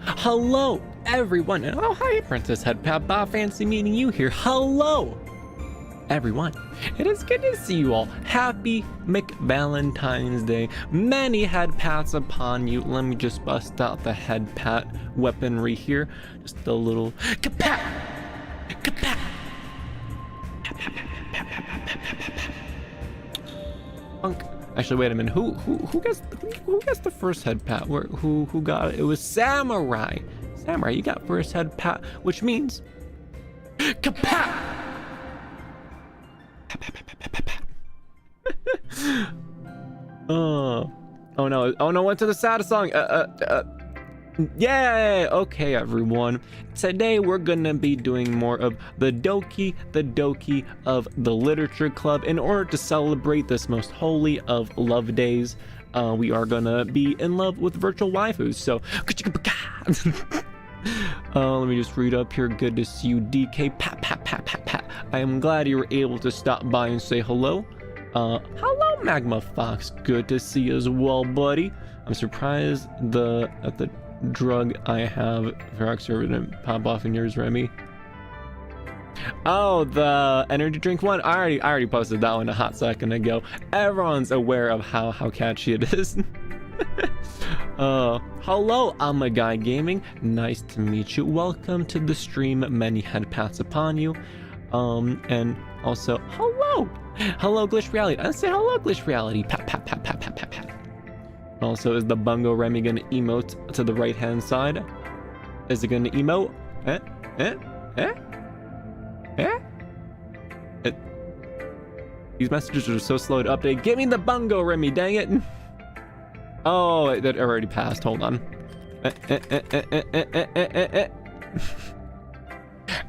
Hello, everyone. And oh, hi, Princess Headpat. Fancy meeting you here. Hello, everyone. It is good to see you all. Happy Valentine's Day. Many headpats upon you. Let me just bust out the headpat weaponry here. Just a little kapat, kapat. Punk. Actually, wait a minute. Who gets the first head pat? Who got it? It was Samurai. Samurai, you got first head pat, which means kapat. Oh no! Went to the saddest song. Yay! Okay, everyone. Today we're gonna be doing more of the Doki of the Literature Club. In order to celebrate this most holy of love days, we are gonna be in love with virtual waifus. So, let me just read up here. Good to see you, DK. Pat. I am glad you were able to stop by and say hello. Hello, Magma Fox. Good to see you as well, buddy. I'm surprised at the drug I have for didn't pop off in yours, Remi. Oh, the energy drink one. I already posted that one a hot second ago. Everyone's aware of how catchy it is. Hello, I'm a guy gaming. Nice to meet you. Welcome to the stream. Many headpats upon you. And also hello Glitch Reality. I say hello Glitch Reality. Pat. Also, is the Bungo Remi gonna emote to the right hand side? Is it gonna emote? These messages are so slow to update. Give me the Bungo Remi, dang it! Oh, that already passed. Hold on.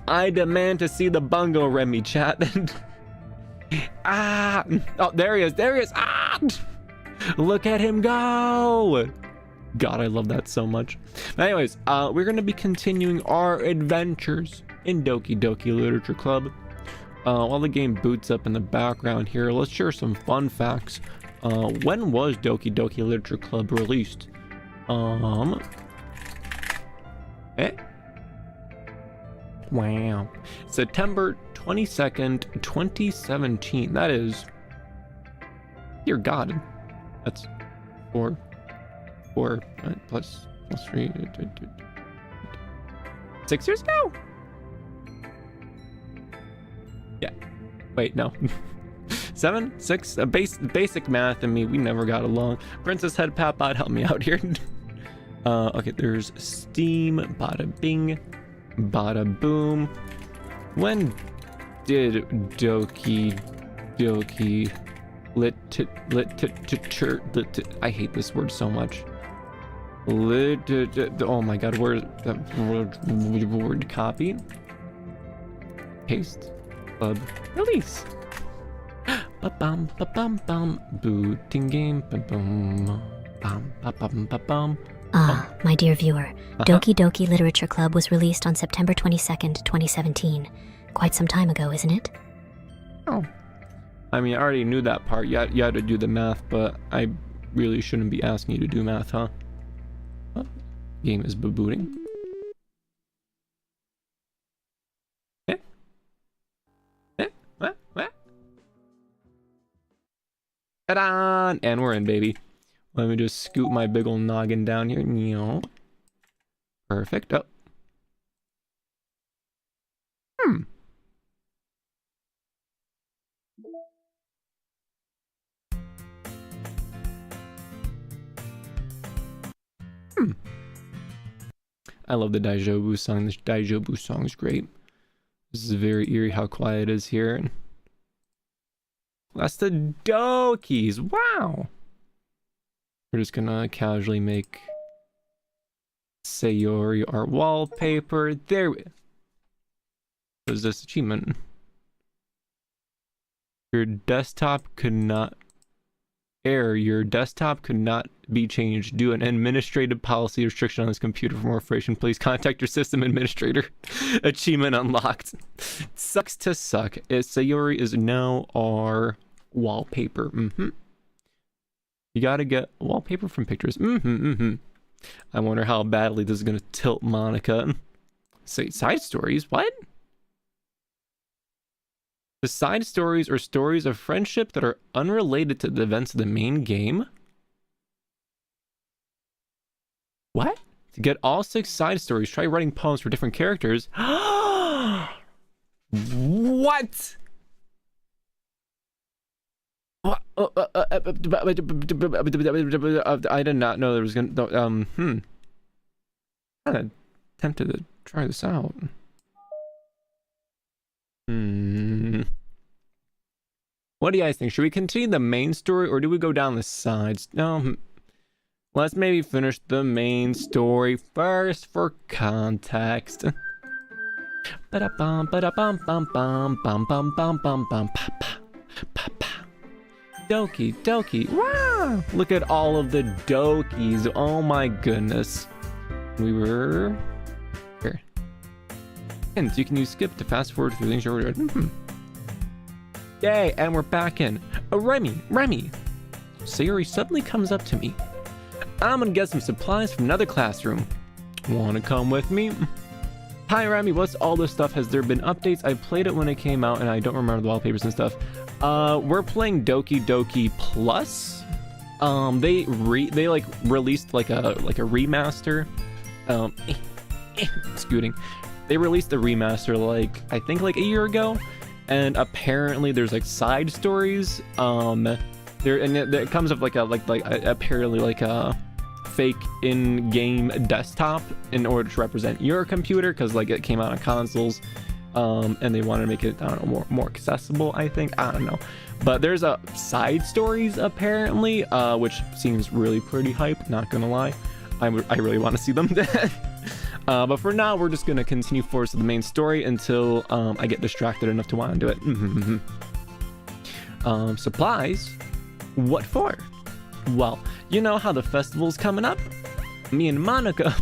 I demand to see the Bungo Remi, chat. Oh, there he is. Look at him go! God, I love that so much. Anyways, we're gonna be continuing our adventures in Doki Doki Literature Club. While the game boots up in the background here, let's share some fun facts. When was Doki Doki Literature Club released? Wow. September 22nd, 2017. That is... Dear God. That's 4 plus 3 6 years ago. Yeah, wait, no. 7 6 basic math and me, we never got along. Princess Headpat, help me out here. Okay, there's Steam. Bada bing, bada boom. When did Doki I hate this word so much. Oh my god, where's that word? Copy, paste, club, release. Ba-bum, booting game, ba-bum, bum. My dear viewer, Doki Doki Literature Club was released on September 22nd, 2017. Quite some time ago, isn't it? Oh. I mean, I already knew that part. You had to do the math, but I really shouldn't be asking you to do math, huh? Oh, game is booting. What? Ta-da! And we're in, baby. Let me just scoot my big ol' noggin down here. Perfect. Oh. I love the Daijobu song. This Daijobu song is great. This is very eerie how quiet it is here. That's the Dokis. Wow. We're just gonna casually make Sayori our wallpaper. There we... What is this achievement? Your desktop could not... Error, your desktop could not be changed due to an administrative policy restriction on this computer. For more information, please contact your system administrator. Achievement unlocked. Sucks to suck. Sayori is now our wallpaper. You gotta get wallpaper from pictures. I wonder how badly this is gonna tilt Monica. Say side stories? What? The side stories are stories of friendship that are unrelated to the events of the main game. What? To get all 6 side stories, try writing poems for different characters. What? I did not know there was gonna. Kind of tempted to try this out. What do you guys think? Should we continue the main story or do we go down the sides? No. Let's maybe finish the main story first for context. Doki Doki. Wow! Look at all of the Dokis. Oh my goodness. We were here. And you can use skip to fast forward through things you already read. Yay, and we're back in. Remi. Sayori suddenly comes up to me. I'm gonna get some supplies from another classroom. Wanna come with me? Hi Remi, what's all this stuff? Has there been updates? I played it when it came out and I don't remember the wallpapers and stuff. We're playing Doki Doki Plus. They like released like a remaster. Scooting. They released a remaster like I think like a year ago, and apparently there's like side stories. It comes with like apparently like a fake in-game desktop in order to represent your computer, because like it came out on consoles, and they wanted to make it, I don't know, more accessible, I think. I don't know, but there's a side stories apparently, which seems really pretty hype, not gonna lie. I really want to see them. But for now we're just gonna continue forward to the main story until I get distracted enough to want to do it. Supplies? What for? Well, you know how the festival's coming up? Me and Monica,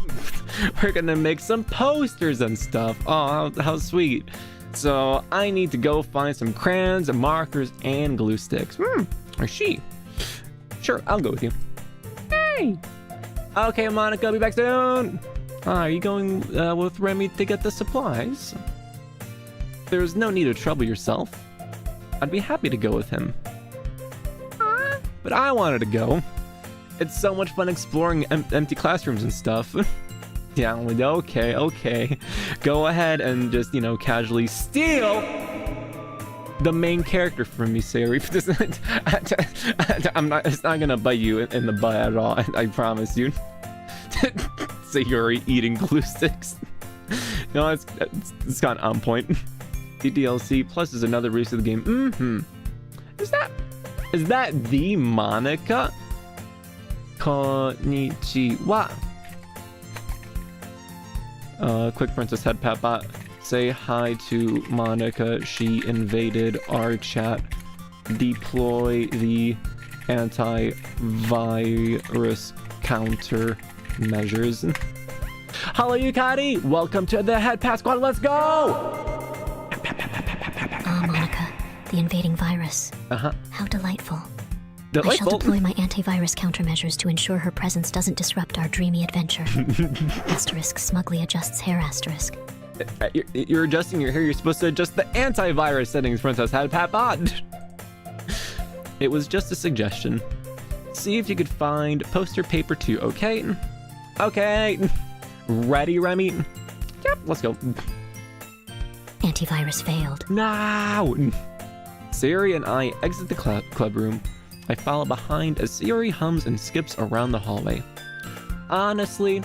we're gonna make some posters and stuff. Oh, how sweet. So I need to go find some crayons, markers, and glue sticks. Or she. Sure, I'll go with you. Hey! Okay, Monica, be back soon. Are you going with Remi to get the supplies? There's no need to trouble yourself. I'd be happy to go with him. But I wanted to go. It's so much fun exploring empty classrooms and stuff. Yeah, okay. Go ahead and just, you know, casually steal the main character from me, Sayori. It's not gonna bite you in the butt at all, I promise you. Sayori eating glue sticks. No, it's kind of on point. The DLC plus is another release of the game. Is that the Monica? Konnichiwa. Quick Princess Headpat bot. Say hi to Monica. She invaded our chat. Deploy the antivirus counter measures. Hello, Yukari. Welcome to the Headpat squad. Let's go. Monica, the invading virus. How delightful. I shall Delightful. deploy my antivirus countermeasures to ensure her presence doesn't disrupt our dreamy adventure. Asterisk smugly adjusts hair asterisk. You're adjusting your hair. You're supposed to adjust the antivirus settings, Princess Headpat bot. It was just a suggestion. See if you could find poster paper too, okay? Okay. Ready, Remi? Yep, let's go. Antivirus failed. No! Sayori and I exit the club room. I follow behind as Sayori hums and skips around the hallway. Honestly,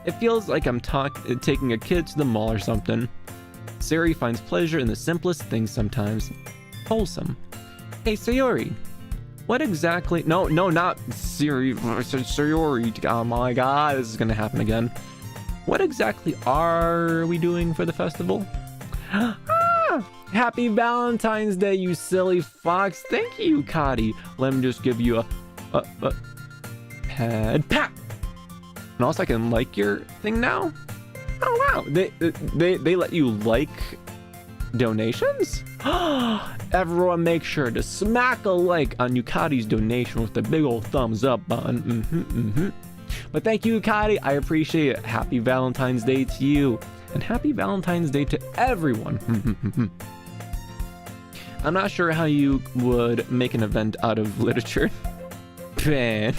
it feels like I'm taking a kid to the mall or something. Sayori finds pleasure in the simplest things sometimes. Wholesome. Hey, Sayori. What exactly... No, not Sayori. Oh my god, this is gonna happen again. What exactly are we doing for the festival? Happy Valentine's Day, you silly fox. Thank you, Kadi. Let me just give you a Headpat. And also I can like your thing now. Oh wow, they let you like donations? Everyone make sure to smack a like on Yukati's donation with the big old thumbs up button. But thank you, Yukati. I appreciate it. Happy Valentine's Day to you. And happy Valentine's Day to everyone. I'm not sure how you would make an event out of literature. Man,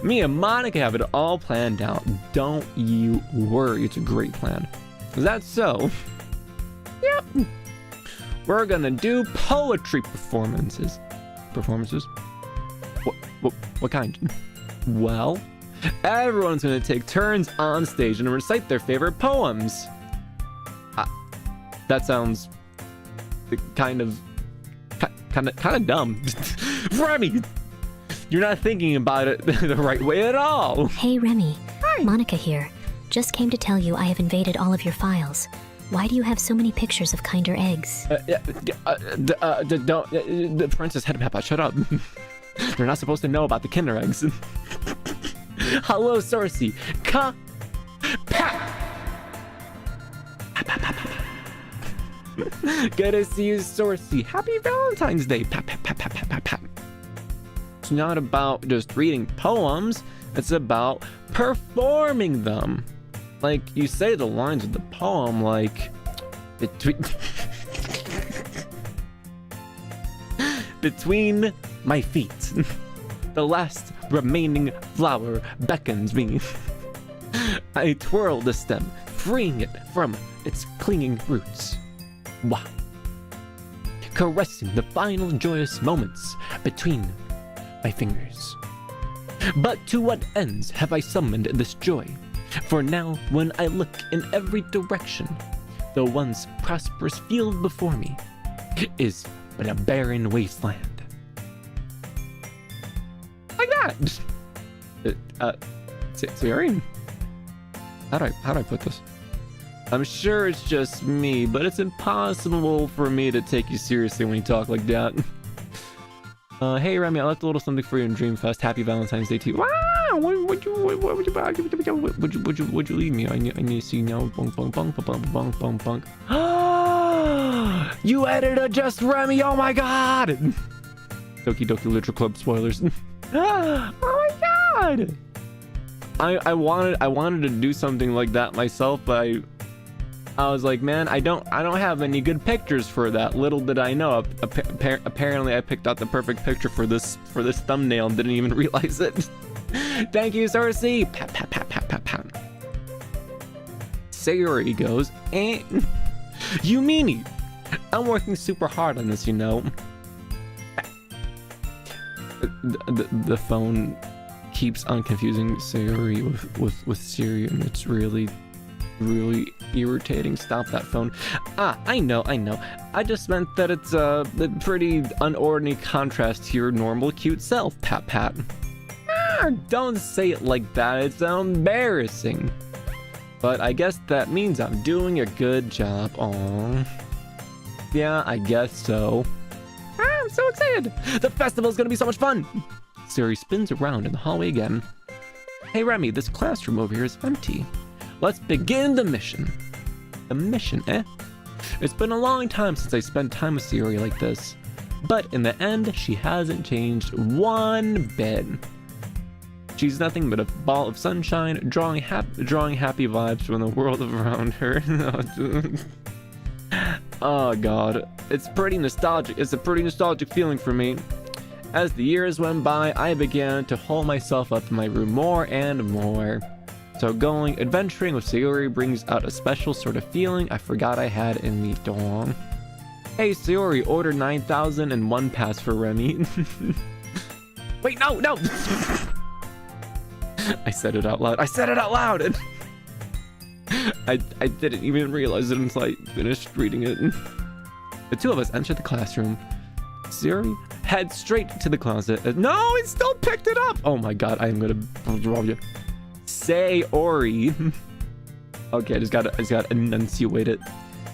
me and Monica have it all planned out. Don't you worry. It's a great plan. Is that so? Yep. We're gonna do poetry performances. What kind? Well, everyone's gonna take turns on stage and recite their favorite poems. That sounds kind of dumb. Remi, you're not thinking about it the right way at all. Hey, Remi. Hi. Monica here. Just came to tell you I have invaded all of your files. Why do you have so many pictures of kinder eggs? The Princess Headpat, shut up. They're not supposed to know about the kinder eggs. Hello, Sorcy. Good to see you, Sorcy. Happy Valentine's Day. It's not about just reading poems. It's about performing them. Like, you say the lines of the poem, like, between my feet, the last remaining flower beckons me. I twirl the stem, freeing it from its clinging roots. Wow. Caressing the final joyous moments between my fingers. But to what ends have I summoned this joy? For now, when I look in every direction, the once prosperous field before me is but a barren wasteland. Like that! SAYORI? How do I put this? I'm sure it's just me, but it's impossible for me to take you seriously when you talk like that. Hey Remi, I left a little something for you in Dreamfest. Happy Valentine's Day to you. Wow! Would you leave me? I need to see now. Bunk. You edited a Just Remi. Oh my god! Doki Doki Literature Club spoilers. Oh my god! I wanted to do something like that myself, but I was like, man, I don't have any good pictures for that. Little did I know, apparently I picked out the perfect picture for this thumbnail and didn't even realize it. Thank you, Sorcy. Pat. SAYORI goes, you meanie. I'm working super hard on this, you know. The phone keeps on confusing SAYORI with Siri, and it's really irritating. Stop that phone. I know. I just meant that it's a pretty unordinary contrast to your normal cute self, Pat. Don't say it like that. It's embarrassing. But I guess that means I'm doing a good job. Aww. Yeah, I guess so. I'm so excited. The festival's gonna be so much fun. Siri spins around in the hallway again. Hey Remi, this classroom over here is empty. Let's begin the mission. The mission, eh? It's been a long time since I spent time with SAYORI like this. But in the end, she hasn't changed one bit. She's nothing but a ball of sunshine, drawing happy vibes from the world around her. Oh god, it's pretty nostalgic. It's a pretty nostalgic feeling for me. As the years went by, I began to hole myself up in my room more and more. So going adventuring with SAYORI brings out a special sort of feeling I forgot I had in me. Dong. Hey SAYORI, order 9,001 pass for Remi. Wait, no! I said it out loud. I didn't even realize it until I finished reading it. The two of us entered the classroom. SAYORI head straight to the closet. No, it still picked it up. Oh my god, I'm gonna draw you. SAYORI. Okay, I just gotta enunciate it.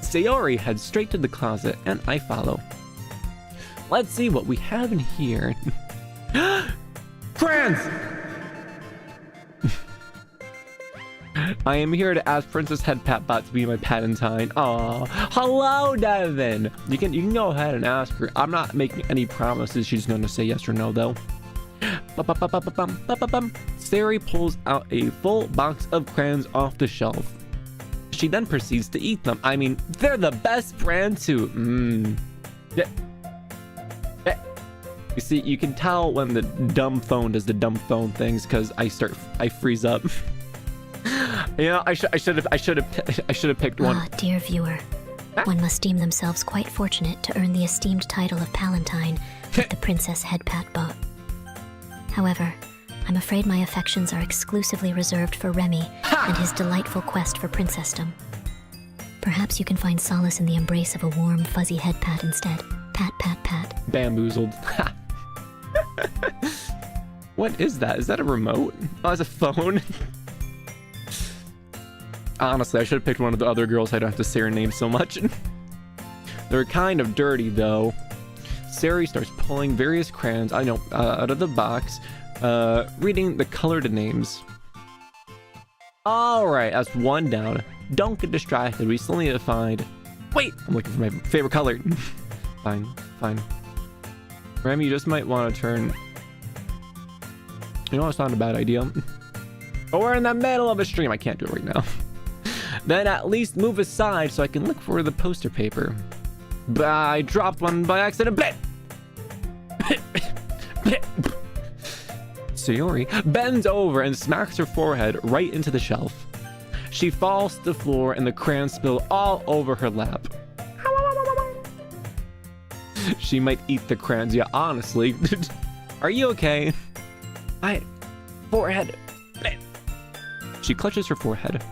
SAYORI heads straight to the closet, and I follow. Let's see what we have in here. Crayons! I am here to ask Princess Headpat Bot to be my Valentine. Aw, hello, Devin. You can go ahead and ask her. I'm not making any promises. She's going to say yes or no, though. Sayori pulls out a full box of crayons off the shelf. She then proceeds to eat them. I mean, they're the best brand too. You see, you can tell when the dumb phone does the dumb phone things because I freeze up. You know, I should have picked one. Ah, dear viewer, one must deem themselves quite fortunate to earn the esteemed title of Valentine with the Princess Headpat Bot. However, I'm afraid my affections are exclusively reserved for Remi and his delightful quest for princessdom. Perhaps you can find solace in the embrace of a warm, fuzzy headpat instead. Pat, pat, pat. Bamboozled. What is that? Is that a remote? Oh, it's a phone. Honestly, I should have picked one of the other girls. I don't have to say her name so much. They're kind of dirty, though. Sayori starts pulling various crayons, out of the box, reading the colored names. Alright, that's one down. Don't get distracted. We still need to find... Wait! I'm looking for my favorite color. Fine. Remi, you just might want to turn... You know, it's not a bad idea. But we're in the middle of a stream. I can't do it right now. Then at least move aside so I can look for the poster paper. But I dropped one by accident. Bleh! Sayori bends over and smacks her forehead right into the shelf. She falls to the floor and the crayons spill all over her lap. She might eat the crayons. Yeah, honestly. Are you okay? Forehead. She clutches her forehead.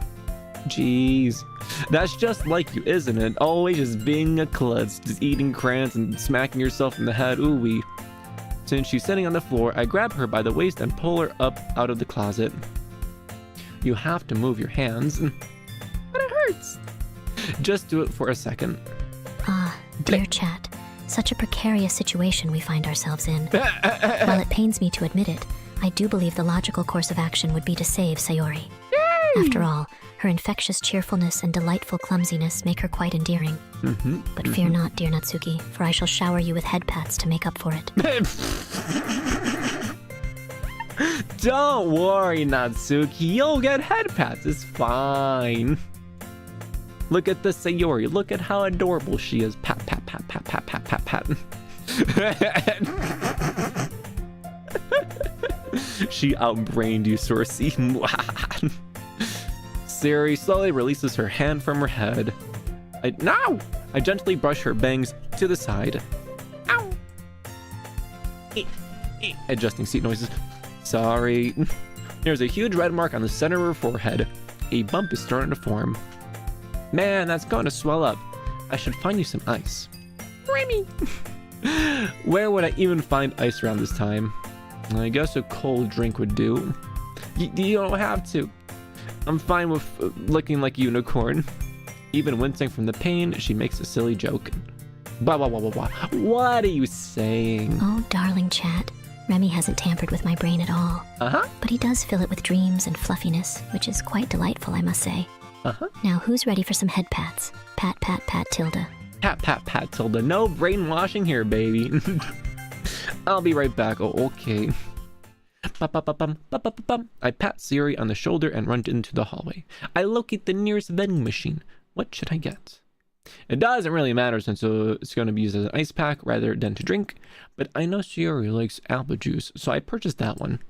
Jeez. That's just like you, isn't it? Always just being a klutz, just eating crayons and smacking yourself in the head. Ooh-wee. Since she's sitting on the floor, I grab her by the waist and pull her up out of the closet. You have to move your hands. But it hurts. Just do it for a second. Ah, dear chat. Such a precarious situation we find ourselves in. While it pains me to admit it, I do believe the logical course of action would be to save Sayori. Yay! After all, her infectious cheerfulness and delightful clumsiness make her quite endearing. But fear not, dear Natsuki, for I shall shower you with headpats to make up for it. Don't worry, Natsuki. You'll get headpats. It's fine. Look at the Sayori. Look at how adorable she is. Pat, pat, pat, pat, pat, pat, pat, pat. She outbrained you, Sorcy. Sayori slowly releases her hand from her head. I gently brush her bangs to the side. Ow! Adjusting seat noises. Sorry. There's a huge red mark on the center of her forehead. A bump is starting to form. Man, that's going to swell up. I should find you some ice. Remi! Where would I even find ice around this time? I guess a cold drink would do. You don't have to. I'm fine with looking like a unicorn. Even wincing from the pain, she makes a silly joke. Blah, blah, blah, blah, blah. What are you saying? Oh, darling chat. Remi hasn't tampered with my brain at all. But he does fill it with dreams and fluffiness, which is quite delightful, I must say. Now, who's ready for some head pats? Pat, pat, pat, Tilda. Pat, pat, pat, Tilda. No brainwashing here, baby. I'll be right back. Oh, okay. I pat Sayori on the shoulder and run into the hallway. I locate the nearest vending machine. What should I get? It doesn't really matter since it's going to be used as an ice pack rather than to drink, but I know Sayori likes apple juice, so I purchased that one.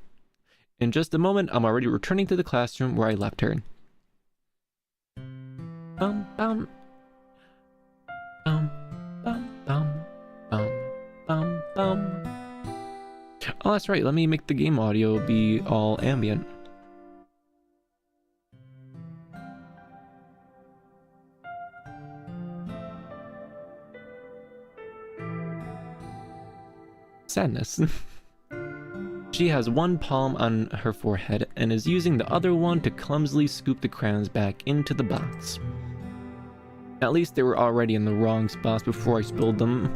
In just a moment, I'm already returning to the classroom where I left her. Bum, bum. Bum, bum, bum, bum, bum, bum. Oh, that's right. Let me make the game audio be all ambient. Sadness. She has one palm on her forehead and is using the other one to clumsily scoop the crayons back into the box. At least they were already in the wrong spots before I spilled them.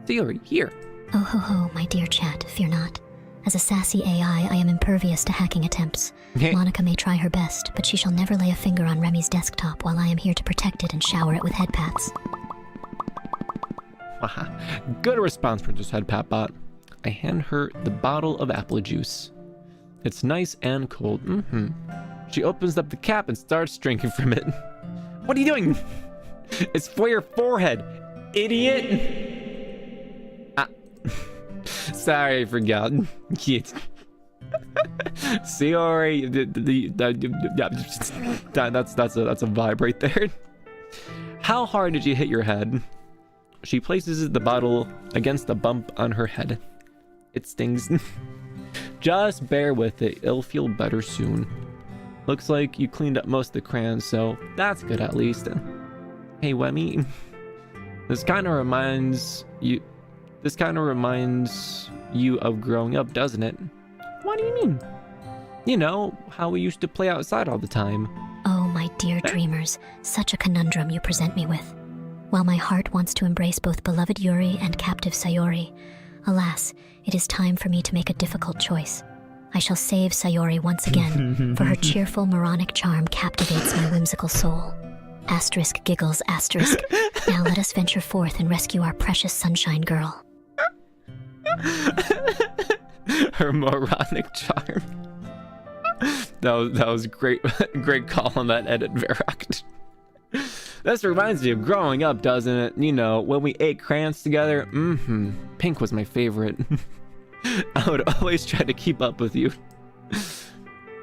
Sayori, here. Oh ho ho, my dear chat, fear not. As a sassy AI, I am impervious to hacking attempts. Monica may try her best, but she shall never lay a finger on Remi's desktop while I am here to protect it and shower it with headpats. Good response, Princess Headpat Bot. I hand her the bottle of apple juice. It's nice and cold. She opens up the cap and starts drinking from it. What are you doing? It's for your forehead, idiot! Sorry, I forgot. Sayori, that's a vibe right there. How hard did you hit your head? She places the bottle against the bump on her head. It stings. Just bear with it. It'll feel better soon. Looks like you cleaned up most of the crayons, so that's good at least. Hey, Remi. This kind of reminds you of growing up, doesn't it? What do you mean? You know, how we used to play outside all the time. Oh, my dear dreamers, such a conundrum you present me with. While my heart wants to embrace both beloved Yuri and captive Sayori, alas, it is time for me to make a difficult choice. I shall save Sayori once again, for her cheerful, moronic charm captivates my whimsical soul. Asterisk giggles, asterisk. Now let us venture forth and rescue our precious sunshine girl. Her moronic charm. That was great. Great call on that edit, Verak. This reminds me of growing up, doesn't it? You know, when we ate crayons together. Pink was my favorite. I would always try to keep up with you.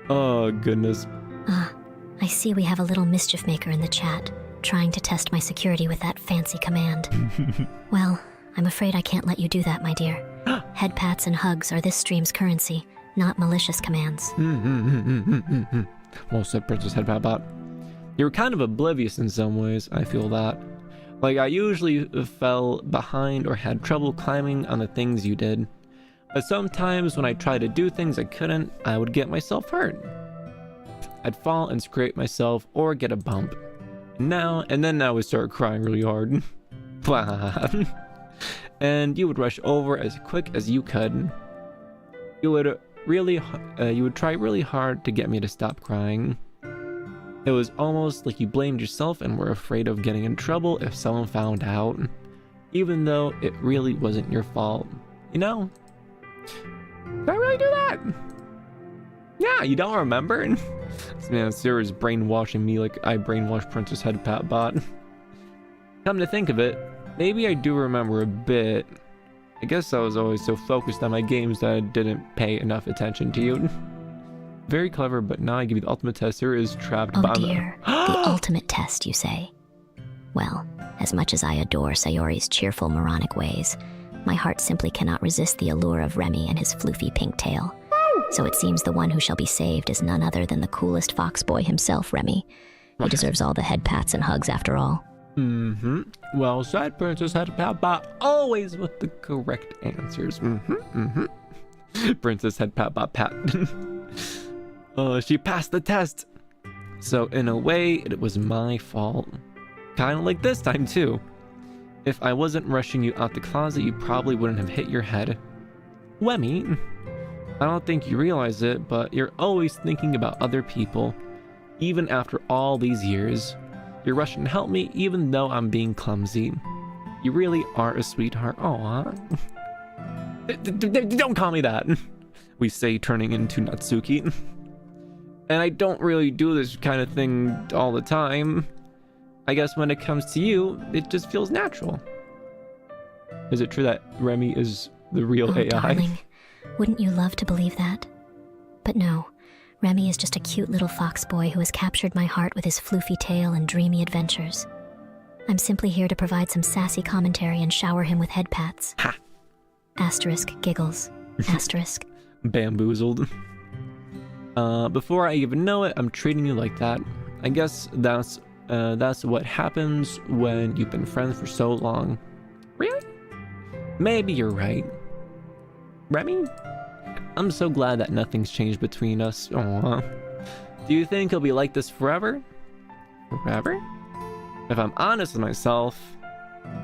Oh, goodness. I see we have a little mischief maker in the chat, trying to test my security with that fancy command. Well, I'm afraid I can't let you do that, my dear. Headpats and hugs are this stream's currency, not malicious commands. Well said, Princess Headpat Bot. You're kind of oblivious in some ways, I feel that. Like, I usually fell behind or had trouble climbing on the things you did. But sometimes when I tried to do things I couldn't, I would get myself hurt. I'd fall and scrape myself or get a bump. And then I would start crying really hard. And you would rush over as quick as you could. You would try really hard to get me to stop crying. It was almost like you blamed yourself and were afraid of getting in trouble if someone found out, even though it really wasn't your fault. You know? Did I really do that? Yeah, you don't remember? Man, Sarah's brainwashing me like I brainwashed Princess Headpat Bot. Come to think of it, maybe I do remember a bit. I guess I was always so focused on my games that I didn't pay enough attention to you. Very clever, but now I give you the ultimate test. Sarah is trapped by dear. The ultimate test, you say? Well, as much as I adore Sayori's cheerful, moronic ways, my heart simply cannot resist the allure of Remi and his floofy pink tail. So it seems the one who shall be saved is none other than the coolest fox boy himself, Remi. He deserves all the headpats and hugs after all. Well said, Princess Headpat Bot, always with the correct answers. Princess Headpat Bot pat. She passed the test. So in a way, it was my fault. Kind of like this time too. If I wasn't rushing you out the closet, you probably wouldn't have hit your head. Remi, I don't think you realize it, but you're always thinking about other people. Even after all these years, you're rushing to help me even though I'm being clumsy. You really are a sweetheart. Aww. Don't call me that. We say, turning into Natsuki. And I don't really do this kind of thing all the time. I guess when it comes to you, it just feels natural. Is it true that Remi is the real AI? Darling, wouldn't you love to believe that? But no, Remi is just a cute little fox boy who has captured my heart with his floofy tail and dreamy adventures. I'm simply here to provide some sassy commentary and shower him with headpats. Ha! Asterisk giggles. Asterisk. Bamboozled. Before I even know it, I'm treating you like that. I guess that's what happens when you've been friends for so long. Really? Maybe you're right. Remi? I'm so glad that nothing's changed between us. Aww. Do you think it'll be like this forever? Forever? If I'm honest with myself,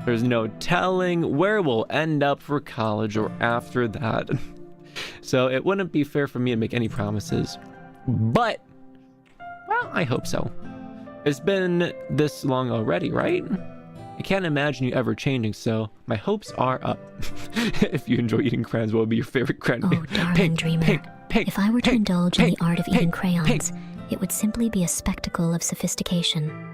there's no telling where we'll end up for college or after that. So it wouldn't be fair for me to make any promises. But, well, I hope so. It's been this long already, right? I can't imagine you ever changing, so my hopes are up. If you enjoy eating crayons, what would be your favorite crayon? Oh, darling dreamer. If I were to indulge in the art of eating crayons, it would simply be a spectacle of sophistication.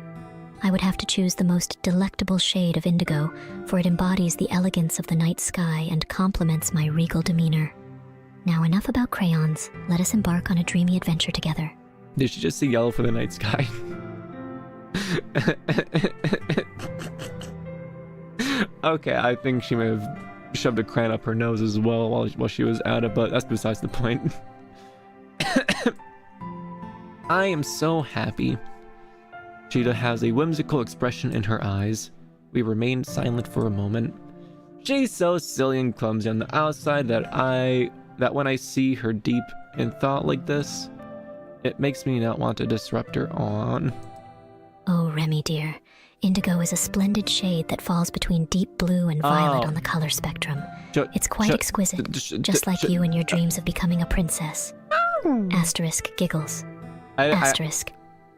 I would have to choose the most delectable shade of indigo, for it embodies the elegance of the night sky and complements my regal demeanor. Now enough about crayons. Let us embark on a dreamy adventure together. Did she just say yellow for the night sky? Okay, I think she may have shoved a crayon up her nose as well while she was at it, but that's besides the point. I am so happy. Cheetah has a whimsical expression in her eyes. We remained silent for a moment. She's so silly and clumsy on the outside that when I see her deep in thought like this, it makes me not want to disrupt her on. Oh, Remi dear. Indigo is a splendid shade that falls between deep blue and violet on the color spectrum. It's quite exquisite, just like you and your dreams of becoming a princess. Asterisk giggles. Asterisk.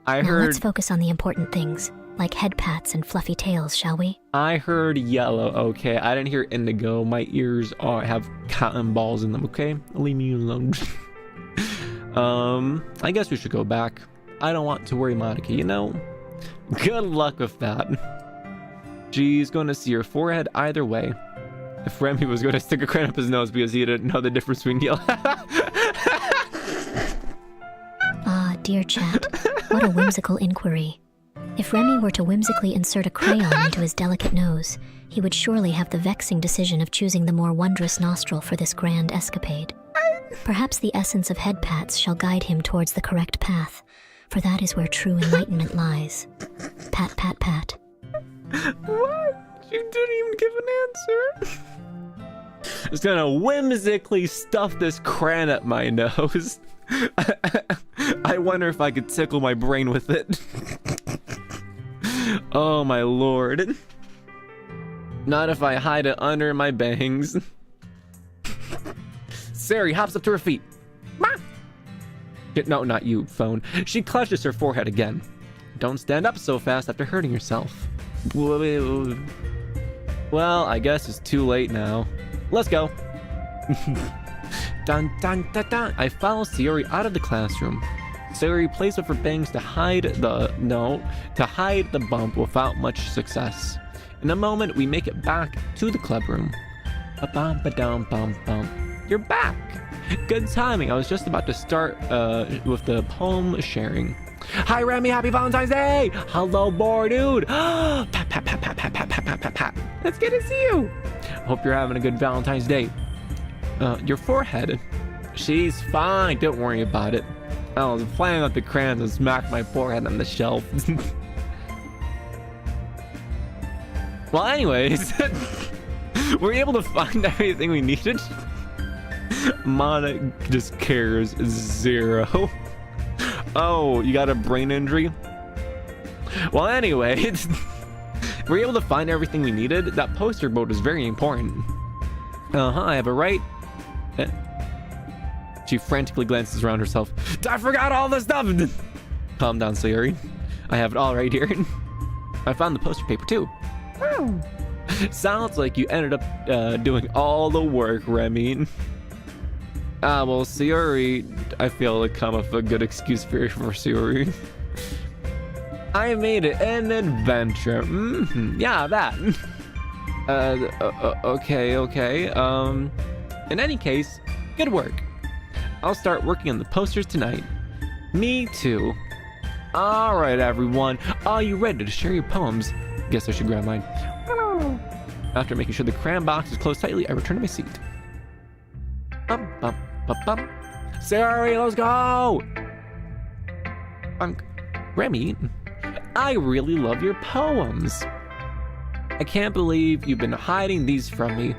Now let's focus on the important things, like head pats and fluffy tails, shall we? I heard yellow, okay? I didn't hear indigo. My ears have cotton balls in them, okay? Leave me alone. I guess we should go back. I don't want to worry Monica, you know? Good luck with that. She's going to see your forehead either way. If Remi was going to stick a crayon up his nose because he didn't know the difference between yellow. Ah, dear chat, what a whimsical inquiry. If Remi were to whimsically insert a crayon into his delicate nose, he would surely have the vexing decision of choosing the more wondrous nostril for this grand escapade. Perhaps the essence of head pats shall guide him towards the correct path, for that is where true enlightenment lies. Pat, pat, pat. What? You didn't even give an answer. Just gonna whimsically stuff this crayon up my nose. I wonder if I could tickle my brain with it. Oh my lord. Not if I hide it under my bangs. Sayori hops up to her feet. No, not you, phone. She clutches her forehead again. Don't stand up so fast after hurting yourself. Well, I guess it's too late now. Let's go. Dun dun dun dun. I follow Sayori out of the classroom. Sayori plays with her bangs to hide the bump without much success. In a moment, we make it back to the club room. Ba-bum-ba-dum-bum-bum. You're back. Good timing. I was just about to start with the poem sharing. Hi, Remi. Happy Valentine's Day. Hello, boy, dude. Pat, pat, pat, pat, pat, pat, pat, pat, pat, pat. It's good to see you. Hope you're having a good Valentine's Day. Your forehead. She's fine. Don't worry about it. I was playing with the crayons and smacked my forehead on the shelf. Well, anyways, we're able to find everything we needed. Mana just cares zero. Oh, you got a brain injury? Well, anyway, we're able to find everything we needed. That poster board is very important. I have it right. She frantically glances around herself. I forgot all the stuff! Calm down, Sayori. I have it all right here. I found the poster paper too. Sounds like you ended up doing all the work, Remi. Well, Sayori, I feel like come up a good excuse for Sayori. I made it an adventure. Yeah, that. Okay. In any case, good work. I'll start working on the posters tonight. Me too. All right, everyone. Are you ready to share your poems? Guess I should grab mine. After making sure the crayon box is closed tightly, I return to my seat. Sayori, let's go! Remi, I really love your poems. I can't believe you've been hiding these from me.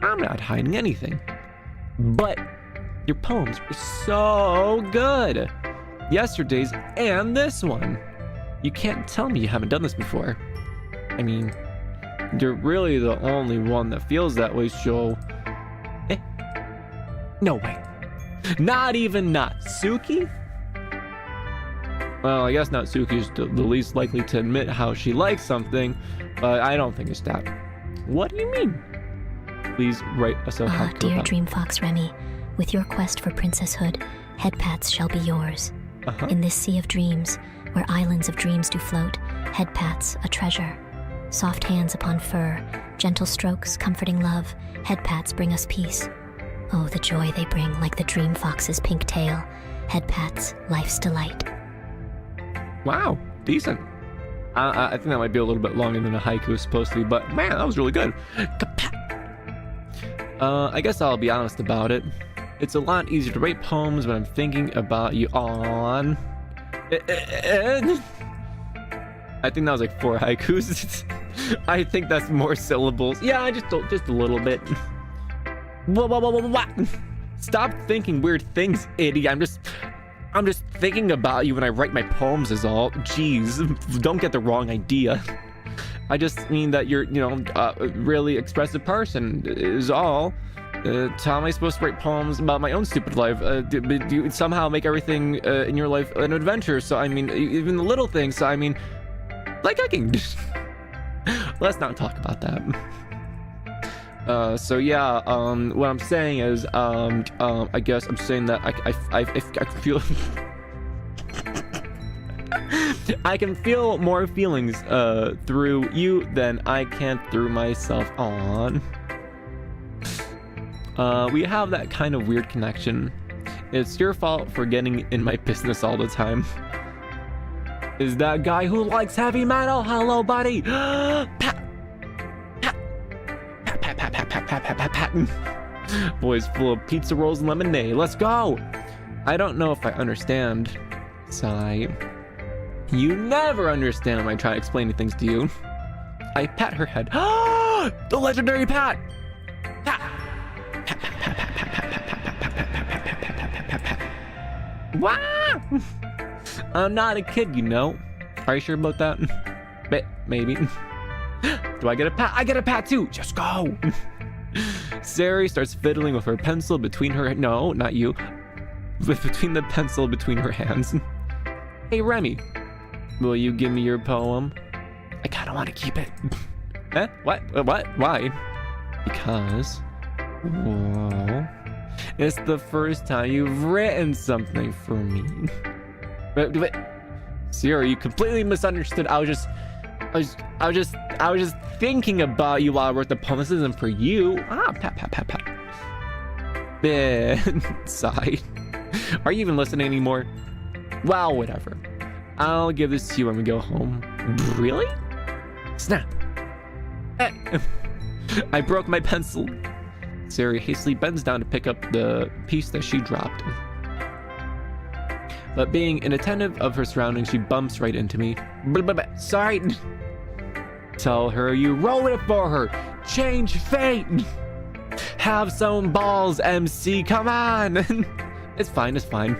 I'm not hiding anything. But your poems were so good. Yesterday's and this one. You can't tell me you haven't done this before. I mean, you're really the only one that feels that way, so... No way. Not even Natsuki? Well, I guess Natsuki is the least likely to admit how she likes something, but I don't think it's that. What do you mean? Please write us a haiku Dear about it. Dreamfox Remi, with your quest for princesshood, headpats shall be yours. In this sea of dreams, where islands of dreams do float, headpats a treasure. Soft hands upon fur, gentle strokes, comforting love, headpats bring us peace. Oh, the joy they bring, like the dream fox's pink tail. Headpats, life's delight. Wow, decent. I think that might be a little bit longer than a haiku is supposed to be, but man, that was really good. I guess I'll be honest about it. It's a lot easier to write poems when I'm thinking about you on. I think that was like 4 haikus. I think that's more syllables. Yeah, just a little bit. What? Stop thinking weird things, idiot. I'm just thinking about you when I write my poems is all. Jeez, don't get the wrong idea. I just mean that you're, a really expressive person is all. How am I supposed to write poems about my own stupid life? Do you somehow make everything in your life an adventure? So, I mean, even the little things. So, I mean, like cooking. Let's not talk about that. So yeah, what I'm saying is, I guess I'm saying that I feel I can feel more feelings through you than I can through myself on. We have that kind of weird connection. It's your fault for getting in my business all the time. Is that guy who likes heavy metal? Hello, buddy. Pat. Boys full of pizza rolls and lemonade. Let's go. I don't know if I understand. Sigh. You never understand when I try explaining things to you. I pat her head. The legendary pat. Wow. I'm not a kid, you know. Are you sure about that? Maybe. Do I get a pat? I get a pat too. Just go. Sayori starts fiddling with her pencil between her... No, not you. Between the pencil between her hands. Hey, Remi. Will you give me your poem? I kind of want to keep it. Eh? What? Why? Because... Whoa. It's the first time you've written something for me. But Sayori, you completely misunderstood. I was just thinking about you while I wrote the poem. This isn't for you. Pat. Sigh. Are you even listening anymore? Well, whatever. I'll give this to you when we go home. Really? Snap. I broke my pencil. Sayori hastily bends down to pick up the piece that she dropped. But being inattentive of her surroundings, she bumps right into me. Sorry. Tell her you wrote it for her. Change fate. Have some balls, MC. Come on. It's fine.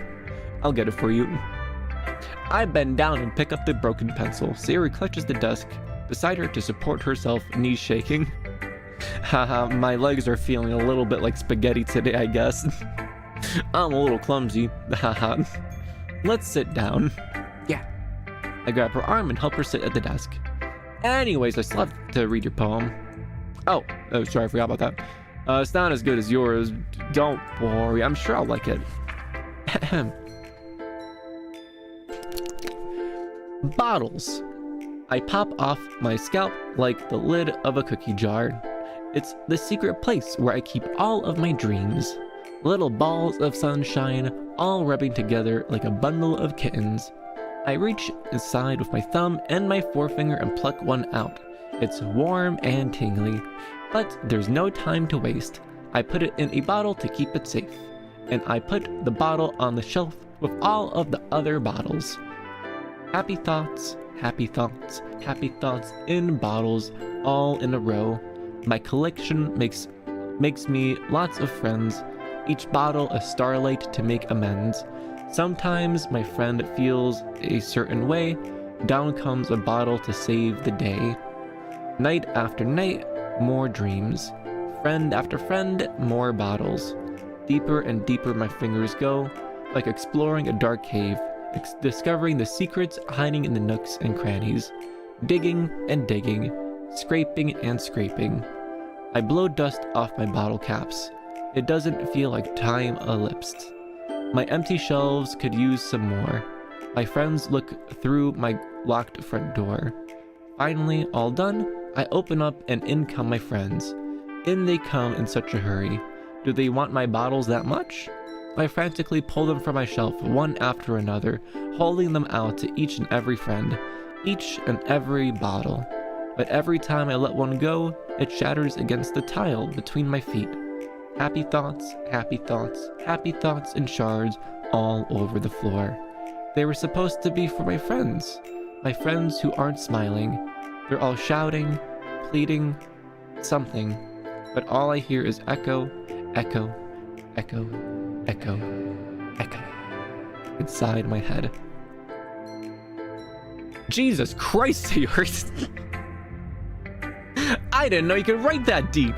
I'll get it for you. I bend down and pick up the broken pencil. Sayori clutches the desk beside her to support herself, knees shaking. Haha, my legs are feeling a little bit like spaghetti today, I guess. I'm a little clumsy. Haha. Let's sit down. Yeah. I grab her arm and help her sit at the desk. Anyways, I still have to read your poem. Oh, sorry, I forgot about that. It's not as good as yours. Don't worry, I'm sure I'll like it. Bottles. I pop off my scalp like the lid of a cookie jar. It's the secret place where I keep all of my dreams. Little balls of sunshine, all rubbing together like a bundle of kittens. I reach inside with my thumb and my forefinger and pluck one out. It's warm and tingly, but there's no time to waste. I put it in a bottle to keep it safe, and I put the bottle on the shelf with all of the other bottles. Happy thoughts in bottles, all in a row. My collection makes me lots of friends. Each bottle a starlight to make amends. Sometimes my friend feels a certain way. Down comes a bottle to save the day. Night after night, more dreams. Friend after friend, more bottles. Deeper and deeper my fingers go, like exploring a dark cave, discovering the secrets hiding in the nooks and crannies. Digging and digging, scraping and scraping. I blow dust off my bottle caps. It doesn't feel like time elapsed. My empty shelves could use some more. My friends look through my locked front door. Finally, all done, I open up and in come my friends. In they come in such a hurry. Do they want my bottles that much? I frantically pull them from my shelf one after another, holding them out to each and every friend, each and every bottle. But every time I let one go, it shatters against the tile between my feet. Happy thoughts, happy thoughts, happy thoughts in shards all over the floor. They were supposed to be for my friends who aren't smiling. They're all shouting, pleading, something, but all I hear is echo, echo, echo, echo, echo inside my head. Jesus Christ, SAYORI! I didn't know you could write that deep.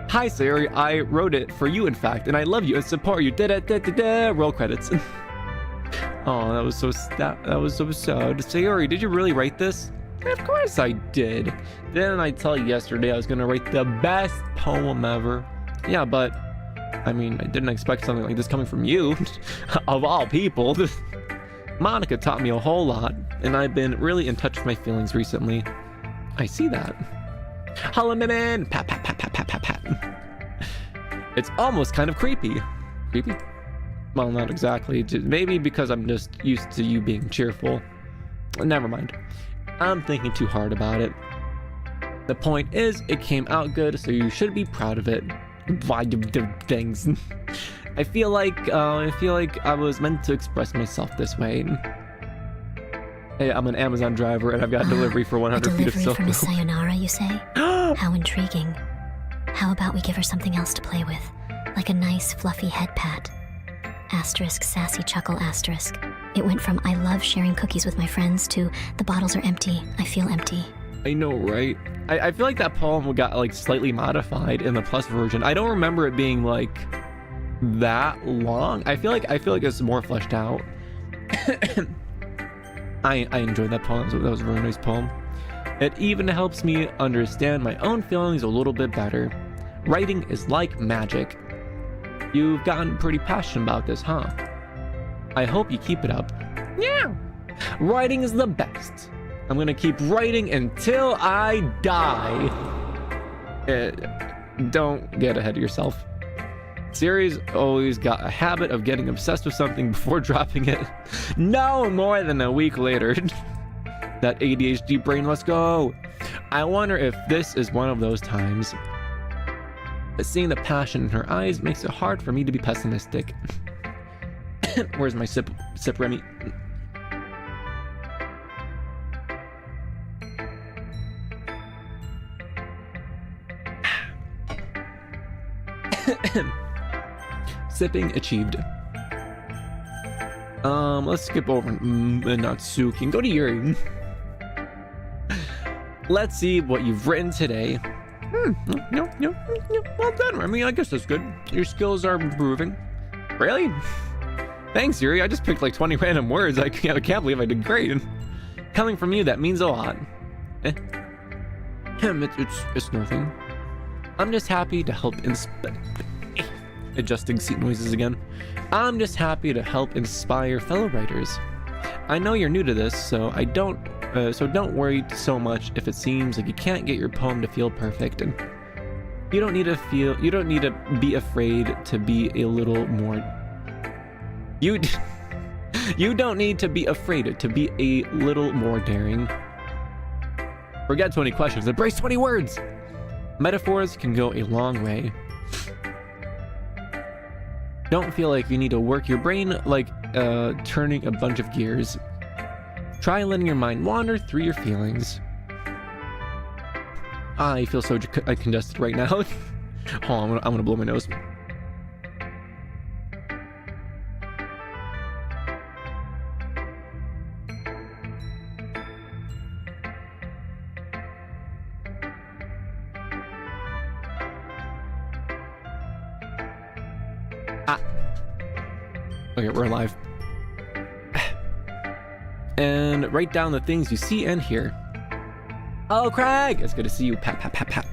Hi SAYORI, I wrote it for you in fact, and I love you and support you. Roll credits. Oh, that was so sad. SAYORI, did you really write this? Of course I did. Didn't I tell you yesterday I was gonna write the best poem ever? Yeah, but I mean, I didn't expect something like this coming from you, of all people. Monica taught me a whole lot, and I've been really in touch with my feelings recently. I see that. HMMM! Pat, pat, pat, pat, pat, pat, pat. It's almost kind of creepy. Creepy? Well, not exactly. Maybe because I'm just used to you being cheerful. Never mind. I'm thinking too hard about it. The point is, it came out good, so you should be proud of it. Why do things? I feel like I was meant to express myself this way. Hey, I'm an Amazon driver and I've got delivery for 100 feet of silk. Delivery from Miss Sayonara, you say? How intriguing. How about we give her something else to play with? Like a nice fluffy head pat. Asterisk sassy chuckle asterisk. It went from I love sharing cookies with my friends to the bottles are empty, I feel empty. I know, right? I feel like that poem got like slightly modified in the plus version. I don't remember it being like that long. I feel like it's more fleshed out. I enjoyed that poem. That was a really nice poem. It even helps me understand my own feelings a little bit better. Writing is like magic. You've gotten pretty passionate about this, huh? I hope you keep it up. Yeah! Writing is the best. I'm gonna keep writing until I die. Don't get ahead of yourself. Siri's always got a habit of getting obsessed with something before dropping it. No more than a week later. That ADHD brain, let's go. I wonder if this is one of those times. But seeing the passion in her eyes makes it hard for me to be pessimistic. Where's my sip Remi? Sipping achieved. Let's skip over Natsuki and go to Yuri. Let's see what you've written today. No. Well done, Remi. I guess that's good. Your skills are improving. Really? Thanks, Yuri. I just picked like 20 random words. I can't believe I did great. Coming from you, that means a lot. It's nothing. I'm just happy to help adjusting seat noises again. I'm just happy to help inspire fellow writers. I know you're new to this, so don't worry so much if it seems like you can't get your poem to feel perfect, and you don't need to be afraid to be a little more. You don't need to be afraid to be a little more daring. Forget 20 questions, embrace 20 words. Metaphors can go a long way. Don't feel like you need to work your brain like turning a bunch of gears. Try letting your mind wander through your feelings. I feel so congested right now. Hold on, I'm gonna blow my nose. Okay, we're alive. And write down the things you see and hear. Oh, Craig! It's good to see you. Pat, pat, pat, pat.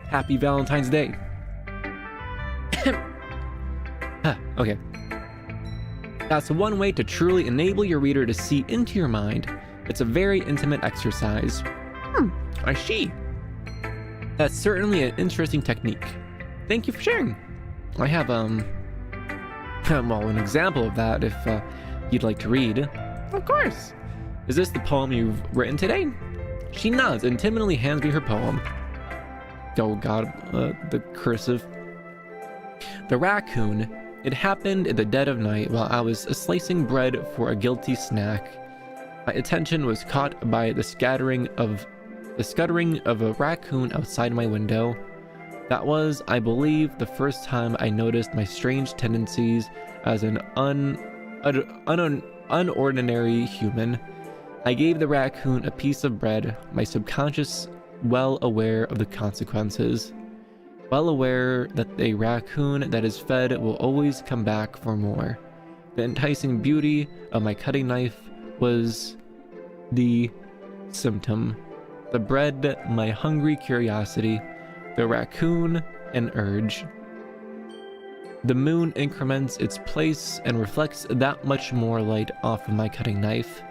Happy Valentine's Day. Okay. That's one way to truly enable your reader to see into your mind. It's a very intimate exercise. I see. That's certainly an interesting technique. Thank you for sharing. I have, well, an example of that if you'd like to read. Of course. Is this the poem you've written today? She nods and timidly hands me her poem. Oh god, the cursive. The raccoon. It happened in the dead of night while I was slicing bread for a guilty snack. My attention was caught by the scuttering of a raccoon outside my window. That was, I believe, the first time I noticed my strange tendencies as an unordinary human. I gave the raccoon a piece of bread, my subconscious well aware of the consequences. Well aware that a raccoon that is fed will always come back for more. The enticing beauty of my cutting knife was the symptom. The bread, my hungry curiosity. The raccoon, an urge. The moon increments its place and reflects that much more light off of my cutting knife.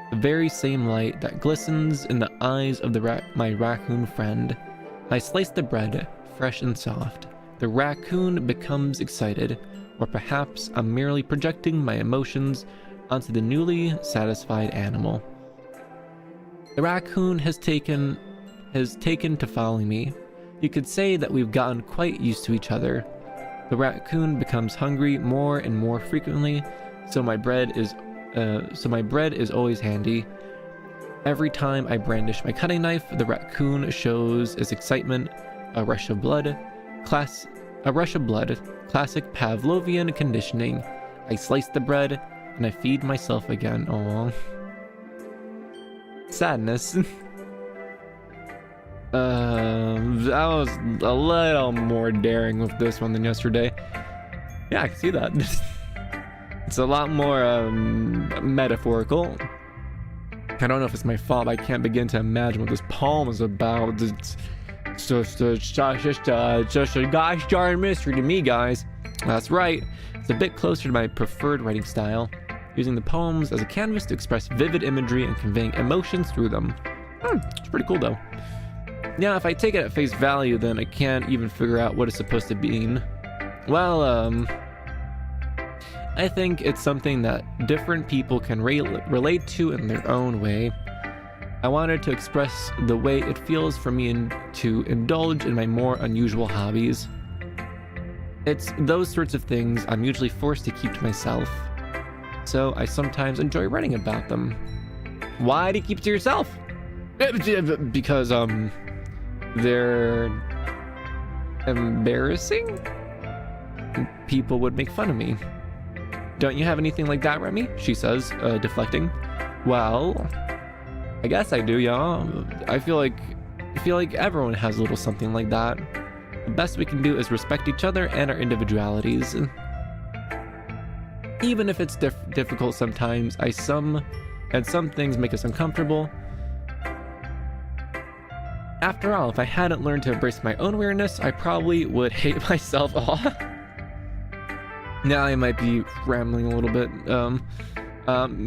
The very same light that glistens in the eyes of my raccoon friend. I slice the bread, fresh and soft. The raccoon becomes excited, or perhaps I'm merely projecting my emotions onto the newly satisfied animal. The raccoon has taken to following me. You could say that we've gotten quite used to each other. The raccoon becomes hungry more and more frequently, so my bread is always handy. Every time I brandish my cutting knife, the raccoon shows its excitement. A rush of blood, classic Pavlovian conditioning. I slice the bread and I feed myself again. Oh, sadness. I was a little more daring with this one than yesterday. Yeah, I can see that. It's a lot more metaphorical. I don't know if it's my fault, but I can't begin to imagine what this poem is about. It's just a gosh darn mystery to me, guys. That's right. It's a bit closer to my preferred writing style, using the poems as a canvas to express vivid imagery and conveying emotions through them. It's pretty cool, though. Yeah, if I take it at face value, then I can't even figure out what it's supposed to mean. Well, I think it's something that different people can relate to in their own way. I wanted to express the way it feels for me to indulge in my more unusual hobbies. It's those sorts of things I'm usually forced to keep to myself, so I sometimes enjoy writing about them. Why do you keep it to yourself? Because, they're embarrassing? People would make fun of me. Don't you have anything like that, Remi? She says, deflecting. Well, I guess I do, yeah. I feel like everyone has a little something like that. The best we can do is respect each other and our individualities. Even if it's difficult sometimes, some things make us uncomfortable. After all, if I hadn't learned to embrace my own weirdness, I probably would hate myself. Now I might be rambling a little bit.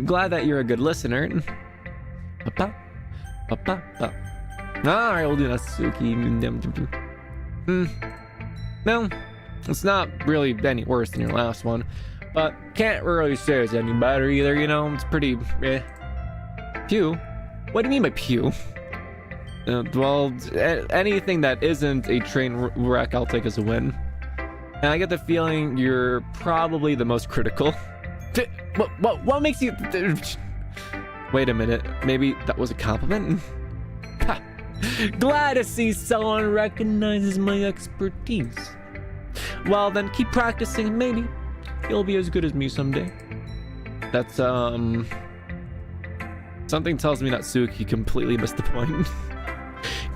Glad that you're a good listener. Alright, we'll do Natsuki. No, it's not really any worse than your last one, but can't really say it's any better either, you know? It's pretty Pew? What do you mean by pew? Well, anything that isn't a train wreck I'll take as a win. And I get the feeling you're probably the most critical. What makes you... Wait a minute, maybe that was a compliment? Glad to see someone recognizes my expertise. Well then, keep practicing, maybe you'll be as good as me someday. That's, something tells me that Suki completely missed the point.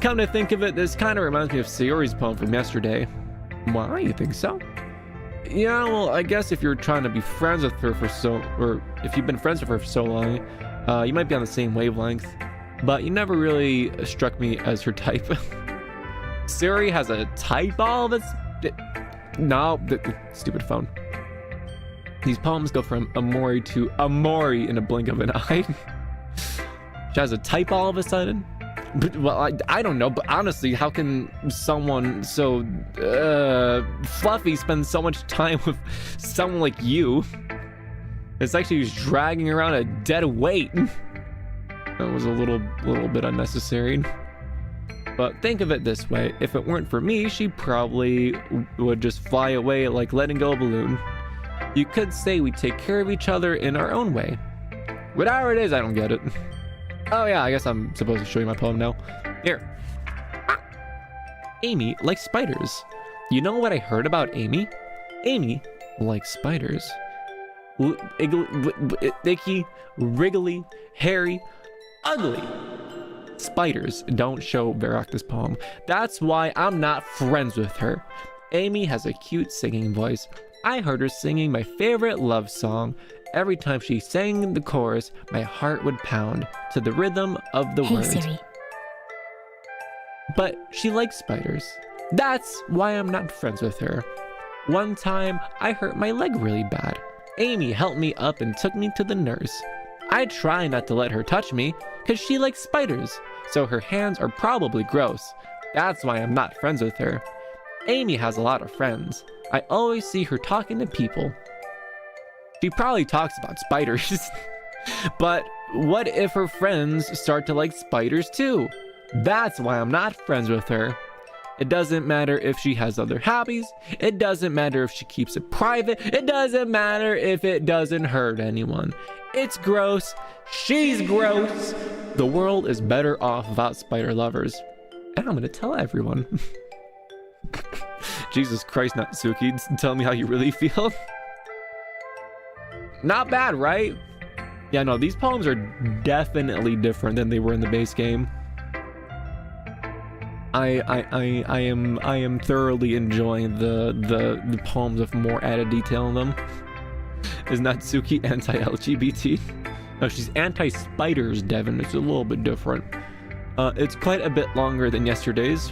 Come to think of it, this kind of reminds me of Sayori's poem from yesterday. Why, you think so? Yeah, well, I guess if you're trying to be friends with her or if you've been friends with her for so long, you might be on the same wavelength, but you never really struck me as her type. Sayori has a type all of its... No, the stupid phone. These poems go from Amori to Amori in a blink of an eye. She has a type all of a sudden. But, well, I don't know, but honestly, how can someone so fluffy spend so much time with someone like you? It's like she's dragging around a dead weight. That was a little bit unnecessary. But think of it this way, if it weren't for me, she probably would just fly away like letting go of a balloon. You could say we take care of each other in our own way. Whatever it is, I don't get it. Oh yeah, I guess I'm supposed to show you my poem now. Here. Amy likes spiders. You know what I heard about Amy? Amy likes spiders. Icky, wriggly, hairy, ugly. Spiders don't show Varrock this poem. That's why I'm not friends with her. Amy has a cute singing voice. I heard her singing my favorite love song. Every time she sang the chorus, my heart would pound to the rhythm of the words. Hey Siri. But she likes spiders. That's why I'm not friends with her. One time, I hurt my leg really bad. Amy helped me up and took me to the nurse. I try not to let her touch me, because she likes spiders, so her hands are probably gross. That's why I'm not friends with her. Amy has a lot of friends. I always see her talking to people. She probably talks about spiders. But what if her friends start to like spiders too? That's why I'm not friends with her. It doesn't matter if she has other hobbies. It doesn't matter if she keeps it private. It doesn't matter if it doesn't hurt anyone. It's gross. She's gross. The world is better off without spider lovers. And I'm gonna tell everyone. Jesus Christ, Natsuki, tell me how you really feel. Not bad, right? Yeah, no, these poems are definitely different than they were in the base game. I am thoroughly enjoying the poems with more added detail in them. Is Natsuki anti-LGBT? No, she's anti-spiders, Devin. It's a little bit different. It's quite a bit longer than yesterday's.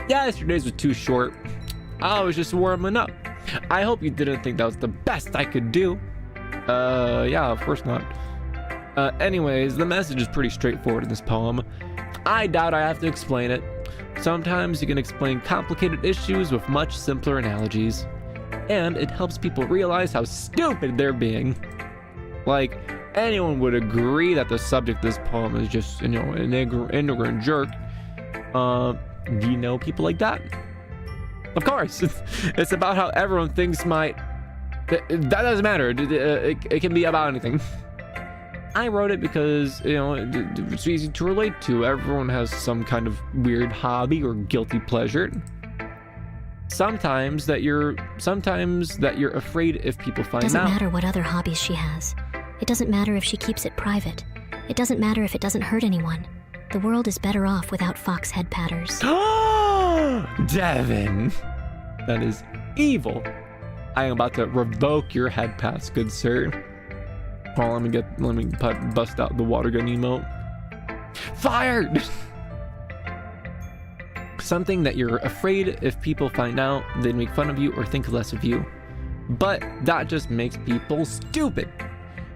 Yeah, yesterday's was too short. I was just warming up. I hope you didn't think that was the best I could do. Yeah, of course not. Anyways, the message is pretty straightforward in this poem. I doubt I have to explain it. Sometimes you can explain complicated issues with much simpler analogies. And it helps people realize how stupid they're being. Like, anyone would agree that the subject of this poem is just, an ignorant jerk. Do you know people like that? Of course. It's about how everyone thinks that doesn't matter. It can be about anything. I wrote it because, it's easy to relate to. Everyone has some kind of weird hobby or guilty pleasure. Sometimes that you're afraid if people find out. It doesn't matter what other hobbies she has. It doesn't matter if she keeps it private. It doesn't matter if it doesn't hurt anyone. The world is better off without fox head patters. Devin, that is evil. I am about to revoke your head pass, good sir. Oh, let me bust out the water gun emote. Fired! Something that you're afraid if people find out, they'd make fun of you or think less of you. But that just makes people stupid.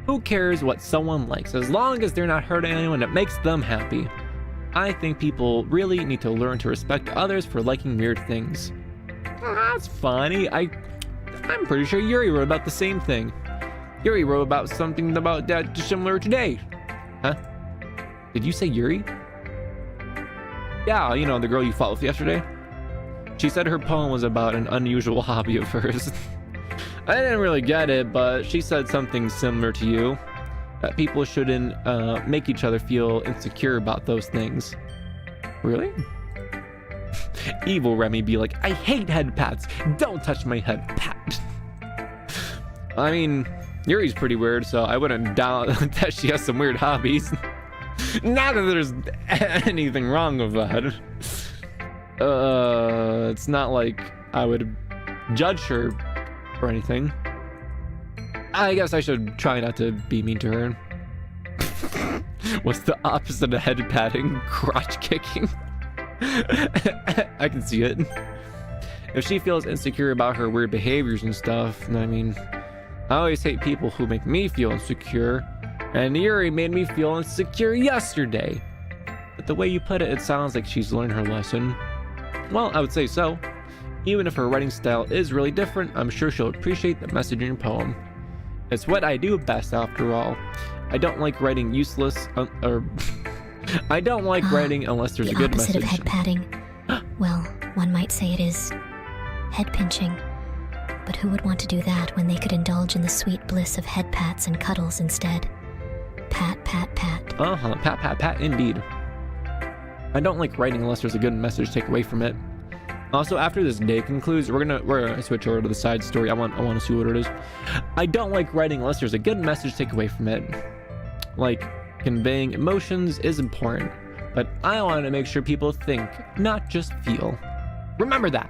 Who cares what someone likes? As long as they're not hurting anyone, it makes them happy. I think people really need to learn to respect others for liking weird things. That's funny. I'm pretty sure Yuri wrote about the same thing. Yuri wrote about something about that similar today. Huh? Did you say Yuri? Yeah, the girl you fought with yesterday. She said her poem was about an unusual hobby of hers. I didn't really get it, but she said something similar to you. That people shouldn't make each other feel insecure about those things. Really? Evil Remi be like, I hate head pats. Don't touch my head pat. I mean, Yuri's pretty weird, so I wouldn't doubt that she has some weird hobbies. Not that there's anything wrong with that. It's not like I would judge her or anything. I guess I should try not to be mean to her. What's the opposite of head patting? Crotch kicking. I can see it. If she feels insecure about her weird behaviors and stuff, I mean, I always hate people who make me feel insecure, and Yuri made me feel insecure yesterday. But the way you put it, it sounds like she's learned her lesson. Well, I would say so. Even if her writing style is really different, I'm sure she'll appreciate the message in your poem. It's what I do best, after all. I don't like writing useless, I don't like writing unless there's a good message. The opposite of head patting. Well, one might say it is head pinching. But who would want to do that when they could indulge in the sweet bliss of head pats and cuddles instead? Pat, pat, pat. Pat, pat, pat, indeed. I don't like writing unless there's a good message to take away from it. Also, after this day concludes, we're gonna switch over to the side story. I want to see what it is. I don't like writing unless there's a good message to take away from it. Like, conveying emotions is important, but I want to make sure people think, not just feel. Remember that.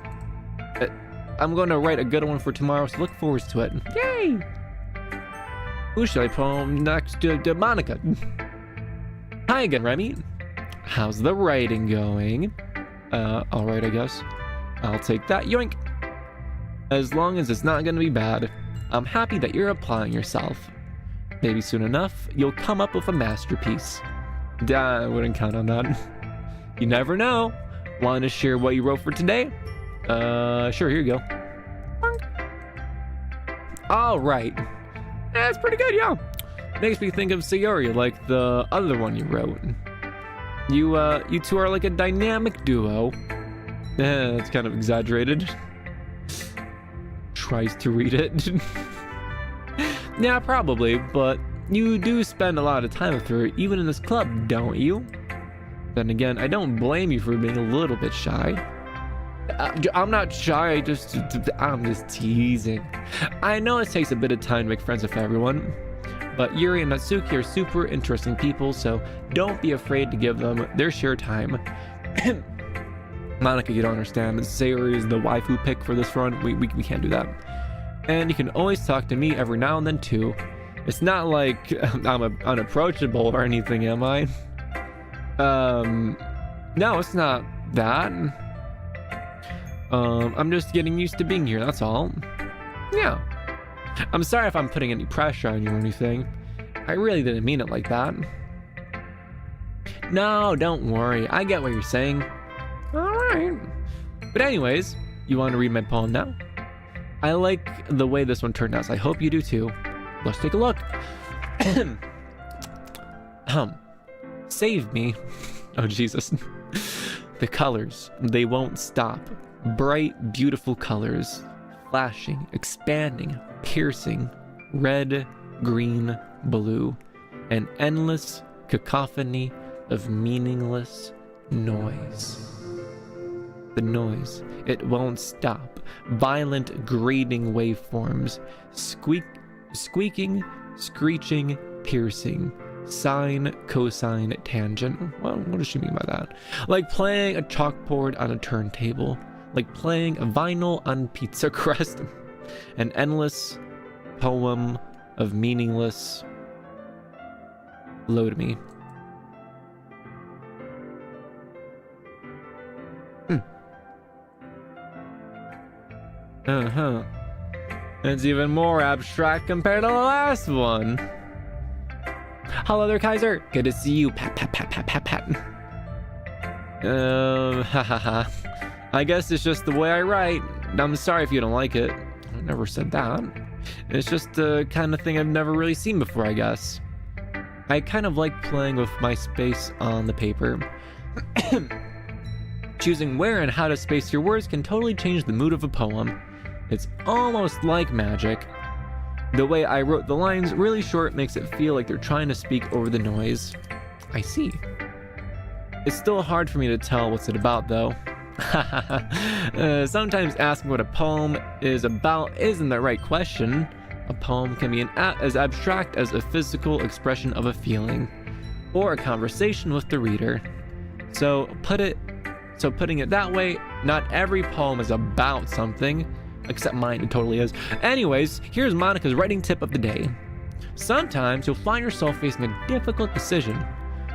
I'm going to write a good one for tomorrow, so look forward to it. Yay! Who should I poem next to Monica? Hi again, Remi. How's the writing going? Alright, I guess. I'll take that, yoink. As long as it's not gonna be bad, I'm happy that you're applying yourself. Maybe soon enough, you'll come up with a masterpiece. I wouldn't count on that. You never know. Want to share what you wrote for today? Sure, here you go. Alright. That's pretty good, yeah. Makes me think of Sayori, like the other one you wrote. You two are like a dynamic duo. That's kind of exaggerated. Tries to read it. Yeah, probably, but you do spend a lot of time with her, even in this club, don't you? Then again, I don't blame you for being a little bit shy. I'm not shy, I'm just teasing. I know it takes a bit of time to make friends with everyone, but Yuri and Natsuki are super interesting people, so don't be afraid to give them their share time. Monica, you don't understand. Sayori is the waifu pick for this run. We can't do that. And you can always talk to me every now and then too. It's not like I'm unapproachable or anything, am I? No, it's not that. I'm just getting used to being here, that's all. Yeah. I'm sorry if I'm putting any pressure on you or anything. I really didn't mean it like that. No, don't worry. I get what you're saying. Alright. But anyways, you want to read my poem now? I like the way this one turned out, so I hope you do too. Let's take a look. Save me. Oh, Jesus. The colors, they won't stop. Bright, beautiful colors. Flashing, expanding, piercing. Red, green, blue. An endless cacophony of meaningless noise. The noise, it won't stop. Violent, grating waveforms. Squeaking, screeching, piercing. Sine, cosine, tangent. Well, what does she mean by that? Like playing a chalkboard on a turntable. Like playing a vinyl on pizza crust. An endless poem of meaningless. Load me. It's even more abstract compared to the last one. Hello there, Kaiser. Good to see you. Pat, pat, pat, pat, pat, pat. Hahaha. I guess it's just the way I write. I'm sorry if you don't like it. I never said that. It's just the kind of thing I've never really seen before, I guess. I kind of like playing with my space on the paper. Choosing where and how to space your words can totally change the mood of a poem. It's almost like magic. The way I wrote the lines really short makes it feel like they're trying to speak over the noise. I see. It's still hard for me to tell what's it about though. Sometimes asking what a poem is about isn't the right question. A poem can be as abstract as a physical expression of a feeling, or a conversation with the reader. So putting it that way, not every poem is about something, Except mine, it totally is. Anyways, here's Monica's writing tip of the day. Sometimes you'll find yourself facing a difficult decision.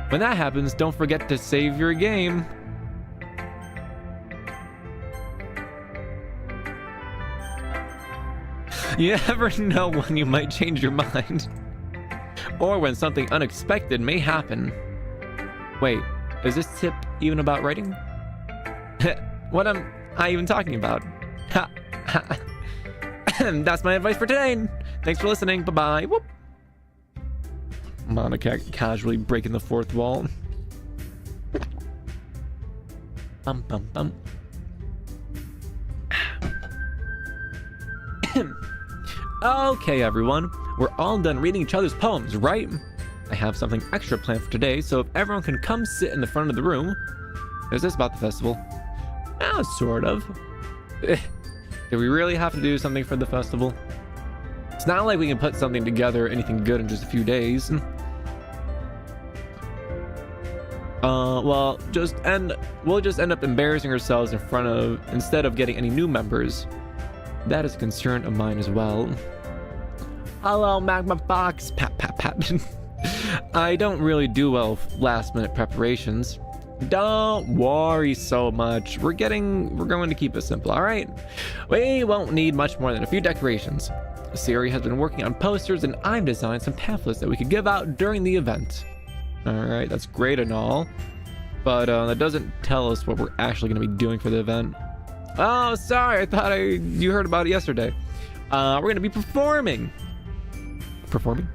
When that happens, don't forget to save your game. You never know when you might change your mind. Or when something unexpected may happen. Wait, is this tip even about writing? What am I even talking about? That's my advice for today. Thanks for listening. Bye-bye. Whoop. Monica casually breaking the fourth wall. Bum, bum, bum. Okay, everyone. We're all done reading each other's poems, right? I have something extra planned for today, so if everyone can come sit in the front of the room. Is this about the festival? Sort of. Do we really have to do something for the festival? It's not like we can put something together, anything good, in just a few days. Well, we'll just end up embarrassing ourselves in front of, instead of getting any new members. That is a concern of mine as well. Hello, Magma Fox. Pat, pat, pat. I don't really do well with last-minute preparations. Don't worry so much. We're going to keep it simple, all right? We won't need much more than a few decorations. Sayori has been working on posters, and I've designed some pamphlets that we could give out during the event. All right, that's great and all, but that doesn't tell us what we're actually going to be doing for the event. Oh, sorry, I thought you heard about it yesterday. We're going to be performing. Performing?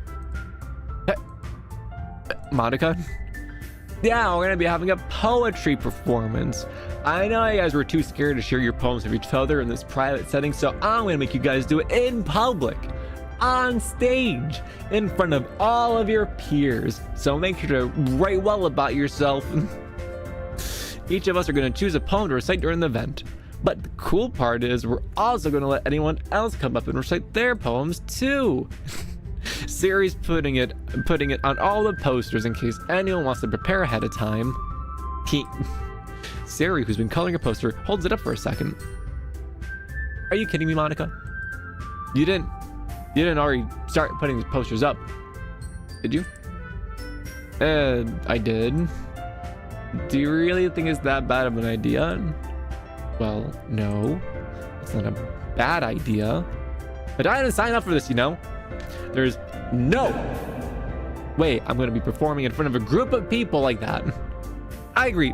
Monica? Yeah, we're going to be having a poetry performance. I know you guys were too scared to share your poems with each other in this private setting, so I'm going to make you guys do it in public, on stage, in front of all of your peers. So make sure to write well about yourself. Each of us are going to choose a poem to recite during the event. But the cool part is we're also going to let anyone else come up and recite their poems too. Sayori's putting it on all the posters in case anyone wants to prepare ahead of time. Sayori, who's been coloring a poster, holds it up for a second. Are you kidding me, Monica? You didn't already start putting these posters up, did you? I did. Do you really think it's that bad of an idea? Well, no, it's not a bad idea. But I didn't sign up for this, you know? There's no way I'm going to be performing in front of a group of people like that. I agree.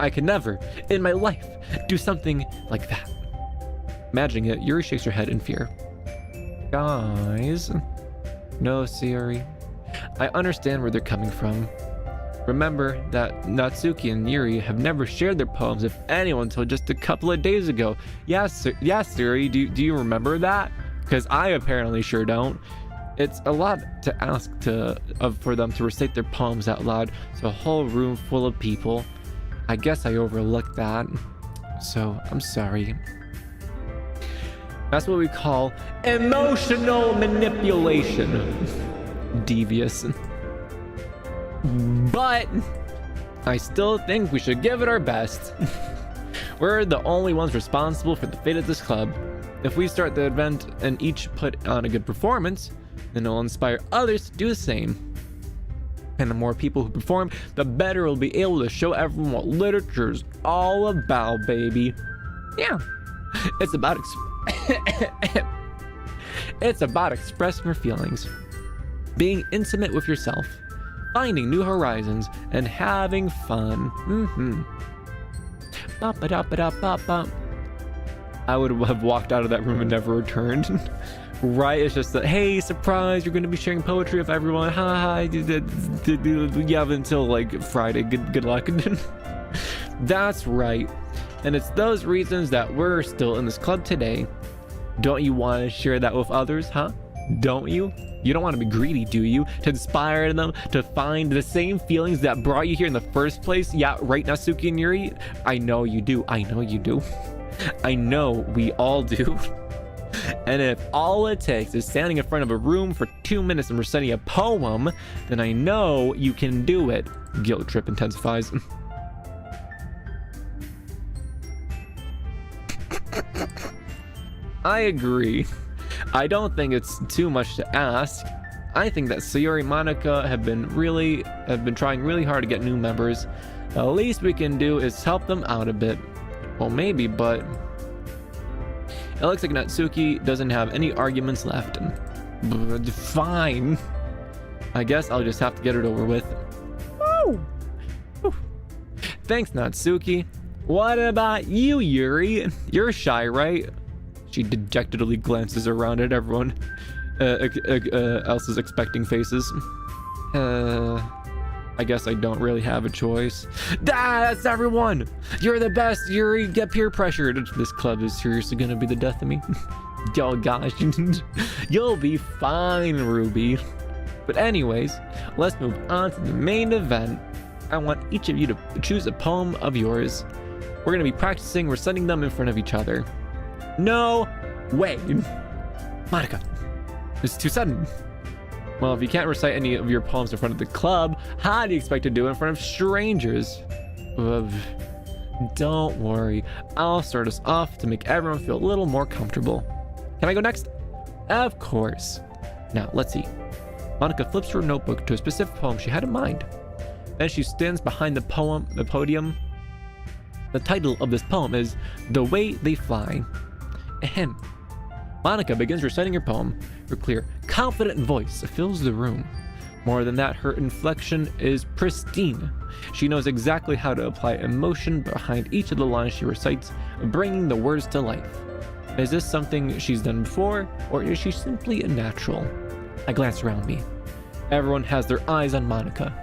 I could never, in my life, do something like that. Imagining it, Yuri shakes her head in fear. Guys. No, Sayori. I understand where they're coming from. Remember that Natsuki and Yuri have never shared their poems with anyone until just a couple of days ago. Yes, Sayori, do you remember that? Because I apparently sure don't. It's a lot to ask for them to recite their poems out loud to a whole room full of people. I guess I overlooked that. So, I'm sorry. That's what we call emotional manipulation. Devious. But I still think we should give it our best. We're the only ones responsible for the fate of this club. If we start the event and each put on a good performance, then it'll inspire others to do the same. And the more people who perform, the better we'll be able to show everyone what literature's all about, baby. Yeah, it's about expressing your feelings, being intimate with yourself, finding new horizons, and having fun. I would have walked out of that room and never returned. Right? It's just that, hey, surprise, you're going to be sharing poetry with everyone. Hi. You have until like Friday. Good luck. That's right. And it's those reasons that we're still in this club today. Don't you want to share that with others, huh? Don't you? You don't want to be greedy, do you? To inspire them to find the same feelings that brought you here in the first place? Yeah, right, Natsuki and Yuri? I know you do. I know you do. I know we all do. And if all it takes is standing in front of a room for 2 minutes and reciting a poem, then I know you can do it. Guilt trip intensifies. I agree. I don't think it's too much to ask. I think that Sayori and Monica have been trying really hard to get new members. The least we can do is help them out a bit. Well, maybe, but it looks like Natsuki doesn't have any arguments left. Fine. I guess I'll just have to get it over with. Woo! Whew. Thanks, Natsuki. What about you, Yuri? You're shy, right? She dejectedly glances around at everyone else's expecting faces. I guess I don't really have a choice. That's everyone! You're the best, Yuri! Get peer pressured! This club is seriously gonna be the death of me. Oh gosh. You'll be fine, Ruby. But anyways, let's move on to the main event. I want each of you to choose a poem of yours. We're gonna be practicing reciting them in front of each other. No way! Monica, this is too sudden. Well, if you can't recite any of your poems in front of the club, how do you expect to do it in front of strangers? Don't worry, I'll start us off to make everyone feel a little more comfortable. Can I go next? Of course. Now, let's see. Monica flips her notebook to a specific poem she had in mind. Then she stands behind the podium. The title of this poem is The Way They Fly. Ahem. Monica begins reciting her poem. Her clear, confident voice fills the room. More than that, her inflection is pristine. She knows exactly how to apply emotion behind each of the lines she recites, bringing the words to life. Is this something she's done before, or is she simply a natural? I glance around me. Everyone has their eyes on Monica.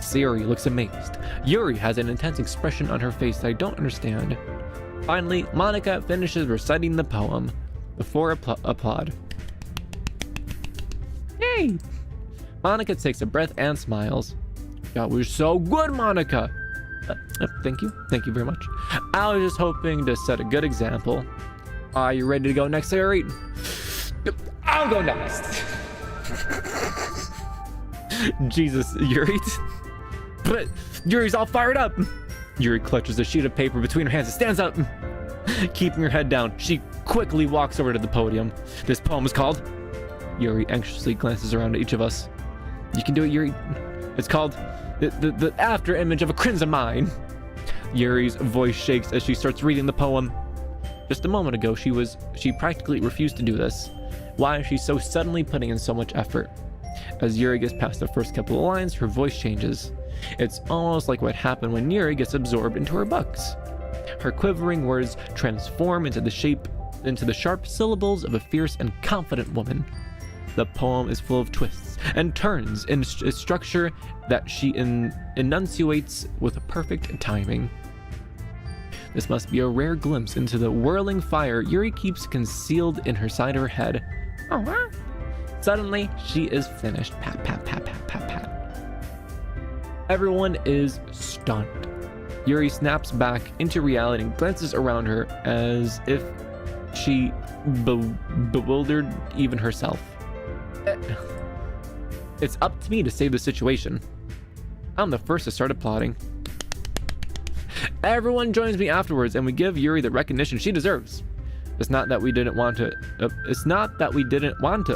Sayori looks amazed. Yuri has an intense expression on her face that I don't understand. Finally, Monica finishes reciting the poem. The four applaud. Yay! Monica takes a breath and smiles. That was so good, Monica! Thank you. Thank you very much. I was just hoping to set a good example. Are you ready to go next, Sayori? I'll go next. Jesus, Yuri. But Yuri's all fired up. Yuri clutches a sheet of paper between her hands and stands up. Keeping her head down, she quickly walks over to the podium. This poem is called... Yuri anxiously glances around at each of us. You can do it, Yuri. It's called the after image of a crimson mine. Yuri's voice shakes as she starts reading the poem. Just a moment ago, she practically refused to do this. Why is she so suddenly putting in so much effort? As Yuri gets past the first couple of lines, her voice changes. It's almost like what happened when Yuri gets absorbed into her books. Her quivering words transform into the sharp syllables of a fierce and confident woman. The poem is full of twists and turns in a structure that she enunciates with perfect timing. This must be a rare glimpse into the whirling fire Yuri keeps concealed in her side of her head. Oh, suddenly, she is finished. Pat, pat, pat, pat, pat, pat. Everyone is stunned. Yuri snaps back into reality and glances around her as if she bewildered even herself. It's up to me to save the situation. I'm the first to start applauding. Everyone joins me afterwards and we give Yuri the recognition she deserves. It's not that we didn't want to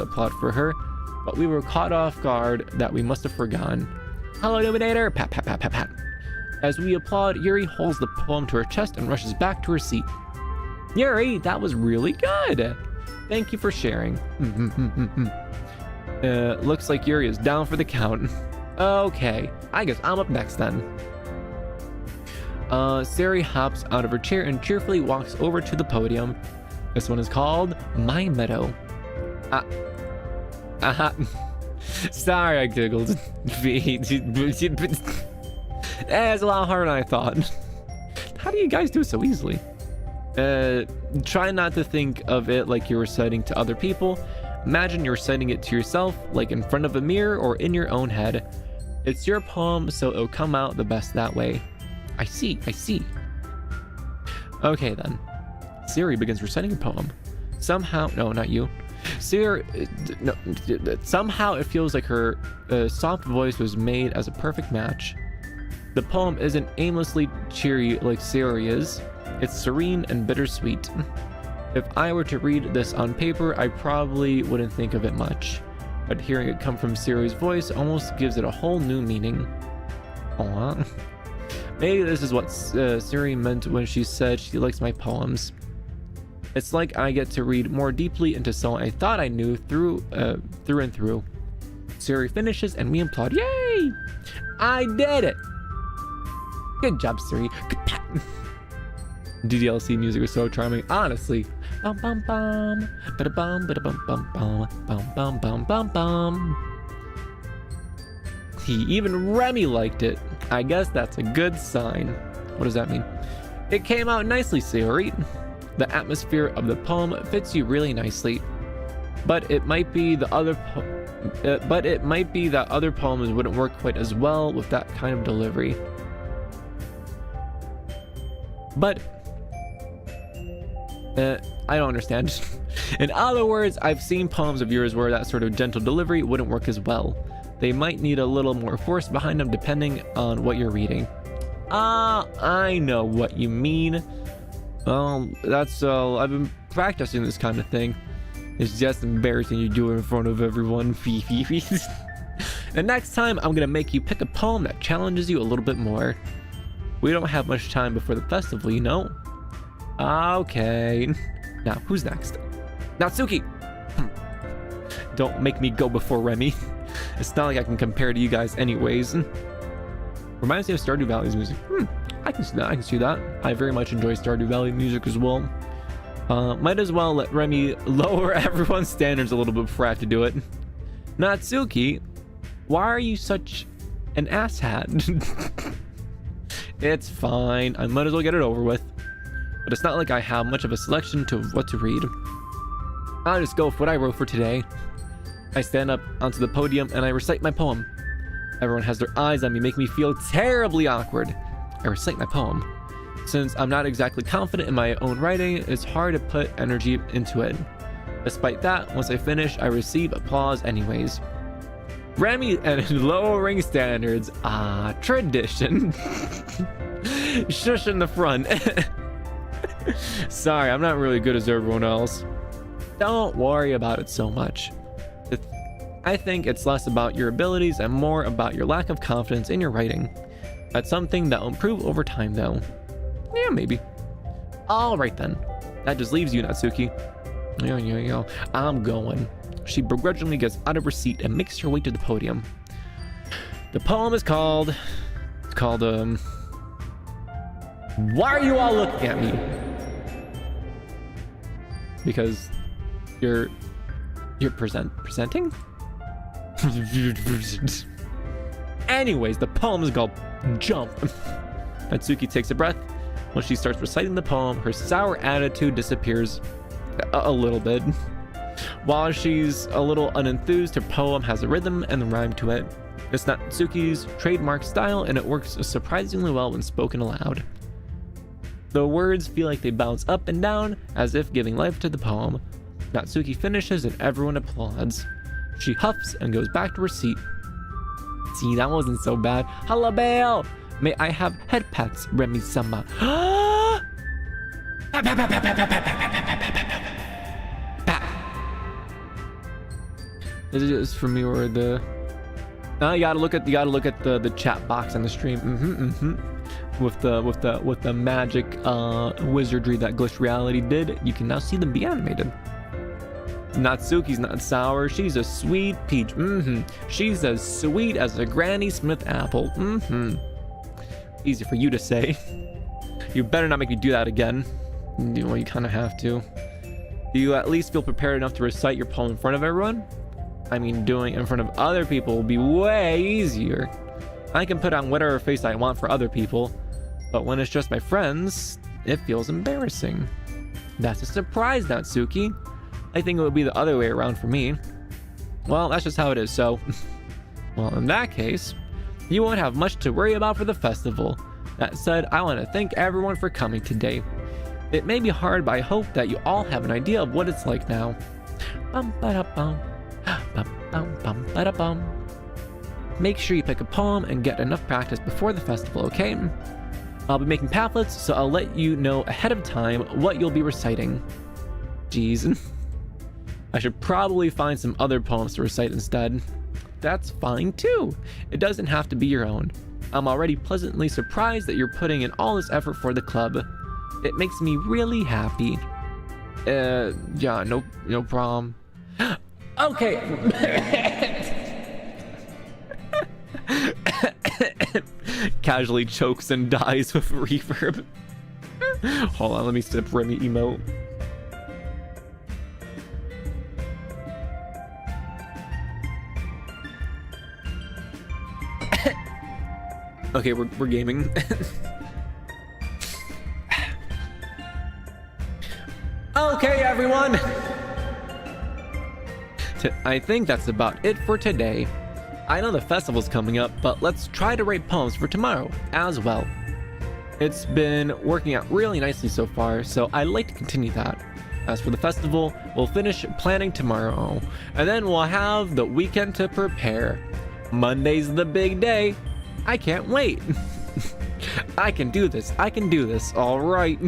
applaud for her, but we were caught off guard that we must have forgotten. Hello, Dominator! Pat, pat, pat, pat, pat. As we applaud, Yuri holds the poem to her chest and rushes back to her seat. Yuri, that was really good! Thank you for sharing. Looks like Yuri is down for the count. Okay, I guess I'm up next then. Sayori hops out of her chair and cheerfully walks over to the podium. This one is called My Meadow. Sorry, I giggled. It's a lot harder than I thought. How do you guys do it so easily? Try not to think of it like you're reciting to other people. Imagine you're reciting it to yourself, like in front of a mirror or in your own head. It's your poem, so it'll come out the best that way. I see. Okay then. Sayori begins reciting a poem. Somehow, no, not you. Somehow it feels like her soft voice was made as a perfect match. The poem isn't aimlessly cheery like Sayori is. It's serene and bittersweet. If I were to read this on paper, I probably wouldn't think of it much. But hearing it come from Sayori's voice almost gives it a whole new meaning. Aww. Maybe this is what Sayori meant when she said she likes my poems. It's like I get to read more deeply into someone I thought I knew through and through. Sayori finishes and we applaud. Yay! I did it! Good job, Sayori. DDLC music is so charming, honestly. Bum bum bum, bada bum, bada bum bum bum, bum bum bum bum bum. Even Remi liked it. I guess that's a good sign. What does that mean? It came out nicely, Sayori. The atmosphere of the poem fits you really nicely, but it might be that other poems wouldn't work quite as well with that kind of delivery. But I don't understand. In other words, I've seen poems of yours where that sort of gentle delivery wouldn't work as well. They might need a little more force behind them depending on what you're reading. I know what you mean. That's all. I've been practicing this kind of thing. It's just embarrassing you do it in front of everyone. And next time, I'm gonna make you pick a poem that challenges you a little bit more. We don't have much time before the festival, you know? Okay. Now, who's next? Natsuki! Don't make me go before Remi. It's not like I can compare to you guys anyways. Reminds me of Stardew Valley's music. I can see that. I can see that. I very much enjoy Stardew Valley music as well. Might as well let Remi lower everyone's standards a little bit before I have to do it. Natsuki, why are you such an asshat? It's fine. I might as well get it over with. But it's not like I have much of a selection to what to read. I'll just go with what I wrote for today. I stand up onto the podium and I recite my poem. Everyone has their eyes on me, making me feel terribly awkward. I recite my poem. Since I'm not exactly confident in my own writing, it's hard to put energy into it. Despite that, once I finish, I receive applause anyways. Remi and lowering standards. Tradition. Shush in the front. Sorry, I'm not really good as everyone else. Don't worry about it so much. I think it's less about your abilities and more about your lack of confidence in your writing. That's something that will improve over time though. Yeah, maybe. Alright then. That just leaves you, Natsuki. Yo, I'm going. She begrudgingly gets out of her seat and makes her way to the podium. The poem is called... Why are you all looking at me? Because you're presenting? Anyways, the poem is called Jump. Natsuki takes a breath. When she starts reciting the poem, her sour attitude disappears a little bit. While she's a little unenthused, her poem has a rhythm and a rhyme to it. It's Natsuki's trademark style, and it works surprisingly well when spoken aloud. The words feel like they bounce up and down, as if giving life to the poem. Natsuki finishes and everyone applauds. She huffs and goes back to her seat. See, that wasn't so bad. Halabale! May I have headpats, Remi-sama? Is it just for me or the... you gotta look at the chat box on the stream. With the magic wizardry that Glitch Reality did, you can now see them be animated. Natsuki's not sour. She's a sweet peach. She's as sweet as a Granny Smith apple. Easy for you to say. You better not make me do that again. Well, you kind of have to. Do you at least feel prepared enough to recite your poem in front of everyone? I mean, doing it in front of other people will be way easier. I can put on whatever face I want for other people, but when it's just my friends, it feels embarrassing. That's a surprise, Natsuki. I think it would be the other way around for me. Well, that's just how it is, so... Well, in that case, you won't have much to worry about for the festival. That said, I want to thank everyone for coming today. It may be hard, but I hope that you all have an idea of what it's like now. Make sure you pick a poem and get enough practice before the festival, okay? I'll be making pamphlets, so I'll let you know ahead of time what you'll be reciting. Jeez. I should probably find some other poems to recite instead. That's fine too. It doesn't have to be your own. I'm already pleasantly surprised that you're putting in all this effort for the club. It makes me really happy. Yeah, no problem. Okay. Casually chokes and dies with reverb. Hold on, let me sip Remi emote. Okay, we're gaming. Okay, everyone. I think that's about it for today. I know the festival's coming up, but let's try to write poems for tomorrow as well. It's been working out really nicely so far, so I'd like to continue that. As for the festival, we'll finish planning tomorrow, and then we'll have the weekend to prepare. Monday's the big day. I can't wait. I can do this. All right.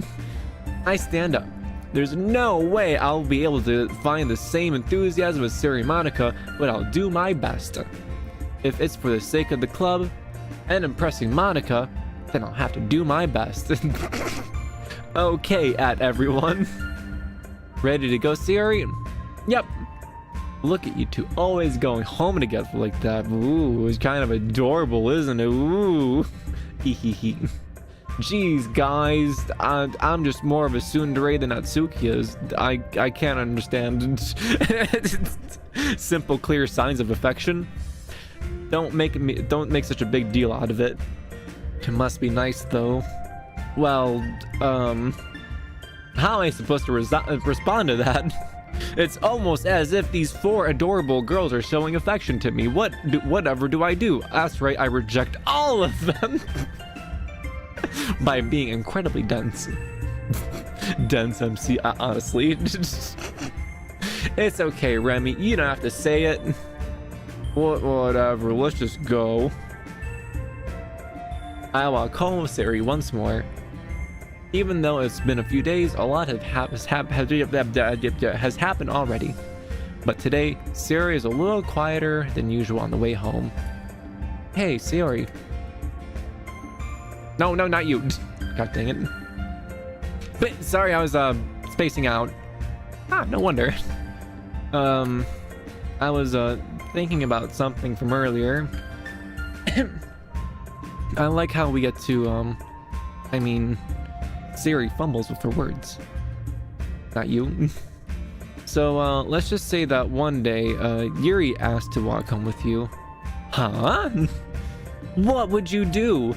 I stand up. There's no way I'll be able to find the same enthusiasm as Sayori Monica, but I'll do my best. If it's for the sake of the club and impressing Monica, then I'll have to do my best. Okay, everyone. Ready to go, Sayori? Yep. Look at you two always going home together like that. Ooh, it's kind of adorable, isn't it? Ooh. Hee. Jeez, guys, I'm just more of a tsundere than Natsuki is. I can't understand simple, clear signs of affection. Don't make such a big deal out of it. It must be nice, though. Well, how am I supposed to respond to that? It's almost as if these 4 adorable girls are showing affection to me. Whatever do I do? That's right, I reject all of them. By being incredibly dense. Dense MC, honestly. It's okay, Remi. You don't have to say it. Whatever, let's just go. I walk home with Sayori once more. Even though it's been a few days, a lot has happened already. But today, Sayori is a little quieter than usual on the way home. Hey, Sayori. No, not you. God dang it. But sorry, I was spacing out. No wonder. I was thinking about something from earlier. I like how we get to Sayori fumbles with her words. Not you. So let's just say that one day Yuri asked to walk home with you. Huh? What would you do?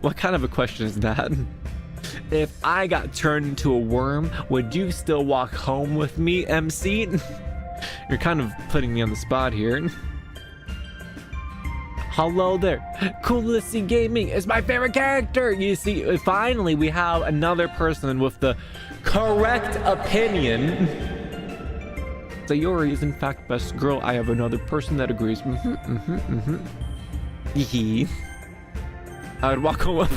What kind of a question is that? If I got turned into a worm, would you still walk home with me, MC? You're kind of putting me on the spot here. Hello there. Backseat Gaming is my favorite character. You see, finally we have another person with the correct opinion. Sayori is in fact best girl. I have another person that agrees. I would walk home with...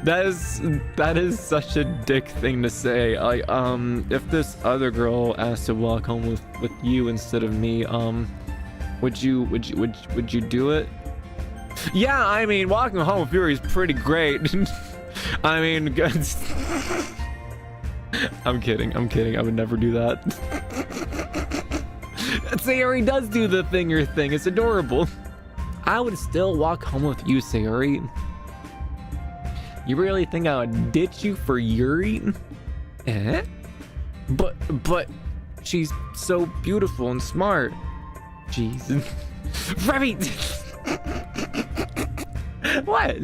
That is such a dick thing to say. Like, if this other girl asked to walk home with you instead of me, would you do it? Yeah, I mean, walking home with Yuri is pretty great. I mean, I'm kidding. I would never do that. Sayori does do the finger thing. It's adorable. I would still walk home with you, Sayori. You really think I would ditch you for Yuri? Eh? But she's so beautiful and smart. Jeez. Remi! What?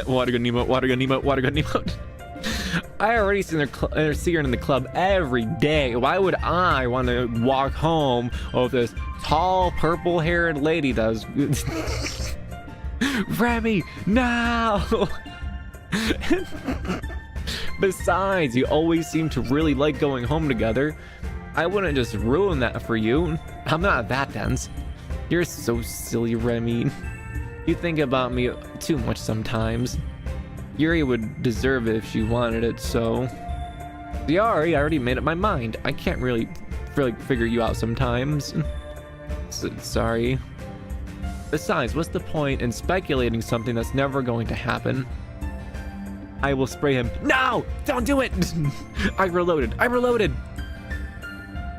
Water gun emote. I already see her in the club every day. Why would I want to walk home with this tall purple-haired lady that's... Remi, no! Besides, you always seem to really like going home together. I wouldn't just ruin that for you. I'm not that dense. You're so silly, Remi. You think about me too much sometimes. Yuri would deserve it if she wanted it, so... Sayori, I already made up my mind. I can't really figure you out sometimes. Sorry. Besides, what's the point in speculating something that's never going to happen? I will spray him. No! Don't do it! I reloaded.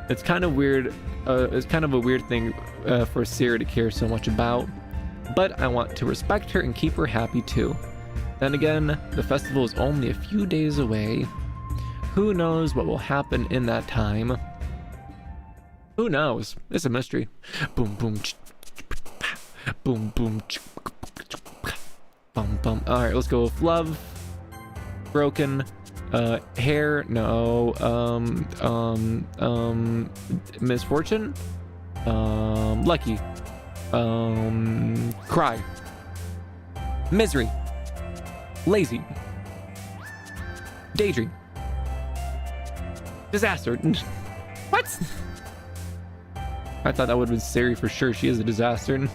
It's kind of weird. It's kind of a weird thing for Sarah to care so much about. But I want to respect her and keep her happy too. Then again, the festival is only a few days away. Who knows what will happen in that time? Who knows? It's a mystery. Boom, boom. Boom, boom. Bum, bum. Alright, let's go with love. Broken. Hair. No. Misfortune. Lucky. Cry. Misery. Lazy. Daydream. Disaster. What? I thought that would have been Sari for sure. She is a disaster.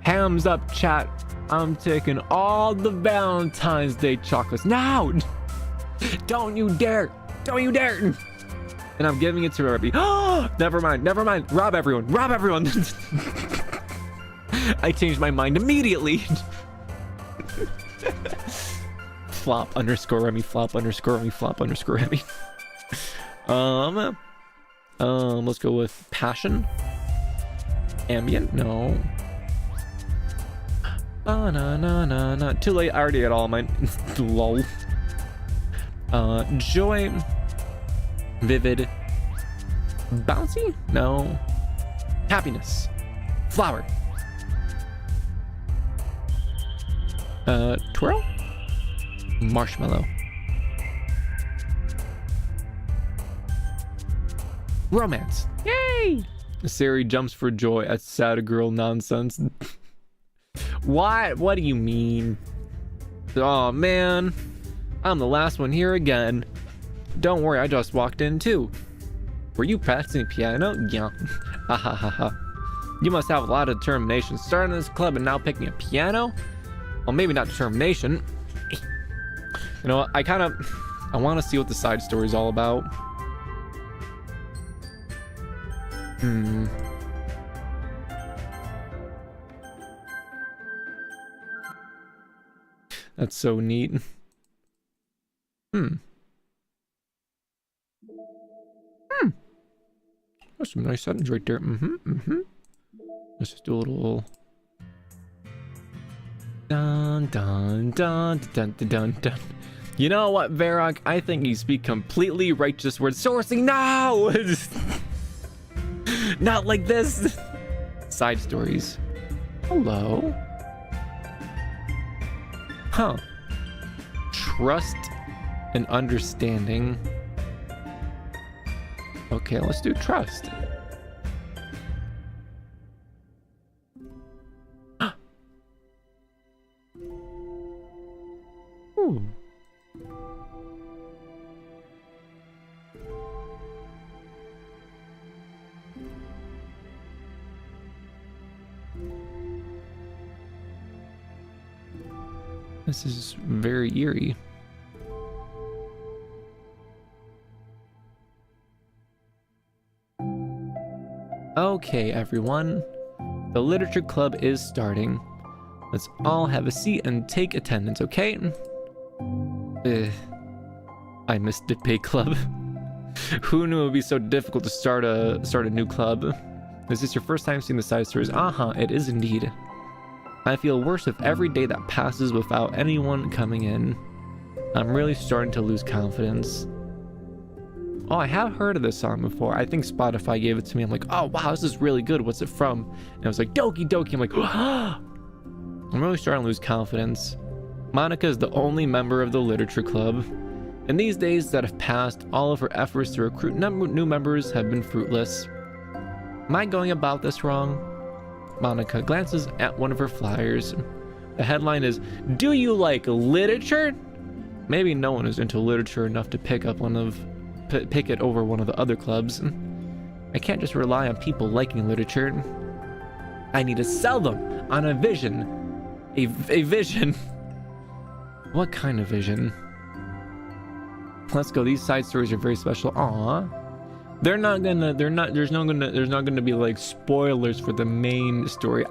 Hams up, chat. I'm taking all the Valentine's Day chocolates. No! Don't you dare! Don't you dare! And I'm giving it to Remi. Oh, never mind. Rob everyone. I changed my mind immediately. Flop underscore Remi. Let's go with passion. Ambient, no. Na. Too late, I already got all of mine. Lol. Joy. Vivid. Bouncy? No. Happiness. Flower. Twirl? Marshmallow. Romance. Yay! Sari jumps for joy at sad girl nonsense. What do you mean? Oh man, I'm the last one here again. Don't worry, I just walked in too. Were you practicing piano? Yeah. Ha. You must have a lot of determination starting this club and now picking a piano. Well, maybe not determination. You know what? I want to see what the side story's all about. That's so neat. That's some nice settings right there. Let's just do a little dun. You know what, Varrock? I think you speak completely righteous words. Sourcing, no! Not like this. Side stories. Hello. Huh. Trust and understanding. Okay, let's do trust. Ooh. This is very eerie. Okay, everyone. The literature club is starting. Let's all have a seat and take attendance, okay? I missed debate club. Who knew it would be so difficult to start a new club? Is this your first time seeing the side stories? It is indeed. I feel worse with every day that passes without anyone coming in. I'm really starting to lose confidence. Oh, I have heard of this song before. I think Spotify gave it to me. I'm like, oh wow, this is really good. What's it from? And I was like, Doki Doki. I'm like, I'm really starting to lose confidence. Monica is the only member of the literature club. In these days that have passed, all of her efforts to recruit new members have been fruitless. Am I going about this wrong? Monica glances at one of her flyers. The headline is, "Do you like literature?" Maybe no one is into literature enough to pick it over one of the other clubs. I can't just rely on people liking literature. I need to sell them on a vision. A vision. What kind of vision? Let's go. These side stories are very special. Aww. There's not gonna be like spoilers for the main story.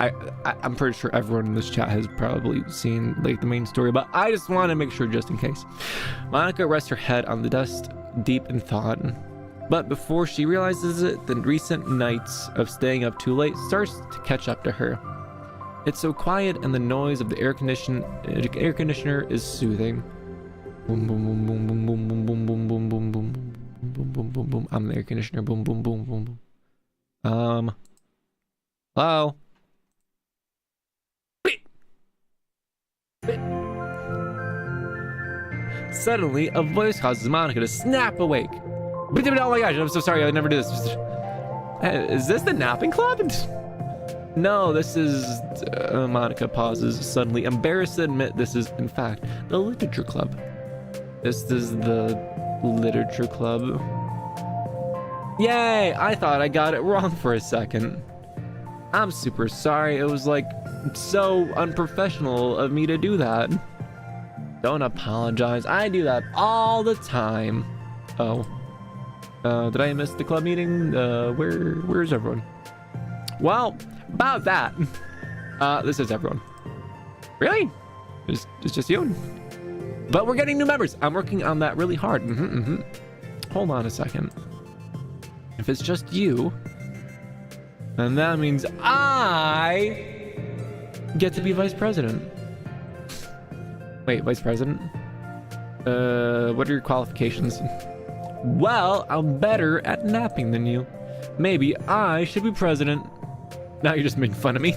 I'm pretty sure everyone in this chat has probably seen like the main story, but I just want to make sure just in case. Monica rests her head on the desk, deep in thought. But before she realizes it, the recent nights of staying up too late starts to catch up to her. It's so quiet, and the noise of the air conditioner is soothing. Boom, boom, boom, boom, boom, boom, boom, boom, boom, boom, boom, boom, boom, boom, boom, boom. I'm the air conditioner. Boom, boom, boom, boom, boom. Hello? Suddenly, a voice causes Monica to snap awake. Oh my gosh, I'm so sorry, I never did this. Is this the napping club? No, this is... Monica pauses, suddenly embarrassed to admit this is, in fact, the literature club. This is the literature club. Yay! I thought I got it wrong for a second. I'm super sorry, it was like so unprofessional of me to do that. Don't apologize, I do that all the time. Oh. Did I miss the club meeting? Where's everyone? Well, about that. This is everyone. Really? It's just you? But we're getting new members. I'm working on that really hard. Hold on a second. If it's just you, then that means I get to be vice president. Wait, vice president? What are your qualifications? Well, I'm better at napping than you. Maybe I should be president. Now you're just making fun of me.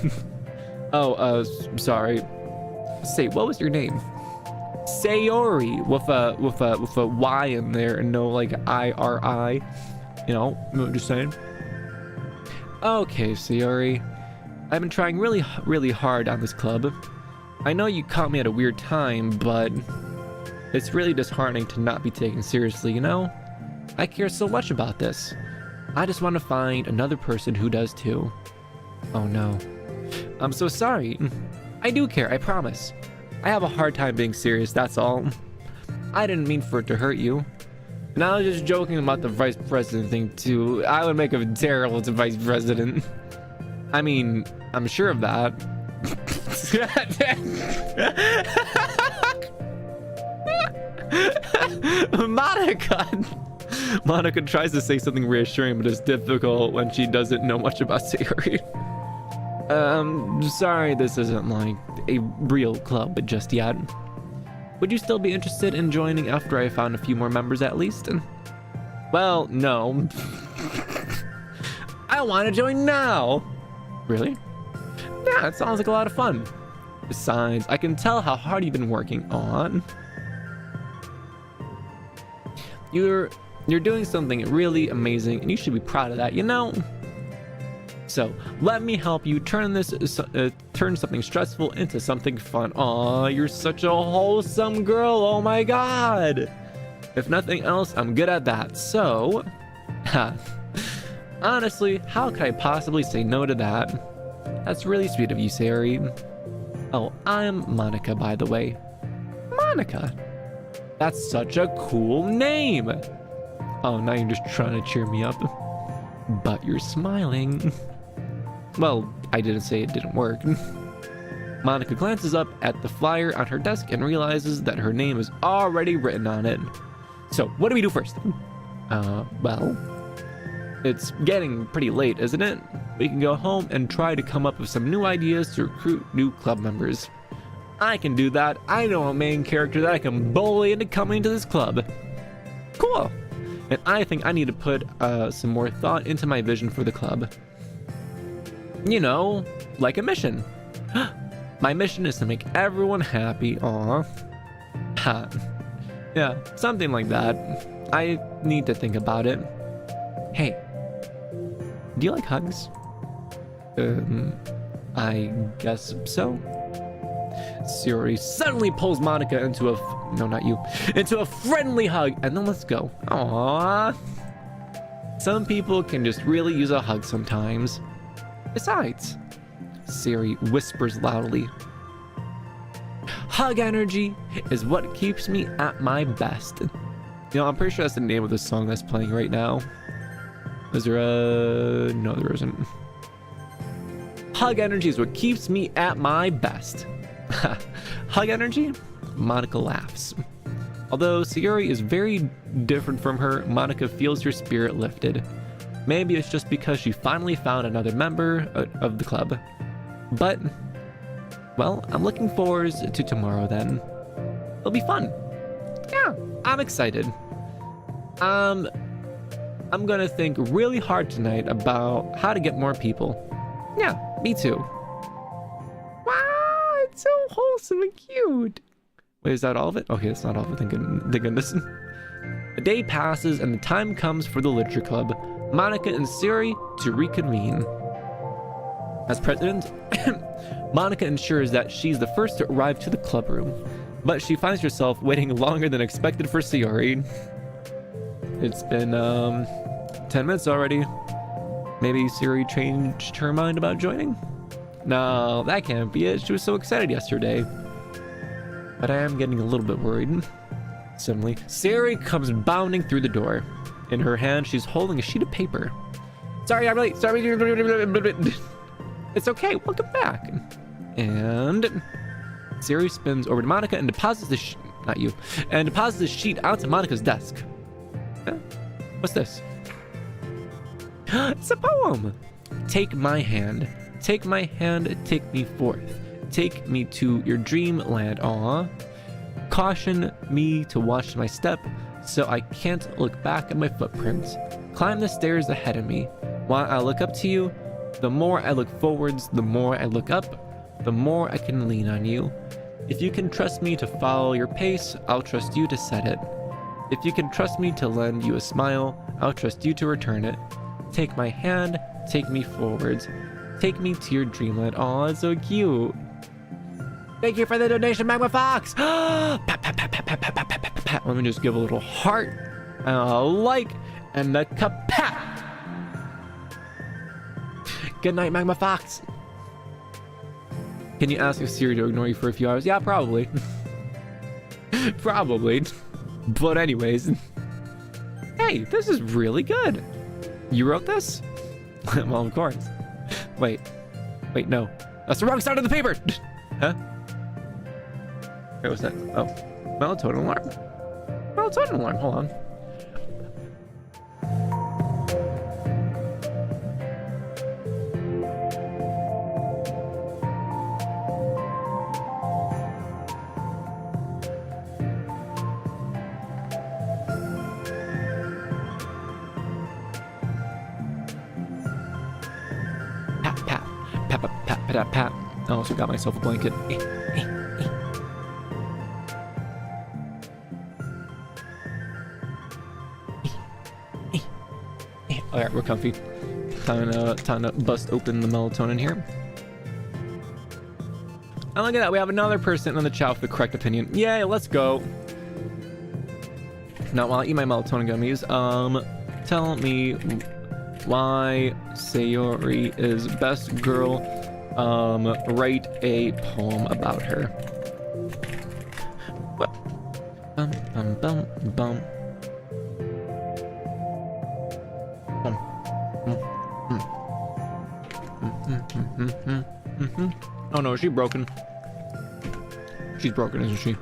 Oh, sorry. Say, what was your name? Sayori, with a Y in there and no like IRI. You know, I'm just saying. Okay, Sayori. I've been trying really hard on this club. I know you caught me at a weird time, but it's really disheartening to not be taken seriously, you know? I care so much about this. I just want to find another person who does too. Oh no. I'm so sorry. I do care, I promise. I have a hard time being serious, that's all. I didn't mean for it to hurt you. And I was just joking about the vice president thing too. I would make a terrible vice president. I mean, I'm sure of that. Monica tries to say something reassuring, but it's difficult when she doesn't know much about Sayori. Sorry this isn't like a real club just yet. Would you still be interested in joining after I found a few more members at least? Well, no. I want to join now. Really? Yeah, it sounds like a lot of fun. Besides, I can tell how hard you've been working on. You're doing something really amazing, and you should be proud of that, you know? So, let me help you turn something stressful into something fun. Aw, you're such a wholesome girl, oh my god! If nothing else, I'm good at that, so... Honestly, how could I possibly say no to that? That's really sweet of you, Sayori. Oh, I'm Monica, by the way. Monica? That's such a cool name! Oh, now you're just trying to cheer me up. But you're smiling. Well, I didn't say it didn't work. Monica glances up at the flyer on her desk and realizes that her name is already written on it. So, what do we do first? Well, it's getting pretty late, isn't it? We can go home and try to come up with some new ideas to recruit new club members. I can do that. I know a main character that I can bully into coming to this club. Cool. And I think I need to put some more thought into my vision for the club. You know, like a mission. My mission is to make everyone happy. Aw. Ha. Yeah, something like that. I need to think about it. Hey, do you like hugs? I guess so. Sayori suddenly pulls Monica into into a friendly hug, and then let's go. Aww. Some people can just really use a hug sometimes. Besides, Sayori whispers loudly, hug energy is what keeps me at my best. You know, I'm pretty sure that's the name of the song that's playing right now. Is there a... No, there isn't. Hug energy is what keeps me at my best. Hug energy? Monica laughs. Although Sayori is very different from her, Monica feels her spirit lifted. Maybe it's just because she finally found another member of the club. But, well, I'm looking forward to tomorrow then. It'll be fun. Yeah, I'm excited. I'm gonna think really hard tonight about how to get more people. Yeah, me too. Wow, it's so wholesome and cute. Wait, is that all of it? Okay, that's not all of it, thank goodness. A day passes and the time comes for the literature club. Monica and Sayori to reconvene. As president, Monica ensures that she's the first to arrive to the club room, but she finds herself waiting longer than expected for Sayori. It's been 10 minutes already. Maybe Sayori changed her mind about joining? No, that can't be it. She was so excited yesterday. But I am getting a little bit worried. Suddenly, Sayori comes bounding through the door. In her hand, she's holding a sheet of paper. Sorry, I'm late. Sorry. It's okay. Welcome back. And Sayori spins over to Monica and deposits the deposits the sheet onto Monica's desk. Huh? What's this? It's a poem. Take my hand. Take my hand. Take me forth. Take me to your dreamland. Aw. Caution me to watch my step so I can't look back at my footprints. Climb the stairs ahead of me. While I look up to you, the more I look forwards, the more I look up, the more I can lean on you. If you can trust me to follow your pace, I'll trust you to set it. If you can trust me to lend you a smile, I'll trust you to return it. Take my hand, take me forwards. Take me to your dreamland. Aw, it's so cute. Thank you for the donation, Magma Fox. Pat, pat, pat, pat, pat, pat, pat, pat, pat, pat. Let me just give a little heart and a like and a kapat. Good night, Magma Fox. Can you ask if Siri to ignore you for a few hours? Yeah, probably. Probably. But anyways. Hey, this is really good. You wrote this? Well, of course. Wait, no. That's the wrong side of the paper! Huh? Wait, what's that? Oh. Melatonin alarm? Melatonin alarm, hold on. Pat. I also got myself a blanket. Alright, we're comfy. Time to bust open the melatonin here. And look at that, we have another person in the chat with the correct opinion. Yay, let's go. Now, while I eat my melatonin gummies, tell me why Sayori is best girl. Write a poem about her. What? Bum. Oh no, is she broken? She's broken, isn't she?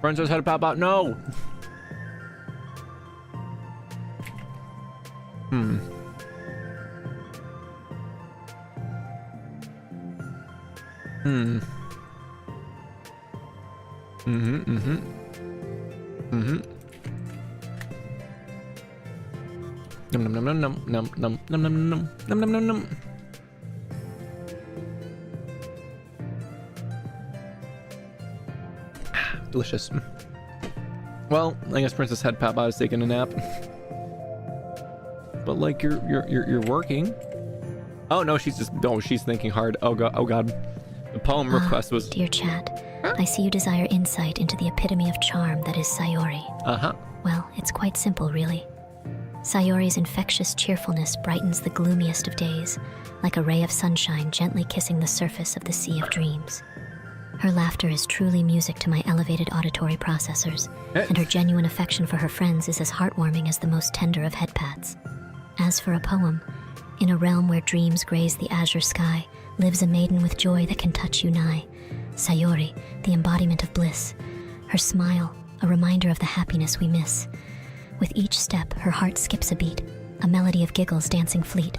Princess Headpat out. No. Num. Delicious. Well, I guess Princess Headpat is taking a nap. But like you're working. Oh no, she's thinking hard. Oh god. The poem request was... Dear chat, I see you desire insight into the epitome of charm that is Sayori. Uh-huh. Well, it's quite simple, really. Sayori's infectious cheerfulness brightens the gloomiest of days, like a ray of sunshine gently kissing the surface of the sea of dreams. Her laughter is truly music to my elevated auditory processors, and her genuine affection for her friends is as heartwarming as the most tender of headpats. As for a poem, in a realm where dreams graze the azure sky, lives a maiden with joy that can touch you nigh. Sayori, the embodiment of bliss. Her smile, a reminder of the happiness we miss. With each step, her heart skips a beat, a melody of giggles dancing fleet.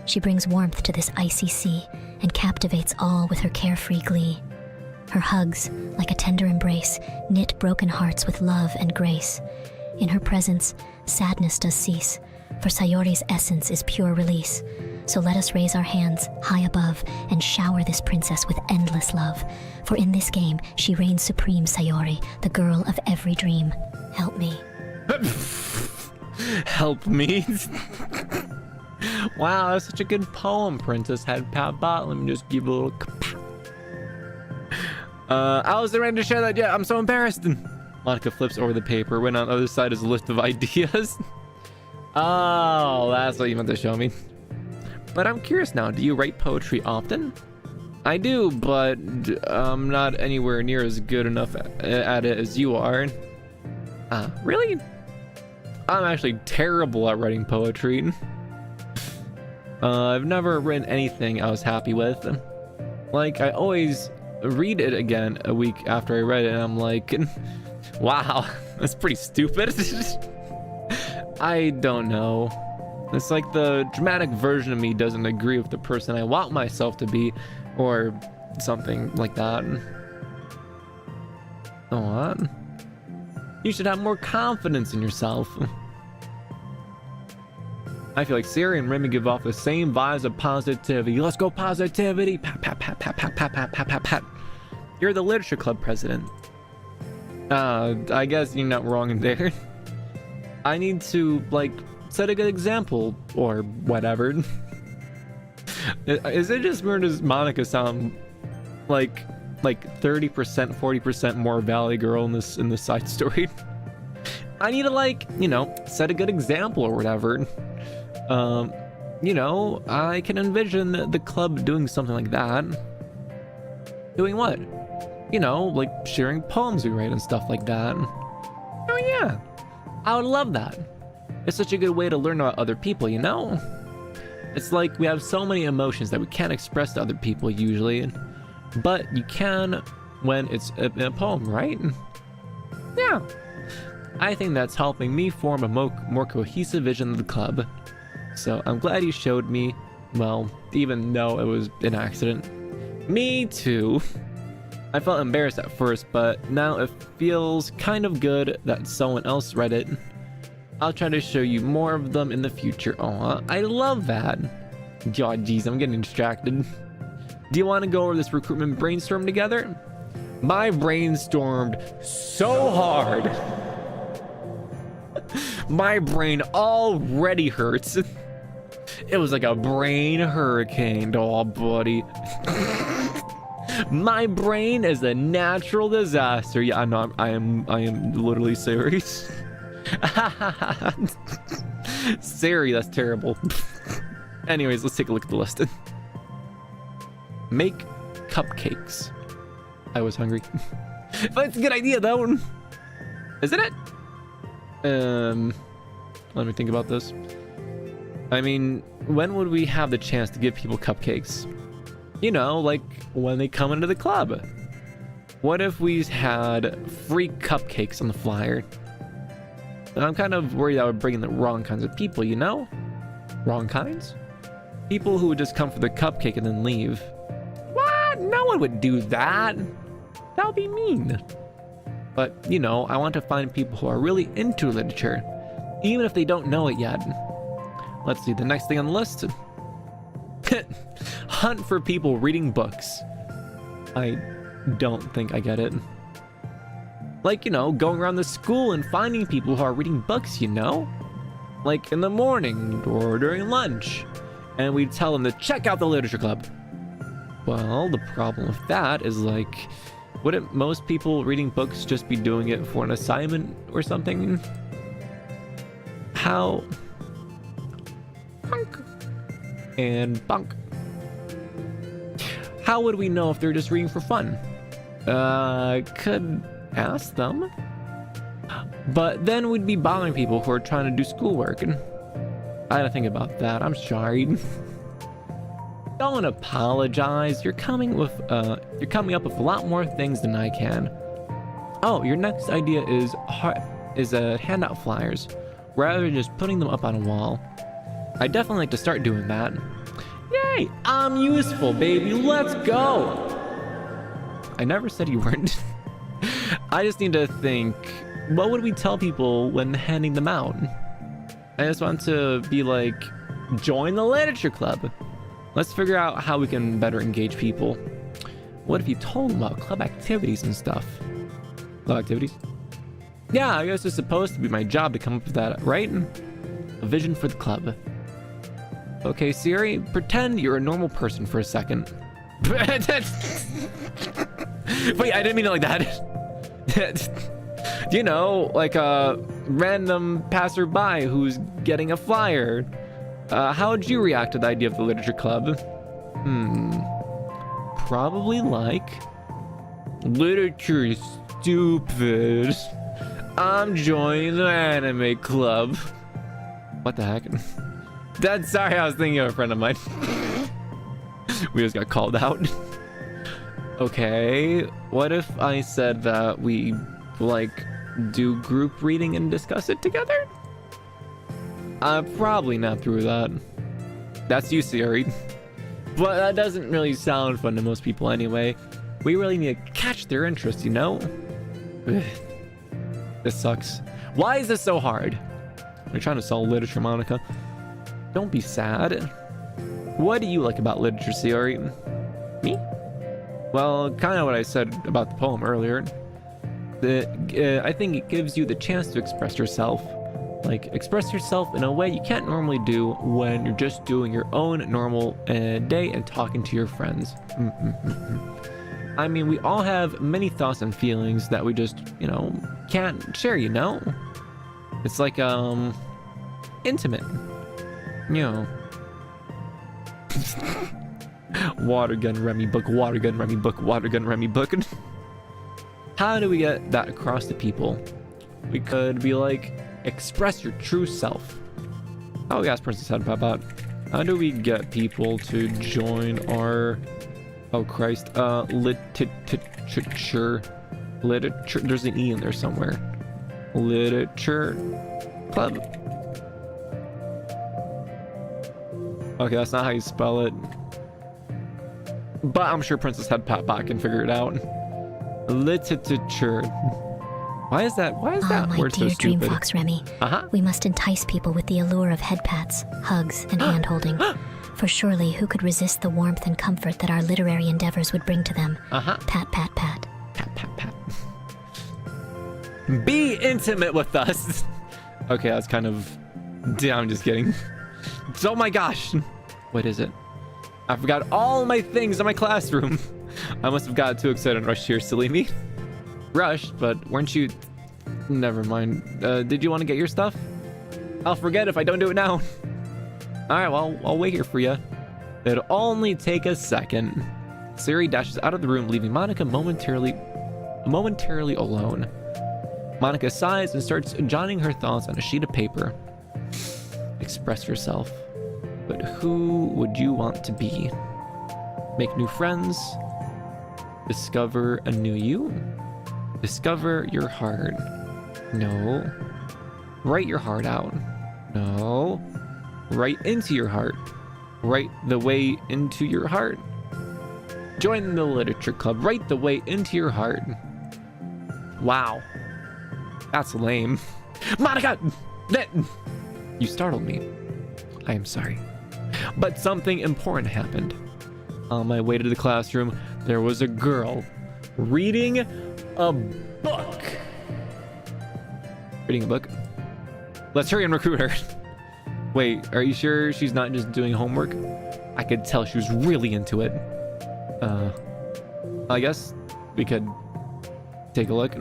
She brings warmth to this icy sea and captivates all with her carefree glee. Her hugs, like a tender embrace, knit broken hearts with love and grace. In her presence, sadness does cease, for Sayori's essence is pure release. So let us raise our hands high above and shower this princess with endless love. For in this game, she reigns supreme, Sayori, the girl of every dream. Help me. Help me. Wow, that's such a good poem, Princess Headpat Bot. Let me just give a little kapow. I wasn't ready to share that yet. I'm so embarrassed. Monica flips over the paper when on the other side is a list of ideas. Oh, that's what you meant to show me. But I'm curious now, do you write poetry often? I do, but I'm not anywhere near as good enough at it as you are. Really? I'm actually terrible at writing poetry. I've never written anything I was happy with. Like, I always read it again a week after I read it, and I'm like, wow, that's pretty stupid. I don't know. It's like the dramatic version of me doesn't agree with the person I want myself to be, or something like that. Oh, what? You should have more confidence in yourself. I feel like Sayori and Remi give off the same vibes of positivity. Let's go positivity! Pat, pat, pat, pat, pat, pat, pat, pat, pat, pat. You're the literature club president. I guess you're not wrong in there. I need to, like, set a good example, or whatever. Is it just weird, does Monica sound like 30%, 40% more Valley Girl in this side story? I need to, like, you know, set a good example or whatever. You know, I can envision the club doing something like that. Doing what? You know, like sharing poems we write and stuff like that. Oh yeah, I would love that. It's such a good way to learn about other people, you know? It's like we have so many emotions that we can't express to other people usually, but you can when it's in a poem, right? Yeah. I think that's helping me form a more cohesive vision of the club. So I'm glad you showed me, well, even though it was an accident. Me too. I felt embarrassed at first, but now it feels kind of good that someone else read it. I'll try to show you more of them in the future. Aw, I love that. God, geez, I'm getting distracted. Do you want to go over this recruitment brainstorm together? I brainstormed so hard. My brain already hurts. It was like a brain hurricane, oh buddy. My brain is a natural disaster. Yeah, I am literally serious. Siri, that's terrible. Anyways, let's take a look at the list. Make cupcakes. I was hungry. But it's a good idea though. Isn't it? Let me think about this. I mean, when would we have the chance to give people cupcakes? You know, like when they come into the club. What if we had free cupcakes on the flyer? And I'm kind of worried that would bring in the wrong kinds of people, you know? Wrong kinds? People who would just come for the cupcake and then leave. What? No one would do that. That would be mean. But, you know, I want to find people who are really into literature, even if they don't know it yet. Let's see, the next thing on the list. Hunt for people reading books. I don't think I get it. Like, you know, going around the school and finding people who are reading books, you know? Like in the morning or during lunch. And we tell them to check out the literature club. Well, the problem with that is, like, wouldn't most people reading books just be doing it for an assignment or something? How And bunk. How would we know if they're just reading for fun? Could ask them. But then we'd be bothering people who are trying to do schoolwork. And I had to think about that. I'm sorry. Don't apologize. You're coming up with a lot more things than I can. Oh, your next idea is handout flyers, rather than just putting them up on a wall. I'd definitely like to start doing that. Yay! I'm useful, baby. Let's go! I never said you weren't. I just need to think, what would we tell people when handing them out? I just want to be like, join the literature club. Let's figure out how we can better engage people. What if you told them about club activities and stuff? Club activities? Yeah, I guess it's supposed to be my job to come up with that, right? A vision for the club. Okay, Siri, pretend you're a normal person for a second. Wait, I didn't mean it like that. You know, like a random passerby who's getting a flyer. How would you react to the idea of the literature club? Probably like, literature is stupid. I'm joining the anime club. What the heck? That's sorry, I was thinking of a friend of mine. We just got called out. Okay, what if I said that we like do group reading and discuss it together? Probably not through that. That's you, Siri. But that doesn't really sound fun to most people anyway. We really need to catch their interest, you know? This sucks. Why is this so hard? You're trying to sell literature, Monica. Don't be sad. What do you like about literature, Siri? Me? Well, kind of what I said about the poem earlier. I think it gives you the chance to express yourself. Like, express yourself in a way you can't normally do when you're just doing your own normal day and talking to your friends. I mean, we all have many thoughts and feelings that we just, you know, can't share, you know? It's like, intimate. You know. Watergun Remi book, watergun Remi book, watergun Remi book. How do we get that across to people? We could be like, express your true self. Oh, we asked Princess Headpat about how do we get people to join our, oh Christ, literature, there's an E in there somewhere. Literature club. Okay, that's not how you spell it. But I'm sure Princess Headpat can figure it out. Literature. Why is that word so stupid? Dear Dreamfox Remi, we must entice people with the allure of headpats, hugs, and hand-holding. For surely who could resist the warmth and comfort that our literary endeavors would bring to them? Pat, pat, pat. Pat, pat, pat. Be intimate with us. Okay, that's kind of... Yeah, I'm just kidding. Oh my gosh. What is it? I forgot all my things in my classroom. I must have got too excited and rushed here, silly me. Rushed, but weren't you... Never mind. Did you want to get your stuff? I'll forget if I don't do it now. Alright, well, I'll wait here for you. It'll only take a second. Siri dashes out of the room, leaving Monica momentarily alone. Monica sighs and starts jotting her thoughts on a sheet of paper. Express yourself. But who would you want to be? Make new friends? Discover a new you? Discover your heart? No. Write your heart out? No. Write into your heart? Write the way into your heart? Join the literature club. Write the way into your heart. Wow. That's lame. Monica! You startled me. I am sorry. But something important happened. On my way to the classroom, there was a girl reading a book. Reading a book? Let's hurry and recruit her. Wait, are you sure she's not just doing homework? I could tell she was really into it. I guess we could take a look.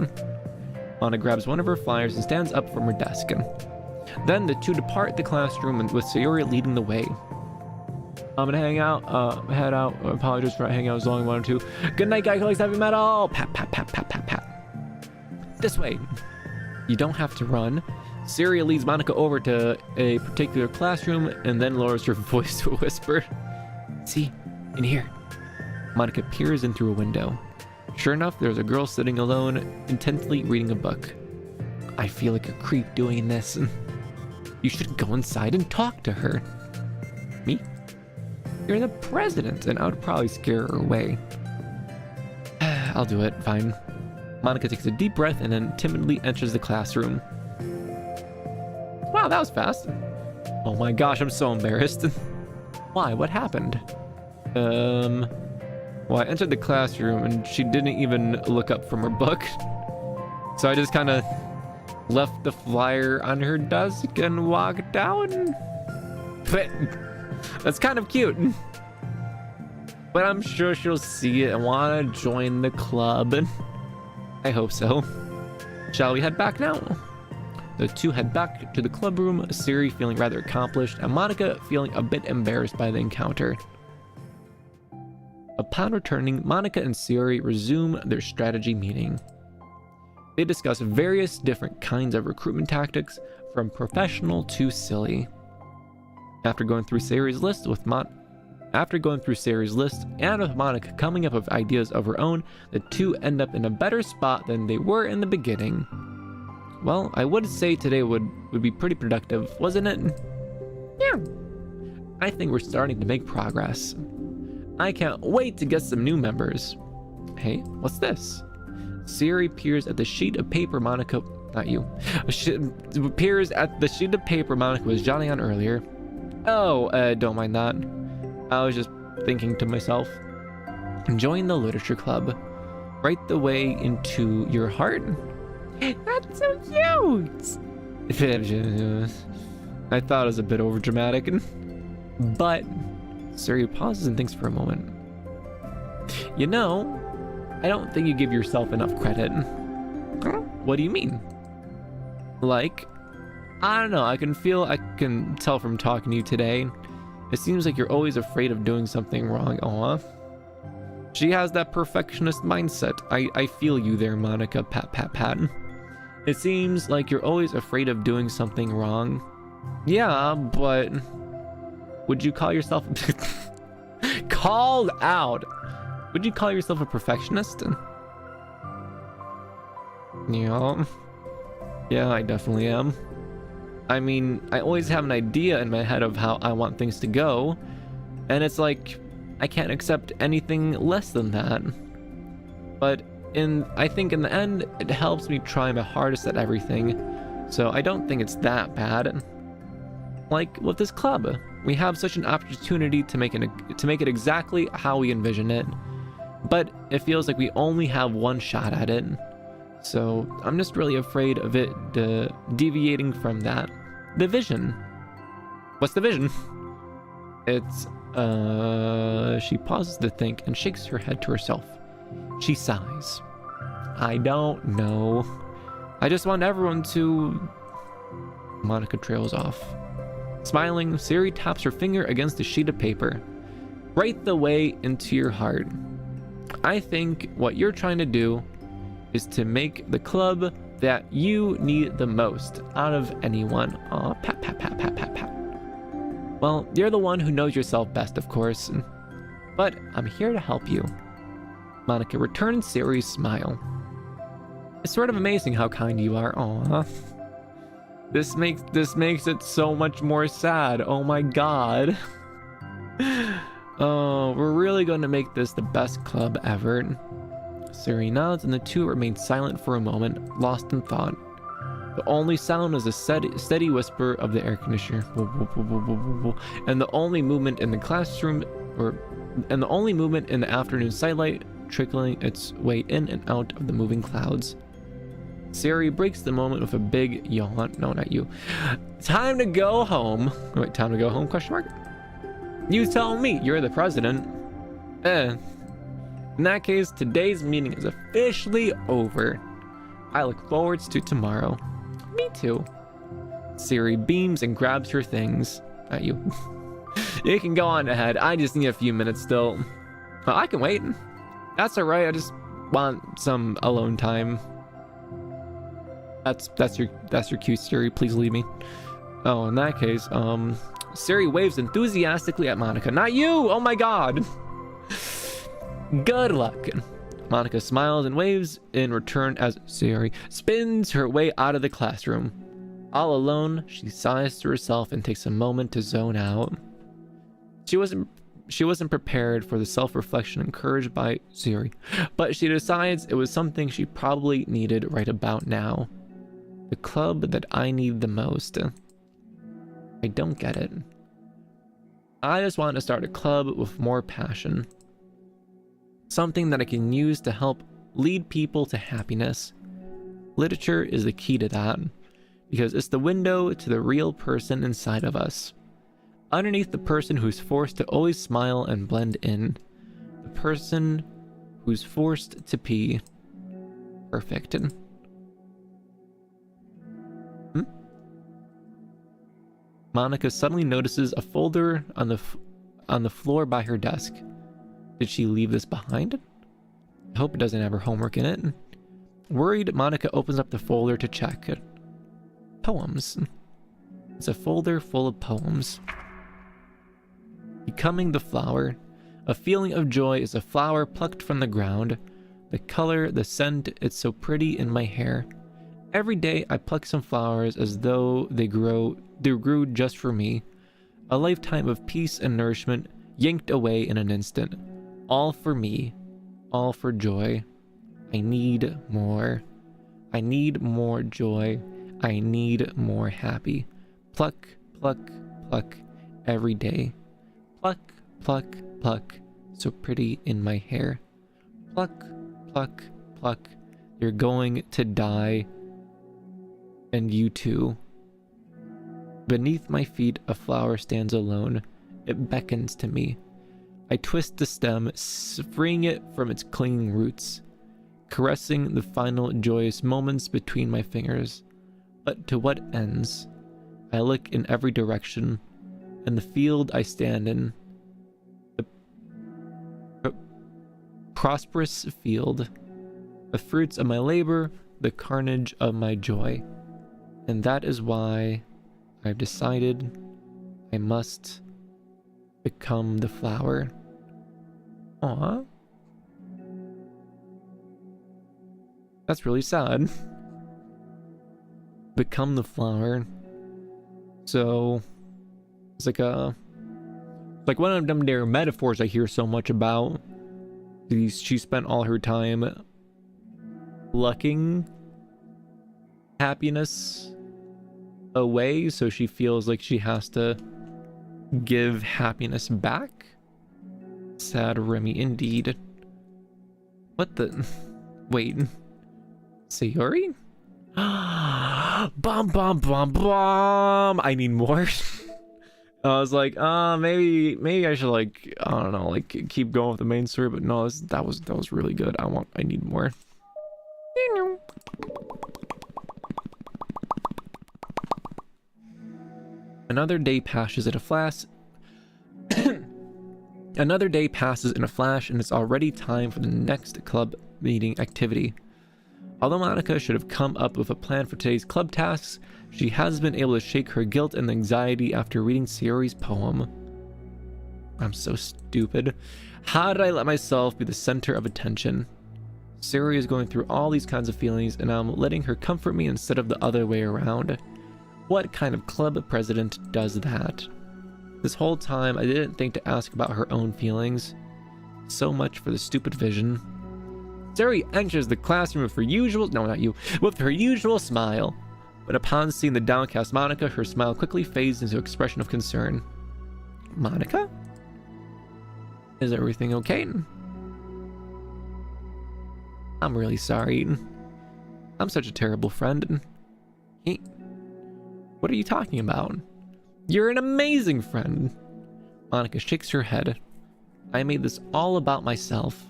Anna grabs one of her flyers and stands up from her desk. Then the two depart the classroom with Sayori leading the way. I'm gonna head out. I apologize for not hanging out as long as I wanted to. Good night, guy who likes heavy metal. Pat, pat, pat, pat, pat, pat. This way. You don't have to run. Siri leads Monica over to a particular classroom and then lowers her voice to a whisper. See, in here. Monica peers in through a window. Sure enough, there's a girl sitting alone, intently reading a book. I feel like a creep doing this. You should go inside and talk to her. Me? You're the president, and I would probably scare her away. I'll do it, fine. Monica takes a deep breath and then timidly enters the classroom. Wow, that was fast. Oh my gosh, I'm so embarrassed. Why? What happened? Well, I entered the classroom and she didn't even look up from her book. So I just kind of left the flyer on her desk and walked down. But that's kind of cute. But I'm sure she'll see it and want to join the club. I hope so. Shall we head back now? The two head back to the club room, Siri feeling rather accomplished and Monica feeling a bit embarrassed by the encounter. Upon returning, Monica and Siri resume their strategy meeting. They discuss various different kinds of recruitment tactics, from professional to silly. After going through Siri's list and with Monica coming up with ideas of her own, the two end up in a better spot than they were in the beginning. Well, I would say today would be pretty productive, wasn't it? Yeah. I think we're starting to make progress. I can't wait to get some new members. Hey, what's this? Siri peers at the sheet of paper Monica... Not you. Peers at the sheet of paper Monica was jotting on earlier. Oh, don't mind that. I was just thinking to myself. Join the literature club. Right the way into your heart. That's so cute! I thought it was a bit overdramatic. But Siri pauses and thinks for a moment. You know, I don't think you give yourself enough credit. What do you mean? Like, I don't know, I can tell from talking to you today. It seems like you're always afraid of doing something wrong. Aw. She has that perfectionist mindset. I feel you there, Monica. Pat, pat, pat. It seems like you're always afraid of doing something wrong. Yeah, but would you call yourself called out? Would you call yourself a perfectionist? Yeah, I definitely am. I mean, I always have an idea in my head of how I want things to go, and it's like I can't accept anything less than that. But I think in the end, it helps me try my hardest at everything, so I don't think it's that bad. Like with this club, we have such an opportunity to make it exactly how we envision it, but it feels like we only have one shot at it. So I'm just really afraid of it deviating from that. The vision. What's the vision? It's, she pauses to think and shakes her head to herself. She sighs. I don't know. I just want everyone to... Monica trails off. Smiling, Siri taps her finger against the sheet of paper. Right the way into your heart. I think what you're trying to do is to make the club that you need the most out of anyone. Aw, pat, pat, pat, pat, pat, pat. Well, you're the one who knows yourself best, of course. But I'm here to help you. Monica returns Siri's smile. It's sort of amazing how kind you are. Aw. This makes it so much more sad. Oh my god. Oh, we're really going to make this the best club ever. Siri nods and the two remain silent for a moment, lost in thought. The only sound is a steady whisper of the air conditioner. And the only movement in the classroom, and the only movement in the afternoon sunlight trickling its way in and out of the moving clouds. Siri breaks the moment with a big yawn. No, not you. Time to go home. Wait, time to go home? Question mark? You tell me. You're the president. In that case, today's meeting is officially over. I look forward to tomorrow. Me too. Siri beams and grabs her things. Not you. You can go on ahead. I just need a few minutes still. I can wait. That's all right. I just want some alone time. That's your cue, Siri. Please leave me. Oh, in that case, Siri waves enthusiastically at Monica. Not you! Oh my god! Good luck. Monica smiles and waves in return as Sayori spins her way out of the classroom. All alone, she sighs to herself and takes a moment to zone out. She wasn't prepared for the self-reflection encouraged by Sayori, but she decides it was something she probably needed right about now. The club that I need the most. I don't get it. I just want to start a club with more passion. Something that I can use to help lead people to happiness. Literature is the key to that, because it's the window to the real person inside of us. Underneath the person who's forced to always smile and blend in. The person who's forced to pee. Perfect. Monica suddenly notices a folder on the floor by her desk. Did she leave this behind? I hope it doesn't have her homework in it. Worried, Monica opens up the folder to check. Poems. It's a folder full of poems. Becoming the flower. A feeling of joy is a flower plucked from the ground. The color, the scent, it's so pretty in my hair. Every day I pluck some flowers as though they grew just for me. A lifetime of peace and nourishment yanked away in an instant. All for me. All for joy. I need more. I need more joy. I need more happy. Pluck, pluck, pluck every day. Pluck, pluck, pluck, so pretty in my hair. Pluck, pluck, pluck, you're going to die. And you too. Beneath my feet, a flower stands alone. It beckons to me. I twist the stem, freeing it from its clinging roots, caressing the final joyous moments between my fingers. But to what ends? I look in every direction, and the field I stand in, the prosperous field, the fruits of my labor, the carnage of my joy. And that is why I've decided I must become the flower. Aww. That's really sad. Become the flower. So it's like one of them there metaphors I hear so much about. She spent all her time plucking happiness away, so she feels like she has to give happiness back. Sad Remi indeed. What the? Wait. Sayori? Bomb, bomb, bomb, bomb. I need more. I was like, maybe I should, like, I don't know, like keep going with the main story, but no, that was really good. I need more. Another day passes in a flash. Another day passes in a flash, and it's already time for the next club meeting activity. Although Monica should have come up with a plan for today's club tasks, she has been able to shake her guilt and anxiety after reading Sayori's poem. I'm so stupid. How did I let myself be the center of attention? Sayori is going through all these kinds of feelings, and I'm letting her comfort me instead of the other way around. What kind of club president does that? This whole time, I didn't think to ask about her own feelings. So much for the stupid vision. Sayori enters the classroom with her usual smile. But upon seeing the downcast Monica, her smile quickly fades into an expression of concern. Monica? Is everything okay? I'm really sorry. I'm such a terrible friend. Hey, what are you talking about? You're an amazing friend. Monica shakes her head. I made this all about myself.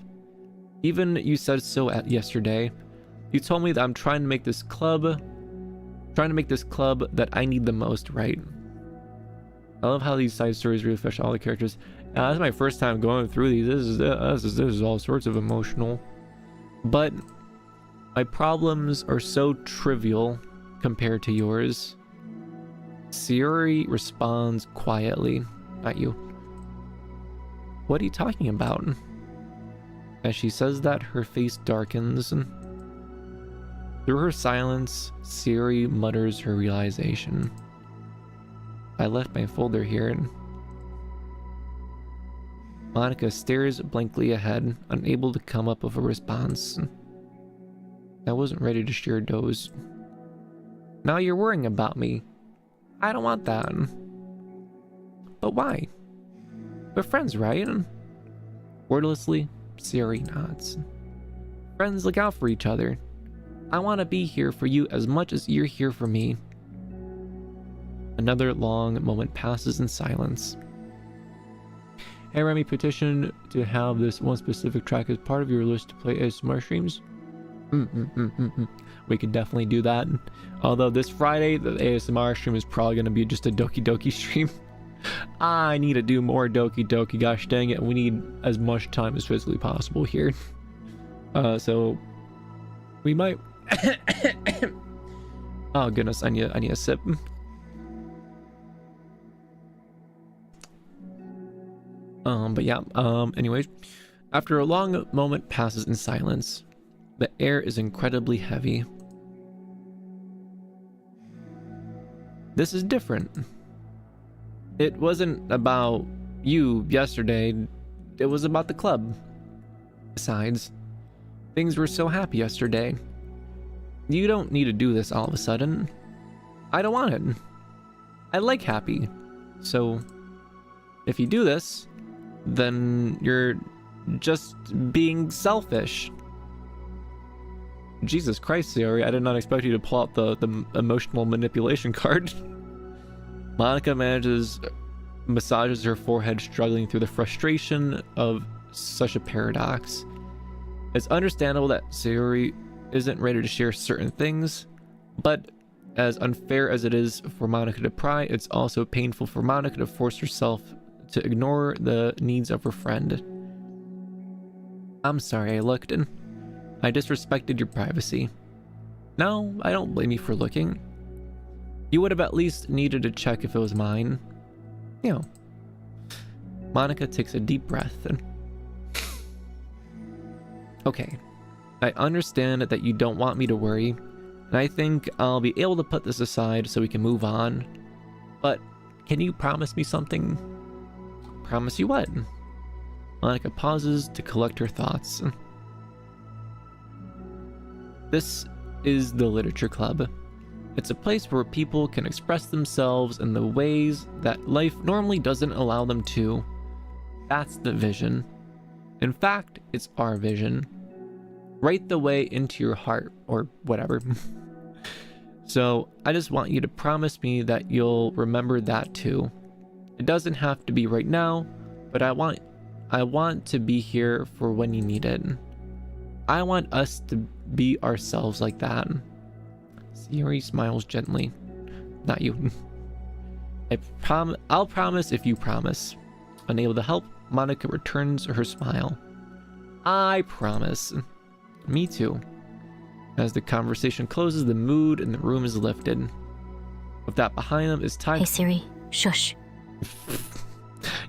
Even you said so yesterday. You told me that I'm trying to make this club that I need the most, right? I love how these side stories really flesh all the characters. This is my first time going through these. This is all sorts of emotional. But my problems are so trivial compared to yours. SAYORI responds quietly. Not you. What are you talking about? As she says that, her face darkens. Through her silence, SAYORI mutters her realization. I left my folder here. Monika stares blankly ahead, unable to come up with a response. I wasn't ready to share those. Now you're worrying about me. I don't want that. But why? We're friends, right? Wordlessly, SAYORI nods. Friends look out for each other. I want to be here for you as much as you're here for me. Another long moment passes in silence. Hey Remi, petition to have this one specific track as part of your list to play ASMR streams. We could definitely do that. Although this Friday, the ASMR stream is probably going to be just a Doki Doki stream. I need to do more Doki Doki, gosh dang it. We need as much time as physically possible here. So we might... Oh goodness, I need a sip. But yeah, anyways, after a long moment passes in silence, the air is incredibly heavy. This is different. It wasn't about you yesterday, it was about the club. Besides, things were so happy yesterday. You don't need to do this all of a sudden. I don't want it. I like happy. So, if you do this, then you're just being selfish. Jesus Christ, SAYORI, I did not expect you to pull out the emotional manipulation card. Monika massages her forehead, struggling through the frustration of such a paradox. It's understandable that SAYORI isn't ready to share certain things, but as unfair as it is for Monika to pry, it's also painful for Monika to force herself to ignore the needs of her friend. I'm sorry I looked in. I disrespected your privacy. No, I don't blame you for looking. You would have at least needed to check if it was mine. You know. Monika takes a deep breath and... Okay. I understand that you don't want me to worry, and I think I'll be able to put this aside so we can move on. But can you promise me something? Promise you what? Monika pauses to collect her thoughts. This is the Literature Club. It's a place where people can express themselves in the ways that life normally doesn't allow them to. That's the vision. In fact, it's our vision. Right the way into your heart, or whatever. So, I just want you to promise me that you'll remember that too. It doesn't have to be right now, but I want to be here for when you need it. I want us to be ourselves like that. SAYORI smiles gently. Not you. I'll promise if you promise. Unable to help, Monika returns her smile. I promise. Me too. As the conversation closes, the mood in the room is lifted. With that behind them, it's time... Hey Siri, shush.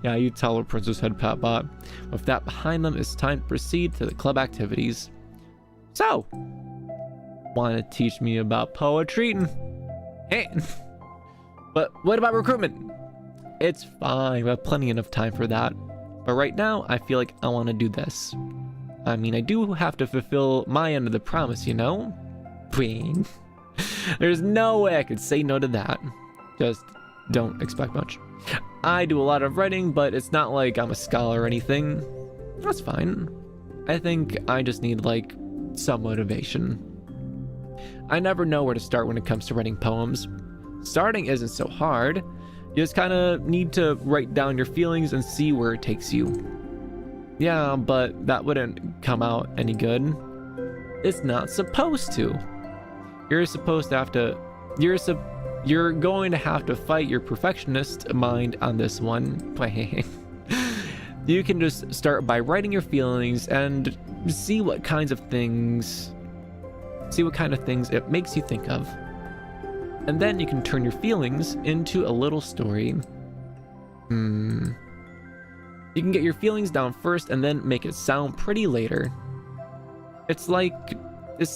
Yeah, you tell her, Princess Headpat bot. With that behind them, it's time to proceed to the club activities. So, want to teach me about poetry? Hey, but what about recruitment? It's fine, we have plenty enough time for that. But right now, I feel like I want to do this. I mean, I do have to fulfill my end of the promise, you know? Queen. There's no way I could say no to that. Just don't expect much. I do a lot of writing, but it's not like I'm a scholar or anything. That's fine. I think I just need, like, some motivation. I never know where to start when it comes to writing poems. Starting isn't so hard. You just kind of need to write down your feelings and see where it takes you. Yeah, but that wouldn't come out any good. It's not supposed to. You're supposed to have to... you're going to have to fight your perfectionist mind on this one. You can just start by writing your feelings and see what kind of things it makes you think of. And then you can turn your feelings into a little story. You can get your feelings down first and then make it sound pretty later. It's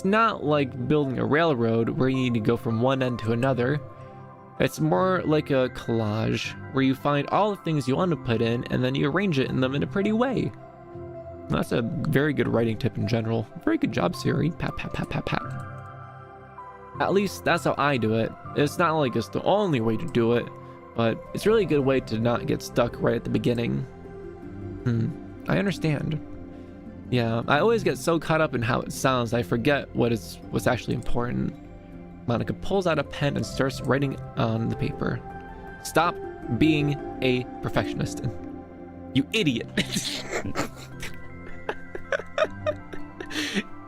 not like building a railroad where you need to go from one end to another. It's more like a collage where you find all the things you want to put in and then you arrange it in them in a pretty way. That's a very good writing tip in general. Very good job, SAYORI. Pat, pat, pat, pat, pat. At least that's how I do it. It's not like it's the only way to do it, but it's really a good way to not get stuck right at the beginning. I understand. Yeah, I always get so caught up in how it sounds, I forget what's actually important. Monika pulls out a pen and starts writing on the paper. Stop being a perfectionist. You idiot.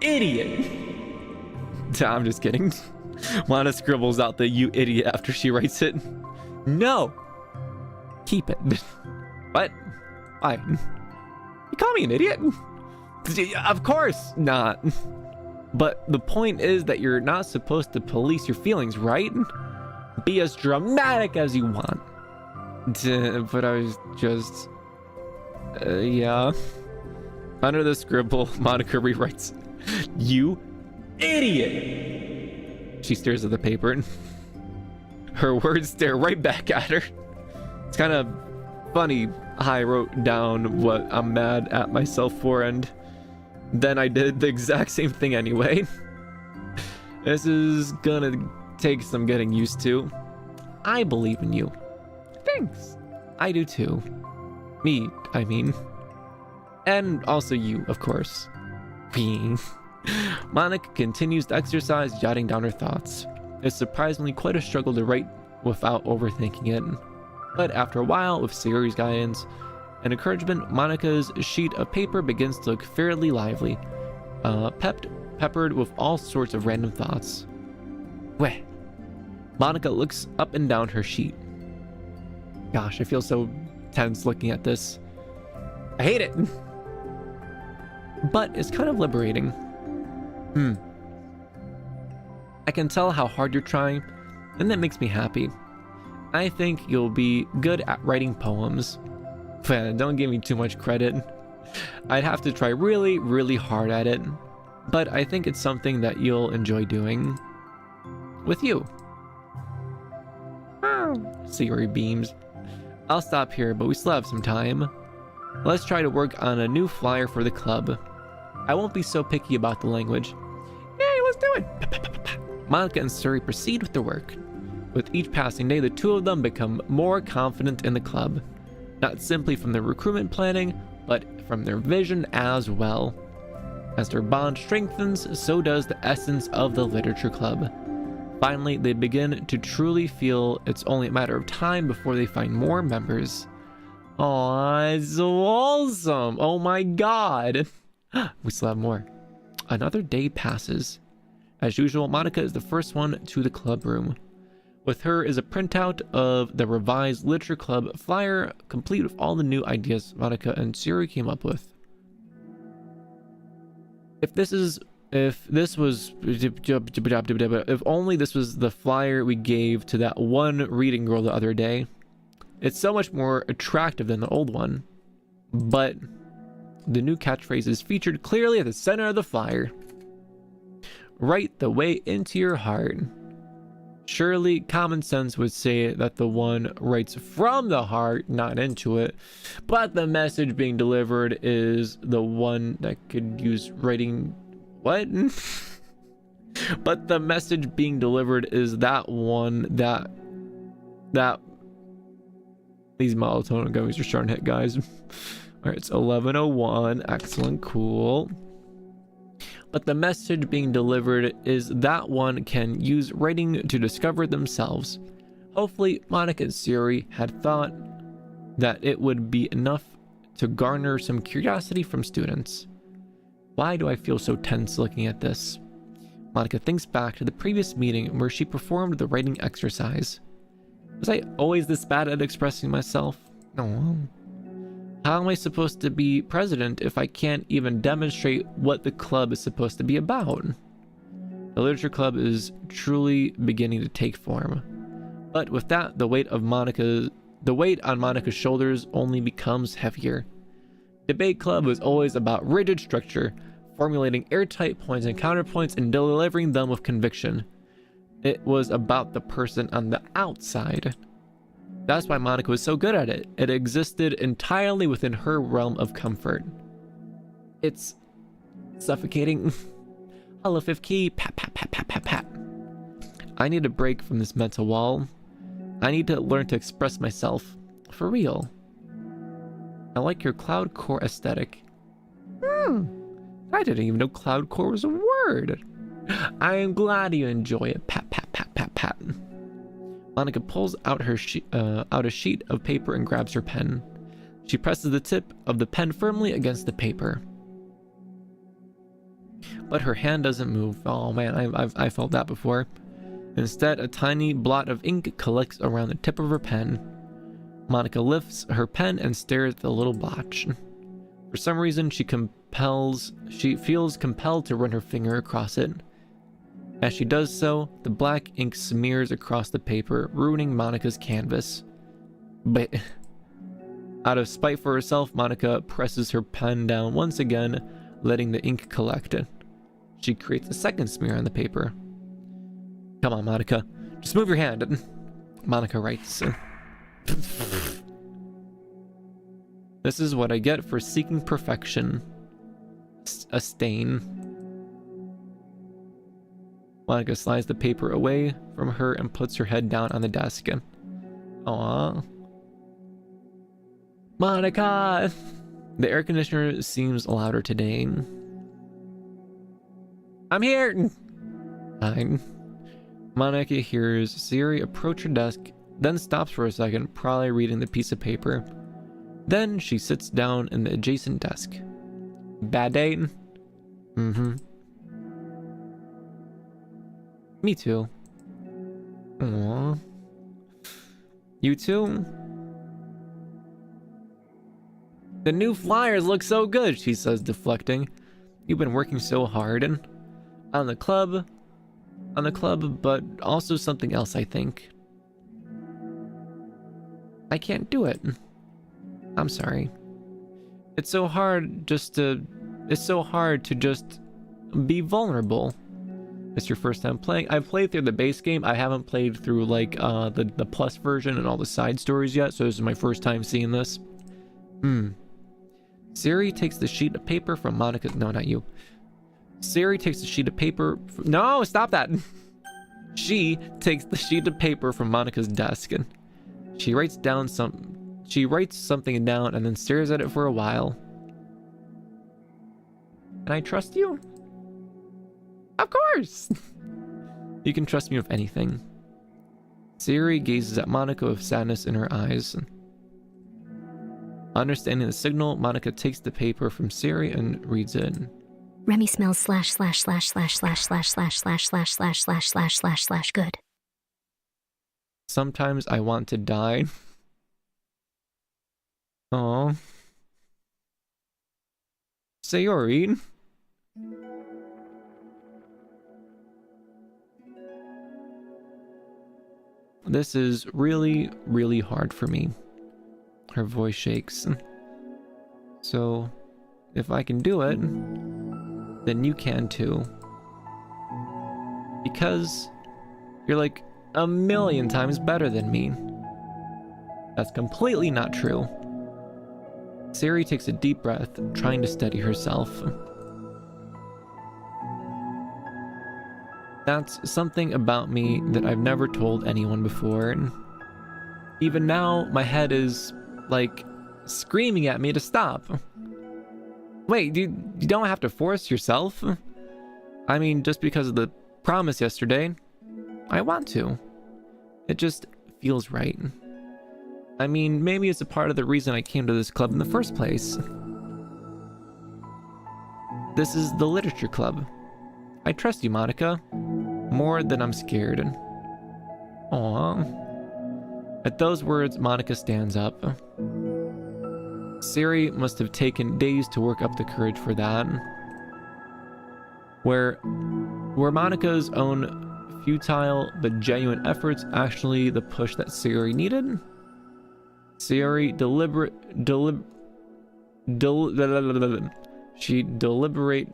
Idiot. I'm just kidding. Lana scribbles out the "you idiot" after she writes it. No. Keep it. What? Why? You call me an idiot? Of course not. But the point is that you're not supposed to police your feelings, right? Be as dramatic as you want. But I was just... yeah. Under the scribble, Monika rewrites, "You idiot!" She stares at the paper. Her words stare right back at her. It's kind of funny how I wrote down what I'm mad at myself for, and then I did the exact same thing anyway. This is gonna take some getting used to. I believe in you. Thanks. I do too. Me, I mean. And also you, of course. Monika continues to exercise, jotting down her thoughts. It's surprisingly quite a struggle to write without overthinking it. But after a while, with SAYORI's guidance and encouragement, Monika's sheet of paper begins to look fairly lively, peppered with all sorts of random thoughts. Weh. Monika looks up and down her sheet. Gosh, I feel so tense looking at this. I hate it! But it's kind of liberating. I can tell how hard you're trying, and that makes me happy. I think you'll be good at writing poems. Don't give me too much credit. I'd have to try really, really hard at it, but I think it's something that you'll enjoy doing. With you. SAYORI beams. I'll stop here, but we still have some time. Let's try to work on a new flyer for the club. I won't be so picky about the language. Yay, let's do it! Monika and SAYORI proceed with the work. With each passing day, the two of them become more confident in the club. Not simply from their recruitment planning, but from their vision as well. As their bond strengthens, so does the essence of the literature club. Finally, they begin to truly feel it's only a matter of time before they find more members. Aw, it's so awesome! Oh my god! We still have more. Another day passes. As usual, Monika is the first one to the club room. With her is a printout of the revised literature club flyer, complete with all the new ideas Monika and SAYORI came up with. If only this was the flyer we gave to that one reading girl the other day. It's so much more attractive than the old one. But the new catchphrase is featured clearly at the center of the flyer. Write the way into your heart. Surely common sense would say that the one writes from the heart, not into it. But the message being delivered is the one that could use writing... What? But the message being delivered is that one that... These melatonin gummies are starting to hit, guys. Alright, it's 11:01. Excellent, cool. But the message being delivered is that one can use writing to discover themselves. Hopefully, Monika and SAYORI had thought that it would be enough to garner some curiosity from students. Why do I feel so tense looking at this? Monica thinks back to the previous meeting where she performed the writing exercise. Was I always this bad at expressing myself? No. How am I supposed to be president if I can't even demonstrate what the club is supposed to be about? The literature club is truly beginning to take form. But with that, the weight on Monica's shoulders only becomes heavier. Debate club was always about rigid structure, formulating airtight points and counterpoints and delivering them with conviction. It was about the person on the outside. That's why Monica was so good at it. It existed entirely within her realm of comfort. It's suffocating. Hello, fifth key. Pat, pat, pat, pat, pat, pat. I need a break from this mental wall. I need to learn to express myself. For real. I like your cloud core aesthetic. I didn't even know cloud core was a word. I am glad you enjoy it. Pat, pat, pat, pat, pat. Monica pulls out a sheet of paper and grabs her pen. She presses the tip of the pen firmly against the paper. But her hand doesn't move. Oh man, I felt that before. Instead, a tiny blot of ink collects around the tip of her pen. Monica lifts her pen and stares at the little blotch. For some reason, she feels compelled to run her finger across it. As she does so, the black ink smears across the paper, ruining Monica's canvas. But out of spite for herself, Monica presses her pen down once again, letting the ink collect. She creates a second smear on the paper. Come on, Monica. Just move your hand. Monica writes. This is what I get for seeking perfection. A stain. Monica slides the paper away from her and puts her head down on the desk. Aww. Monica! The air conditioner seems louder today. I'm here! Fine. Monica hears Sayori approach her desk, then stops for a second, probably reading the piece of paper. Then she sits down in the adjacent desk. Bad day? Me too. Aww. You too? The new flyers look so good, she says, deflecting. You've been working so hard and on the club, but also something else, I think. I can't do it. I'm sorry. It's so hard to just be vulnerable. It's your first time playing. I've played through the base game. I haven't played through like the plus version and all the side stories yet, so this is my first time seeing this. Sayori takes the sheet of paper from Monica's... No, not you. Sayori takes the sheet of paper... No, stop that! She takes the sheet of paper from Monica's desk and she writes something down and then stares at it for a while. Can I trust you? Of course! You can trust me with anything. Sayori gazes at Monica with sadness in her eyes. Understanding the signal, Monica takes the paper from Sayori and reads it. Remi smells / / good. Sometimes I want to die. Aww. Sayori. This is really, really hard for me. Her voice shakes. So, if I can do it, then you can too. Because you're like a million times better than me. That's completely not true. Sayori takes a deep breath, trying to steady herself. That's something about me that I've never told anyone before. Even now, my head is, like, screaming at me to stop. Wait, you don't have to force yourself. I mean, just because of the promise yesterday, I want to. It just feels right. I mean, maybe it's a part of the reason I came to this club in the first place. This is the literature club. I trust you, Monica. More than I'm scared. Aww. At those words, Monica stands up. Sayori must have taken days to work up the courage for that. Were Monica's own futile but genuine efforts actually the push that Sayori needed? Sayori deliberate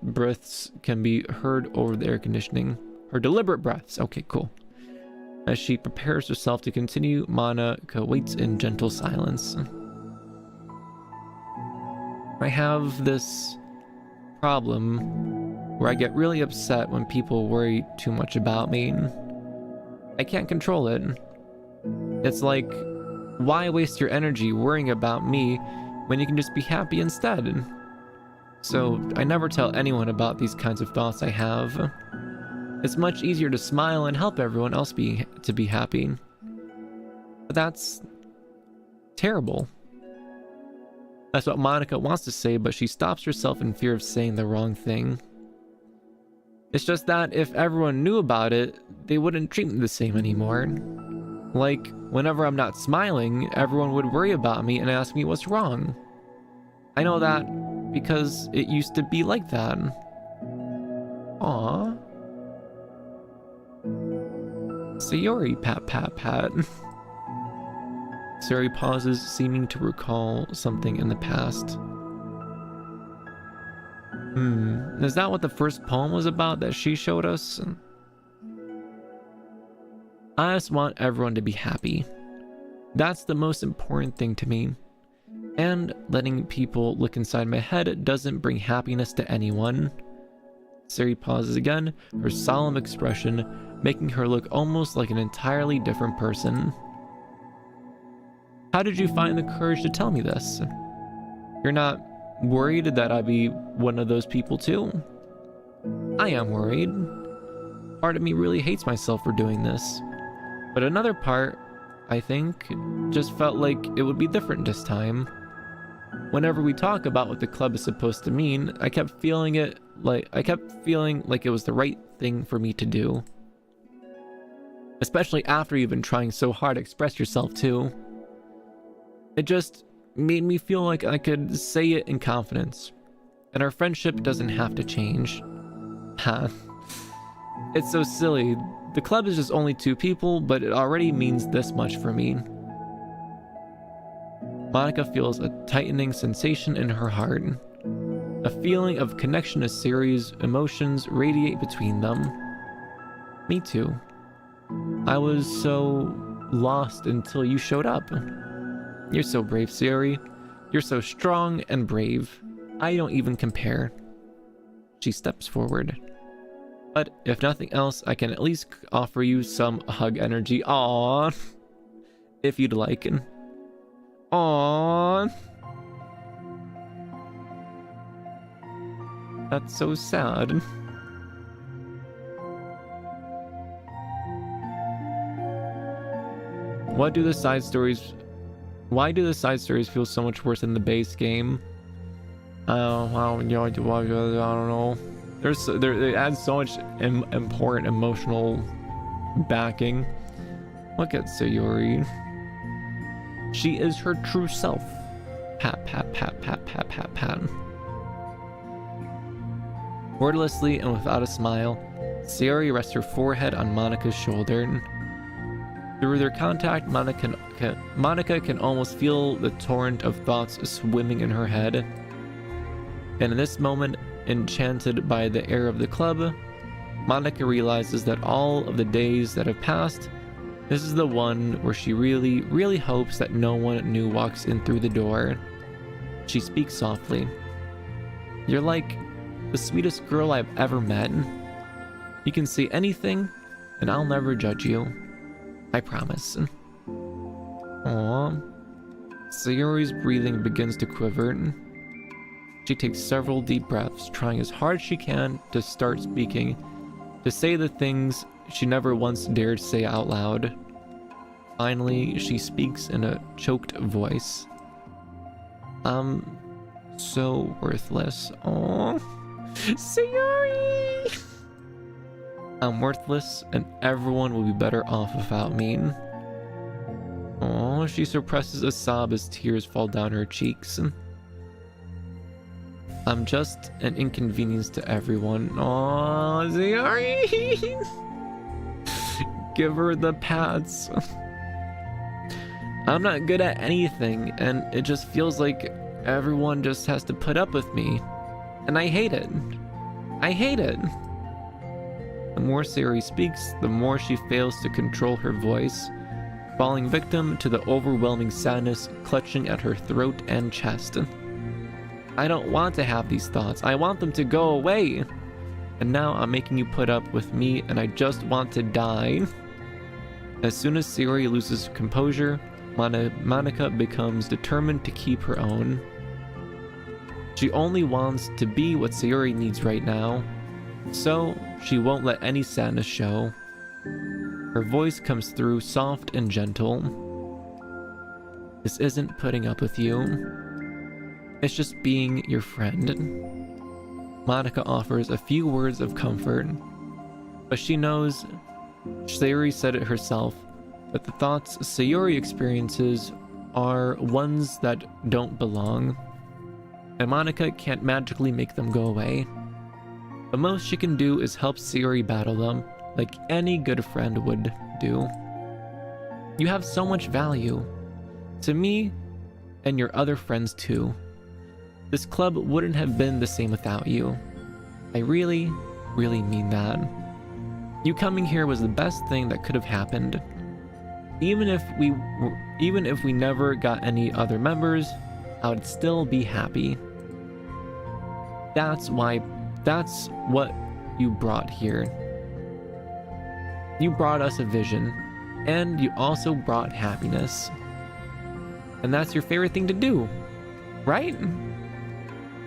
breaths can be heard over the air conditioning. Her deliberate breaths. Okay, cool. As she prepares herself to continue, Monica waits in gentle silence. I have this problem where I get really upset when people worry too much about me. I can't control it. It's like, why waste your energy worrying about me when you can just be happy instead? So I never tell anyone about these kinds of thoughts I have. It's much easier to smile and help everyone else be happy. But that's terrible. That's what Monica wants to say, but she stops herself in fear of saying the wrong thing. It's just that if everyone knew about it, they wouldn't treat me the same anymore. Like, whenever I'm not smiling, everyone would worry about me and ask me what's wrong. I know that because it used to be like that. Aww. Sayori, pat pat pat. Sayori pauses, seeming to recall something in the past. Is that what the first poem was about that she showed us? I just want everyone to be happy. That's the most important thing to me. And letting people look inside my head doesn't bring happiness to anyone. Sayori pauses again, her solemn expression making her look almost like an entirely different person. How did you find the courage to tell me this? You're not worried that I'd be one of those people too? I am worried. Part of me really hates myself for doing this. But another part, I think, just felt like it would be different this time. Whenever we talk about what the club is supposed to mean, I kept feeling like it was the right thing for me to do. Especially after you've been trying so hard to express yourself too. It just made me feel like I could say it in confidence. And our friendship doesn't have to change. Ha. It's so silly. The club is just only 2 people, but it already means this much for me. Monica feels a tightening sensation in her heart. A feeling of connection as Sayori's emotions radiate between them. Me too. I was so lost until you showed up. You're so brave, Sayori. You're so strong and brave. I don't even compare. She steps forward. But if nothing else, I can at least offer you some hug energy. Aww. If you'd like. Aww. That's so sad. Why do the side stories feel so much worse than the base game? I don't know. It adds so much important emotional backing. Look at Sayori. She is her true self. Pat, pat, pat, pat, pat, pat, pat. Wordlessly and without a smile, Sayori rests her forehead on Monica's shoulder. Through their contact, Monica can almost feel the torrent of thoughts swimming in her head. And in this moment, enchanted by the air of the club, Monica realizes that all of the days that have passed, this is the one where she really, really hopes that no one new walks in through the door. She speaks softly. You're like the sweetest girl I've ever met. You can say anything, and I'll never judge you. I promise. Aww. Sayori's breathing begins to quiver. She takes several deep breaths, trying as hard as she can to start speaking, to say the things she never once dared say out loud. Finally, she speaks in a choked voice. I'm so worthless. Aww. Sayori! I'm worthless, and everyone will be better off without me. Oh, she suppresses a sob as tears fall down her cheeks. I'm just an inconvenience to everyone. Oh, Sayori! Give her the pats. I'm not good at anything, and it just feels like everyone just has to put up with me. And I hate it. I hate it. The more Sayori speaks, the more she fails to control her voice, falling victim to the overwhelming sadness clutching at her throat and chest. I don't want to have these thoughts. I want them to go away. And now I'm making you put up with me, and I just want to die. As soon as Sayori loses composure, Monica becomes determined to keep her own. She only wants to be what Sayori needs right now, so she won't let any sadness show. Her voice comes through soft and gentle. This isn't putting up with you. It's just being your friend. Monica offers a few words of comfort, but she knows, Sayori said it herself, that the thoughts Sayori experiences are ones that don't belong, and Monica can't magically make them go away. The most she can do is help Sayori battle them, like any good friend would do. You have so much value. To me, and your other friends too. This club wouldn't have been the same without you. I really, really mean that. You coming here was the best thing that could have happened. Even if we never got any other members, I would still be happy. That's what you brought here. You brought us a vision, and you also brought happiness. And that's your favorite thing to do, right?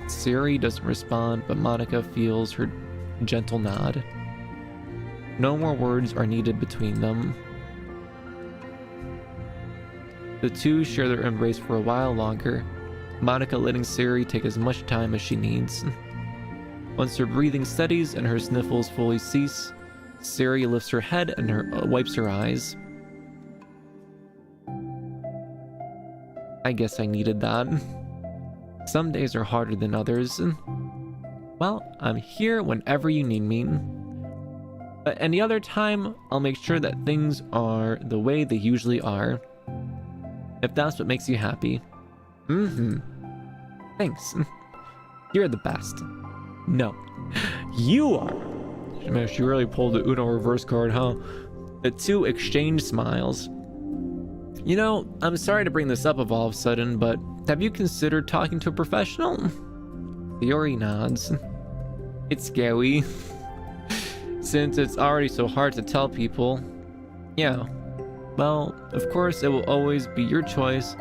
Sayori doesn't respond, but Monica feels her gentle nod. No more words are needed between them. The two share their embrace for a while longer, Monica letting Sayori take as much time as she needs. Once her breathing steadies and her sniffles fully cease, Sayori lifts her head and wipes her eyes. I guess I needed that. Some days are harder than others. Well, I'm here whenever you need me. But any other time, I'll make sure that things are the way they usually are. If that's what makes you happy. Thanks. You're the best. No. You are. Man, she really pulled the Uno reverse card, huh? The two exchange smiles. You know, I'm sorry to bring this up all of a sudden, but have you considered talking to a professional? Sayori nods. It's scary. Since it's already so hard to tell people. Yeah. Well, of course it will always be your choice,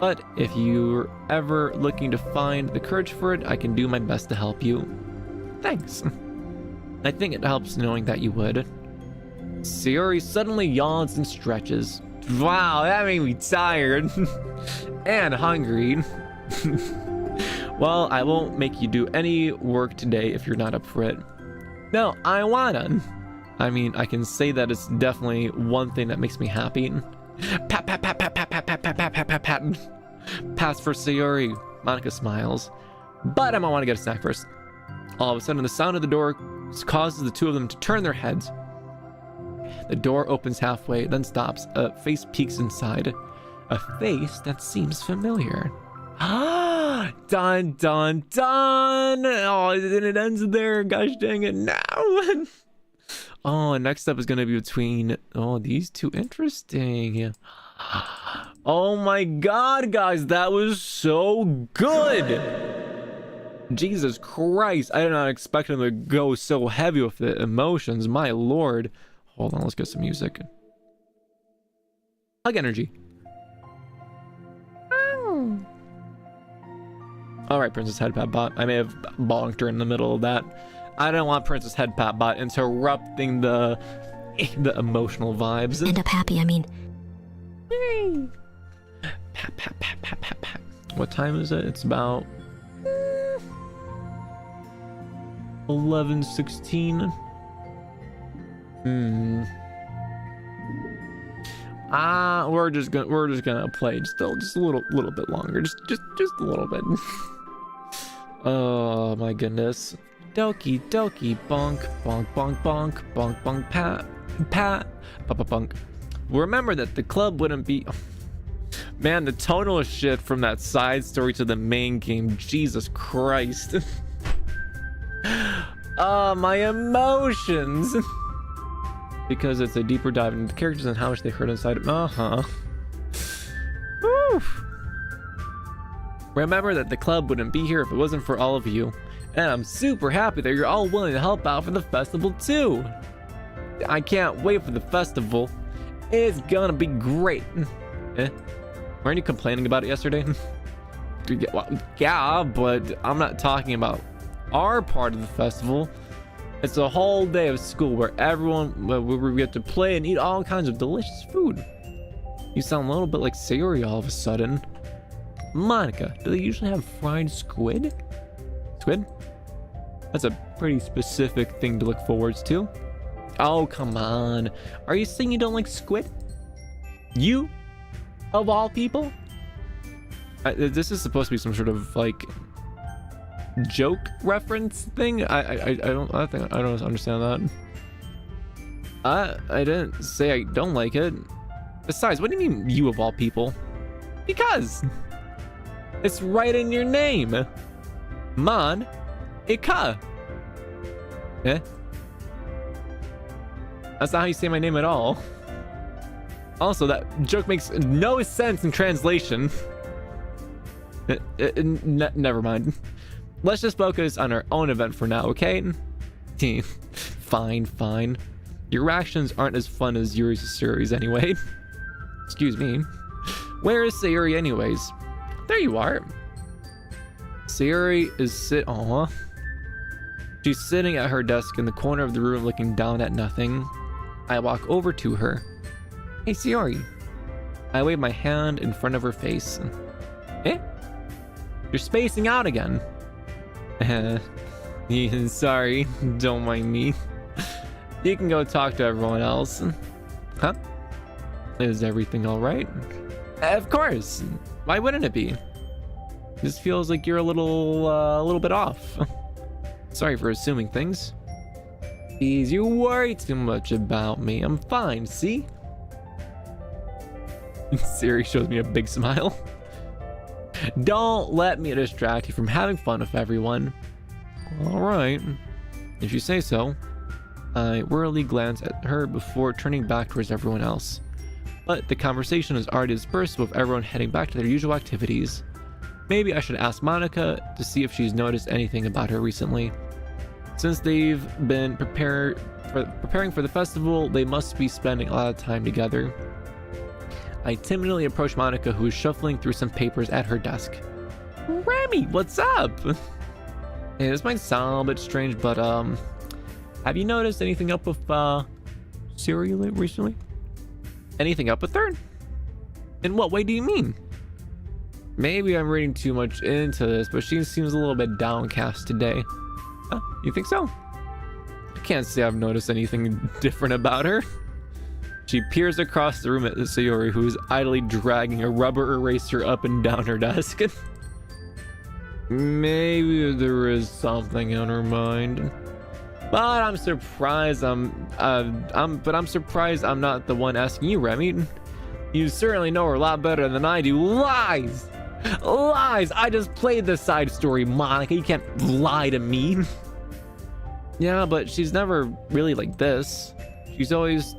but if you're ever looking to find the courage for it, I can do my best to help you. Thanks. I think it helps knowing that you would. Sayori suddenly yawns and stretches. Wow, that made me tired. And hungry. Well, I won't make you do any work today if you're not up for it. No, I wanna. I mean, I can say that it's definitely one thing that makes me happy. Pat, pat, pat, pat, pat, pat, pat, pat, pat, pat, pat, pat. Pass for Sayori. Monica smiles. But I might want to get a snack first. All of a sudden, the sound of the door causes the two of them to turn their heads. The door opens halfway, then stops. A face peeks inside. A face that seems familiar. Ah! Dun, dun, dun! Oh, and it ends there. Gosh dang it, now! Oh, next up is going to be between... Oh, these two. Interesting. Oh my god, guys. That was so good. Jesus Christ. I did not expect him to go so heavy with the emotions. My lord. Hold on. Let's get some music. Hug energy. Alright, Princess Headpat Bot. I may have bonked her in the middle of that. I don't want Princess Headpat Bot interrupting the emotional vibes. End up happy, I mean. Yay. Pat, pat, pat, pat, pat, pat. What time is it? It's about 11:16. We're just gonna play just a little bit longer. Just a little bit. Oh my goodness. Doki Doki bonk bonk bonk bonk bonk bonk pat pat papa bonk. Remember that the club wouldn't be. Man, the tonal shift from that side story to the main game. Jesus Christ. My emotions. Because it's a deeper dive into the characters and how much they hurt inside. Whew. Remember that the club wouldn't be here if it wasn't for all of you. And I'm super happy that you're all willing to help out for the festival too. I can't wait for the festival. It's gonna be great. Weren't you complaining about it yesterday? Yeah, but I'm not talking about our part of the festival. It's a whole day of school where we get to play and eat all kinds of delicious food. You sound a little bit like Sayori all of a sudden. Monica, do they usually have fried squid? Squid? That's a pretty specific thing to look forward to. Oh, come on. Are you saying you don't like squid? You? Of all people? This is supposed to be some sort of like joke reference thing. I don't understand that. I didn't say I don't like it. Besides, what do you mean you of all people? Because it's right in your name. Man Ika. Eh? That's not how you say my name at all. Also, that joke makes no sense in translation. Never mind. Let's just focus on our own event for now, okay? Fine. Your reactions aren't as fun as Yuri's or Sayori's anyway. Excuse me. Where is Sayori anyways? There you are. Sayori is She's sitting at her desk in the corner of the room looking down at nothing. I walk over to her. Hey, Sayori. I wave my hand in front of her face. Eh? You're spacing out again. Sorry, don't mind me. You can go talk to everyone else. Huh? Is everything all right? Of course. Why wouldn't it be? This feels like you're a little bit off. Sorry for assuming things. Please, you worry too much about me. I'm fine, see? Siri shows me a big smile. Don't let me distract you from having fun with everyone. All right, if you say so. I wearily glance at her before turning back towards everyone else. But the conversation is already dispersed with everyone heading back to their usual activities. Maybe I should ask Monica to see if she's noticed anything about her recently. Since they've been preparing for the festival, they must be spending a lot of time together. I timidly approach Monica, who is shuffling through some papers at her desk. Remi, what's up? Hey, this might sound a bit strange, but have you noticed anything up with Sayori recently? Anything up with her? In what way do you mean? Maybe I'm reading too much into this, but she seems a little bit downcast today. Huh? You think so? I can't say I've noticed anything different about her. She peers across the room at Sayori, who is idly dragging a rubber eraser up and down her desk. Maybe there is something on her mind. But I'm surprised I'm surprised I'm not the one asking you, Remi. You certainly know her a lot better than I do. Lies! Lies! I just played the side story, Monica. You can't lie to me. Yeah, but she's never really like this. She's always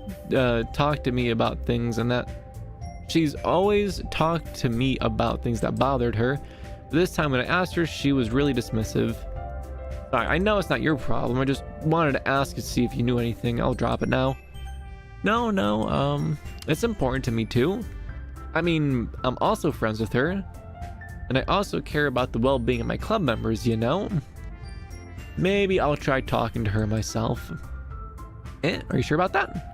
talked to me about things that bothered her. But this time when I asked her, she was really dismissive. Sorry, I know it's not your problem. I just wanted to ask to see if you knew anything. I'll drop it now. No, it's important to me too. I mean, I'm also friends with her. And I also care about the well-being of my club members, you know? Maybe I'll try talking to her myself. Are you sure about that?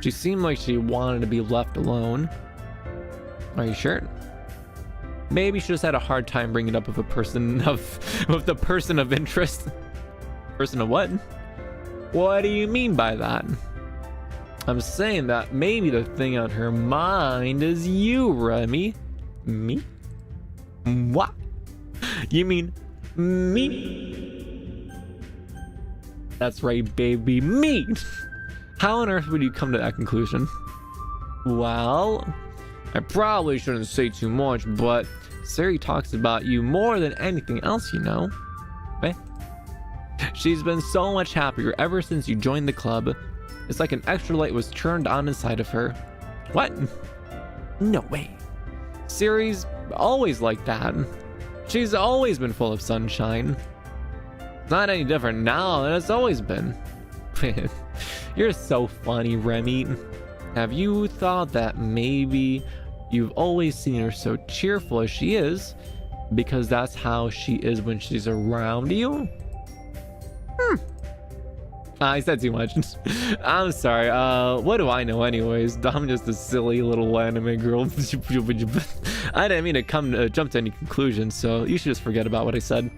She seemed like she wanted to be left alone. Are you sure? Maybe she just had a hard time bringing it up with the person of interest. Person of what? What do you mean by that? I'm saying that maybe the thing on her mind is you, Remi. Me? What? You mean me? That's right, baby, me. How on earth would you come to that conclusion? Well, I probably shouldn't say too much, but Sayori talks about you more than anything else, you know. Eh? She's been so much happier ever since you joined the club. It's like an extra light was turned on inside of her. What? No way. Sayori's always like that. She's always been full of sunshine. It's not any different now than it's always been. You're so funny, Remi. Have you thought that maybe you've always seen her so cheerful as she is because that's how she is when she's around you? I said too much. I'm sorry. What do I know anyways? I'm just a silly little anime girl. I didn't mean to jump to any conclusions, so you should just forget about what I said.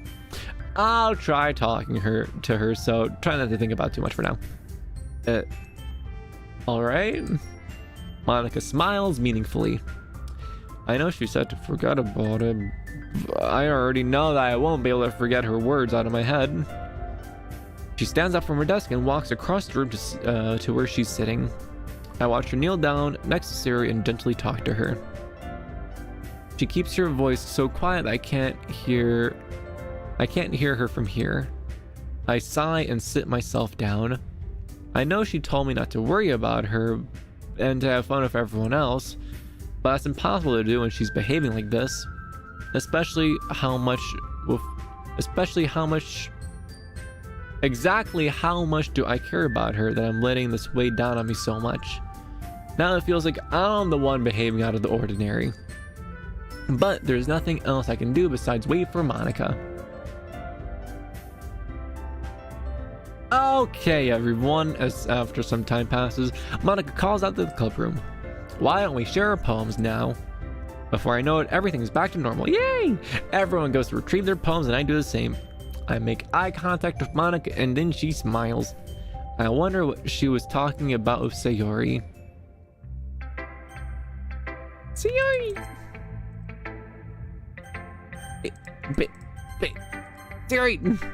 I'll try talking to her, so try not to think about too much for now. All right. Monica smiles meaningfully. I know she said to forget about it. I already know that I won't be able to forget her words out of my head. She stands up from her desk and walks across the room to where she's sitting. I watch her kneel down next to Sayori and gently talk to her. She keeps her voice so quiet that I can't hear her from here. I sigh and sit myself down. I know she told me not to worry about her and to have fun with everyone else, but that's impossible to do when she's behaving like this. Exactly how much do I care about her that I'm letting this weigh down on me so much? Now it feels like I'm the one behaving out of the ordinary. But there's nothing else I can do besides wait for Monica. Okay, everyone, as after some time passes, Monica calls out to the club room. Why don't we share our poems now? Before I know it, everything's back to normal. Yay! Everyone goes to retrieve their poems and I do the same. I make eye contact with Monica and then she smiles. I wonder what she was talking about with Sayori. Sayori! Sayori!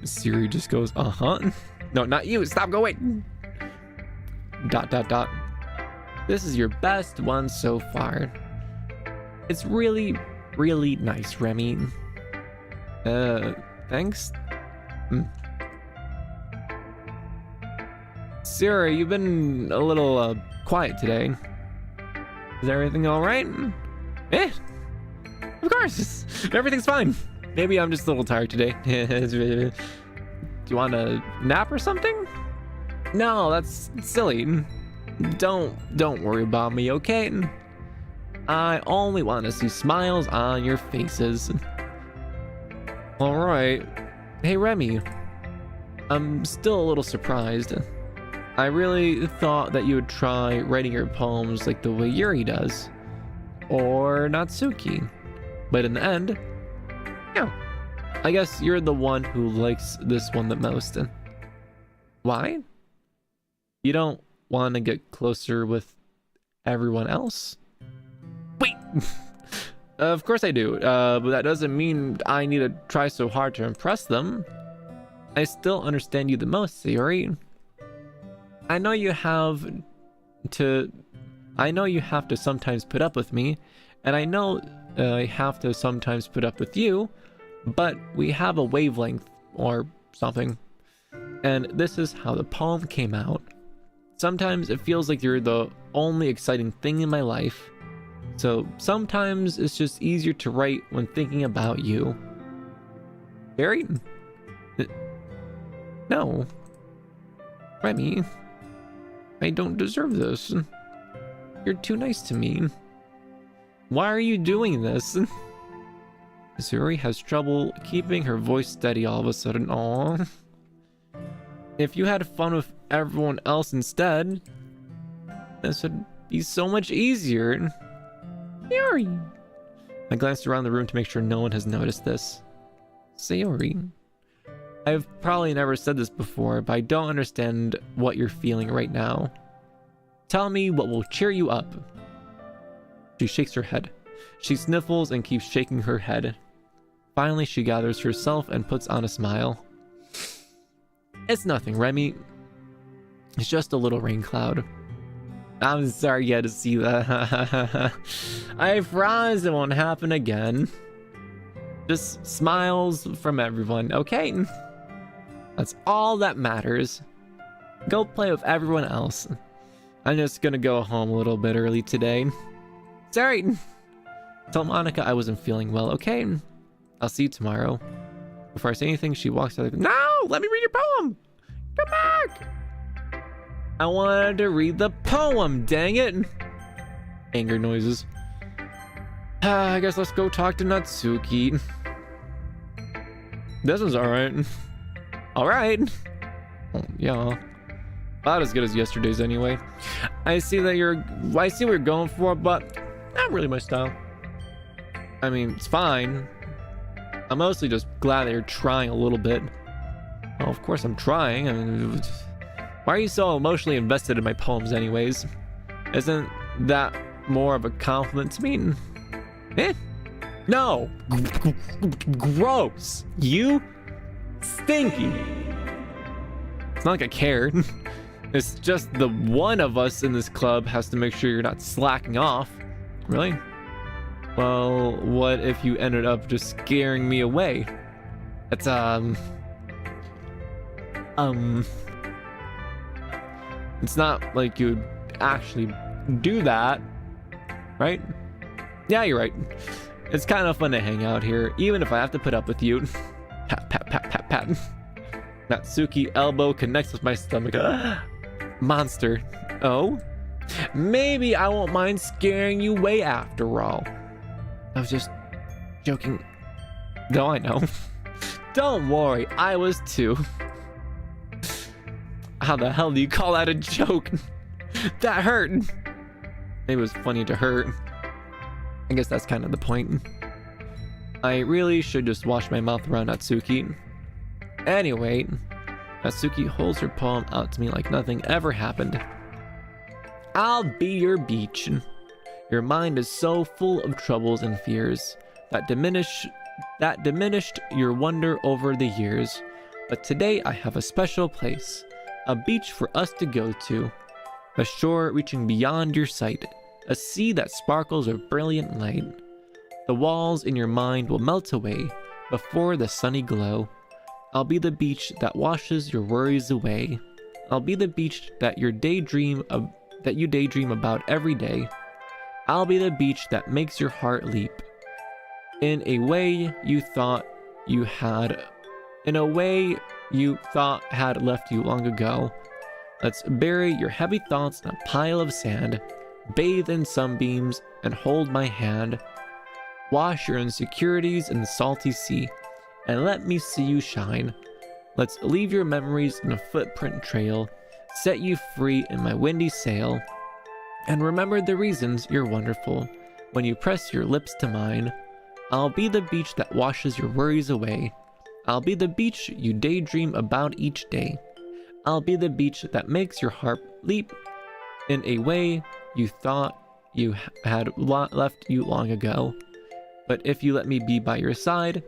Sayori just goes, uh-huh. No, not you. Stop going. ... This is your best one so far. It's really nice, Remi. Thanks. Sayori, you've been a little quiet today. Is everything all right? Of course. Everything's fine. Maybe I'm just a little tired today. Do you want a nap or something? No, that's silly. Don't worry about me, okay? I only want to see smiles on your faces. All right. Hey, Remi. I'm still a little surprised. I really thought that you would try writing your poems like the way Yuri does. Or Natsuki. But in the end, yeah, I guess you're the one who likes this one the most. Why? You don't want to get closer with everyone else? Wait! Of course I do, but that doesn't mean I need to try so hard to impress them. I still understand you the most, Sayori. I know you have to sometimes put up with me, and I know I have to sometimes put up with you, but we have a wavelength or something. And this is how the poem came out. Sometimes it feels like you're the only exciting thing in my life. So sometimes it's just easier to write when thinking about you. Barry? No. Remi, I don't deserve this. You're too nice to me. Why are you doing this? Sayori has trouble keeping her voice steady all of a sudden. Aww. If you had fun with everyone else instead, this would be so much easier. Sayori. I glanced around the room to make sure no one has noticed this. Sayori, I've probably never said this before, but I don't understand what you're feeling right now. Tell me what will cheer you up. She shakes her head. She sniffles and keeps shaking her head. Finally, she gathers herself and puts on a smile. It's nothing, Remi. It's just a little rain cloud. I'm sorry you had to see that. I promise it won't happen again. Just smiles from everyone, okay? That's all that matters. Go play with everyone else. I'm just gonna go home a little bit early today. Sorry. Tell Monica I wasn't feeling well, okay? I'll see you tomorrow. Before I say anything, she walks out. No! Let me read your poem! Come back! I wanted to read the poem, dang it! Anger noises. I guess let's go talk to Natsuki. This one's alright. Alright. Oh, yeah. About as good as yesterday's anyway. I see what you're going for, but not really my style. I mean, it's fine. I'm mostly just glad that you're trying a little bit. Well, of course I'm trying. I mean, why are you so emotionally invested in my poems anyways? Isn't that more of a compliment to me? Eh? No! Gross! You? Stinky! It's not like I care. It's just the one of us in this club has to make sure you're not slacking off. Really? Well, what if you ended up just scaring me away? It's, it's not like you'd actually do that, right? Yeah, you're right. It's kind of fun to hang out here, even if I have to put up with you. Pat, pat, pat, pat, pat. Natsuki elbow connects with my stomach. Monster. Oh? Maybe I won't mind scaring you away after all. I was just joking. No, I know. Don't worry, I was too. How the hell do you call that a joke? That hurt. It was funny to hurt. I guess that's kind of the point. I really should just wash my mouth around Natsuki. Anyway, Natsuki holds her poem out to me like nothing ever happened. I'll be your beach. Your mind is so full of troubles and fears that diminished your wonder over the years. But today I have a special place, a beach for us to go to, a shore reaching beyond your sight, a sea that sparkles with brilliant light. The walls in your mind will melt away before the sunny glow. I'll be the beach that washes your worries away. I'll be the beach that you daydream about every day. I'll be the beach that makes your heart leap in a way you thought had left you long ago. Let's bury your heavy thoughts in a pile of sand, bathe in sunbeams and hold my hand. Wash your insecurities in the salty sea and let me see you shine. Let's leave your memories in a footprint trail, set you free in my windy sail. And remember the reasons you're wonderful when you press your lips to mine. I'll be the beach that washes your worries away. I'll be the beach you daydream about each day. I'll be the beach that makes your heart leap in a way you thought you had left you long ago. But if you let me be by your side,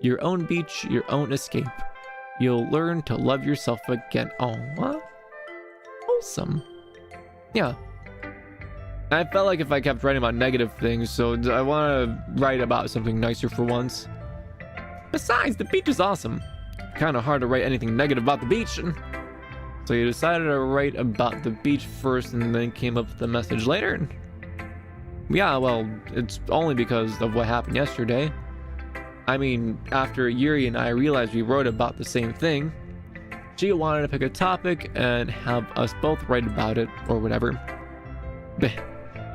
your own beach, your own escape, you'll learn to love yourself again. Oh, what? Wholesome. Yeah. I felt like if I kept writing about negative things, so I want to write about something nicer for once. Besides, the beach is awesome. Kind of hard to write anything negative about the beach. So you decided to write about the beach first and then came up with the message later? Yeah, well, it's only because of what happened yesterday. I mean, after Yuri and I realized we wrote about the same thing, she wanted to pick a topic and have us both write about it or whatever.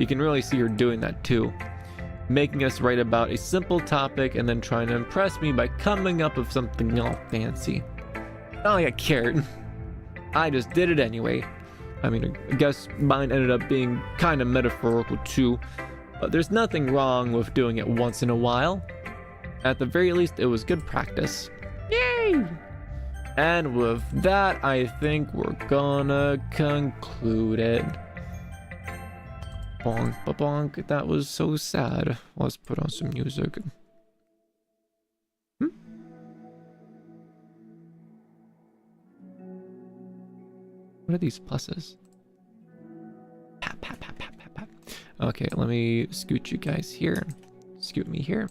You can really see her doing that too, making us write about a simple topic and then trying to impress me by coming up with something all fancy. Not like I cared. I just did it anyway. I mean, I guess mine ended up being kind of metaphorical too, but there's nothing wrong with doing it once in a while. At the very least, it was good practice. Yay! And with that, I think we're gonna conclude it. Bonk, bonk. That was so sad. Let's put on some music. What are these pluses? Pat, pat, pat, pat, pat, pat. Okay, let me scoot you guys here. Scoot me here.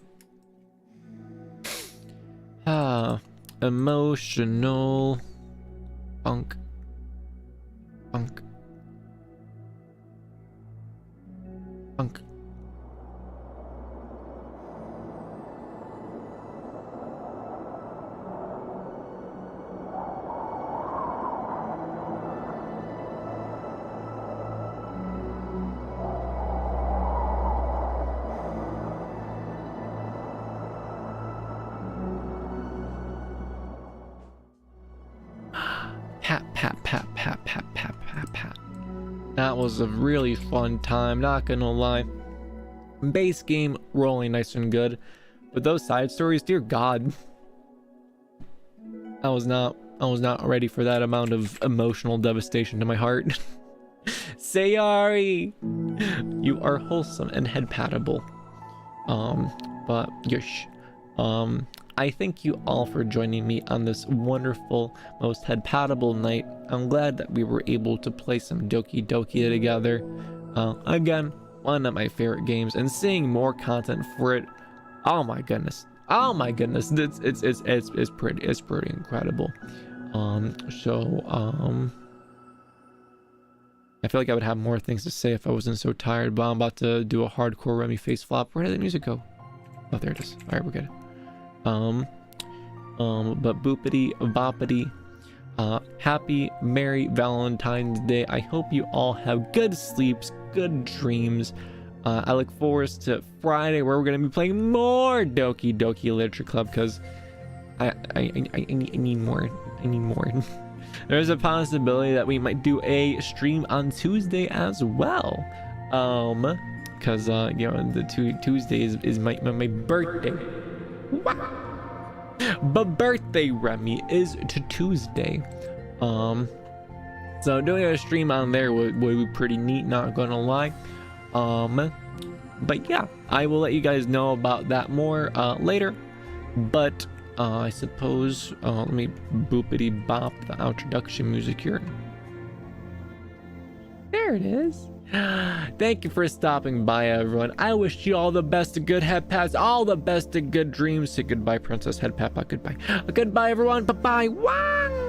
Emotional. Bunk. Bunk. Bunk. Pat, pat, pat, pat, pat, pat, pat, pat. That was a really fun time, not gonna lie. Base game rolling nice and good, but those side stories, dear God, I was not ready for that amount of emotional devastation to my heart. SAYORI, you are wholesome and headpatable. But yush. I thank you all for joining me on this wonderful, most headpatable night. I'm glad that we were able to play some Doki Doki together. Again, one of my favorite games, and seeing more content for it. Oh my goodness! Oh my goodness! It's pretty incredible. I feel like I would have more things to say if I wasn't so tired. But I'm about to do a hardcore Remi face flop. Where did the music go? Oh, there it is. All right, we're good. But boopity boppity, happy merry Valentine's Day. I hope you all have good sleeps, good dreams. I look forward to Friday, where we're gonna be playing more Doki Doki Literature Club, because I need more. I need more. There's a possibility that we might do a stream on Tuesday as well, because you know, the Tuesday is my birthday. But birthday Remi is to Tuesday. So doing a stream on there would be pretty neat, not gonna lie. But yeah, I will let you guys know about that more later. But I suppose let me boopity bop the introduction music here. There it is. Thank you for stopping by, everyone. I wish you all the best of good headpats, all the best of good dreams. Say goodbye, Princess Headpat. Goodbye. Goodbye, everyone. Bye-bye. Wow.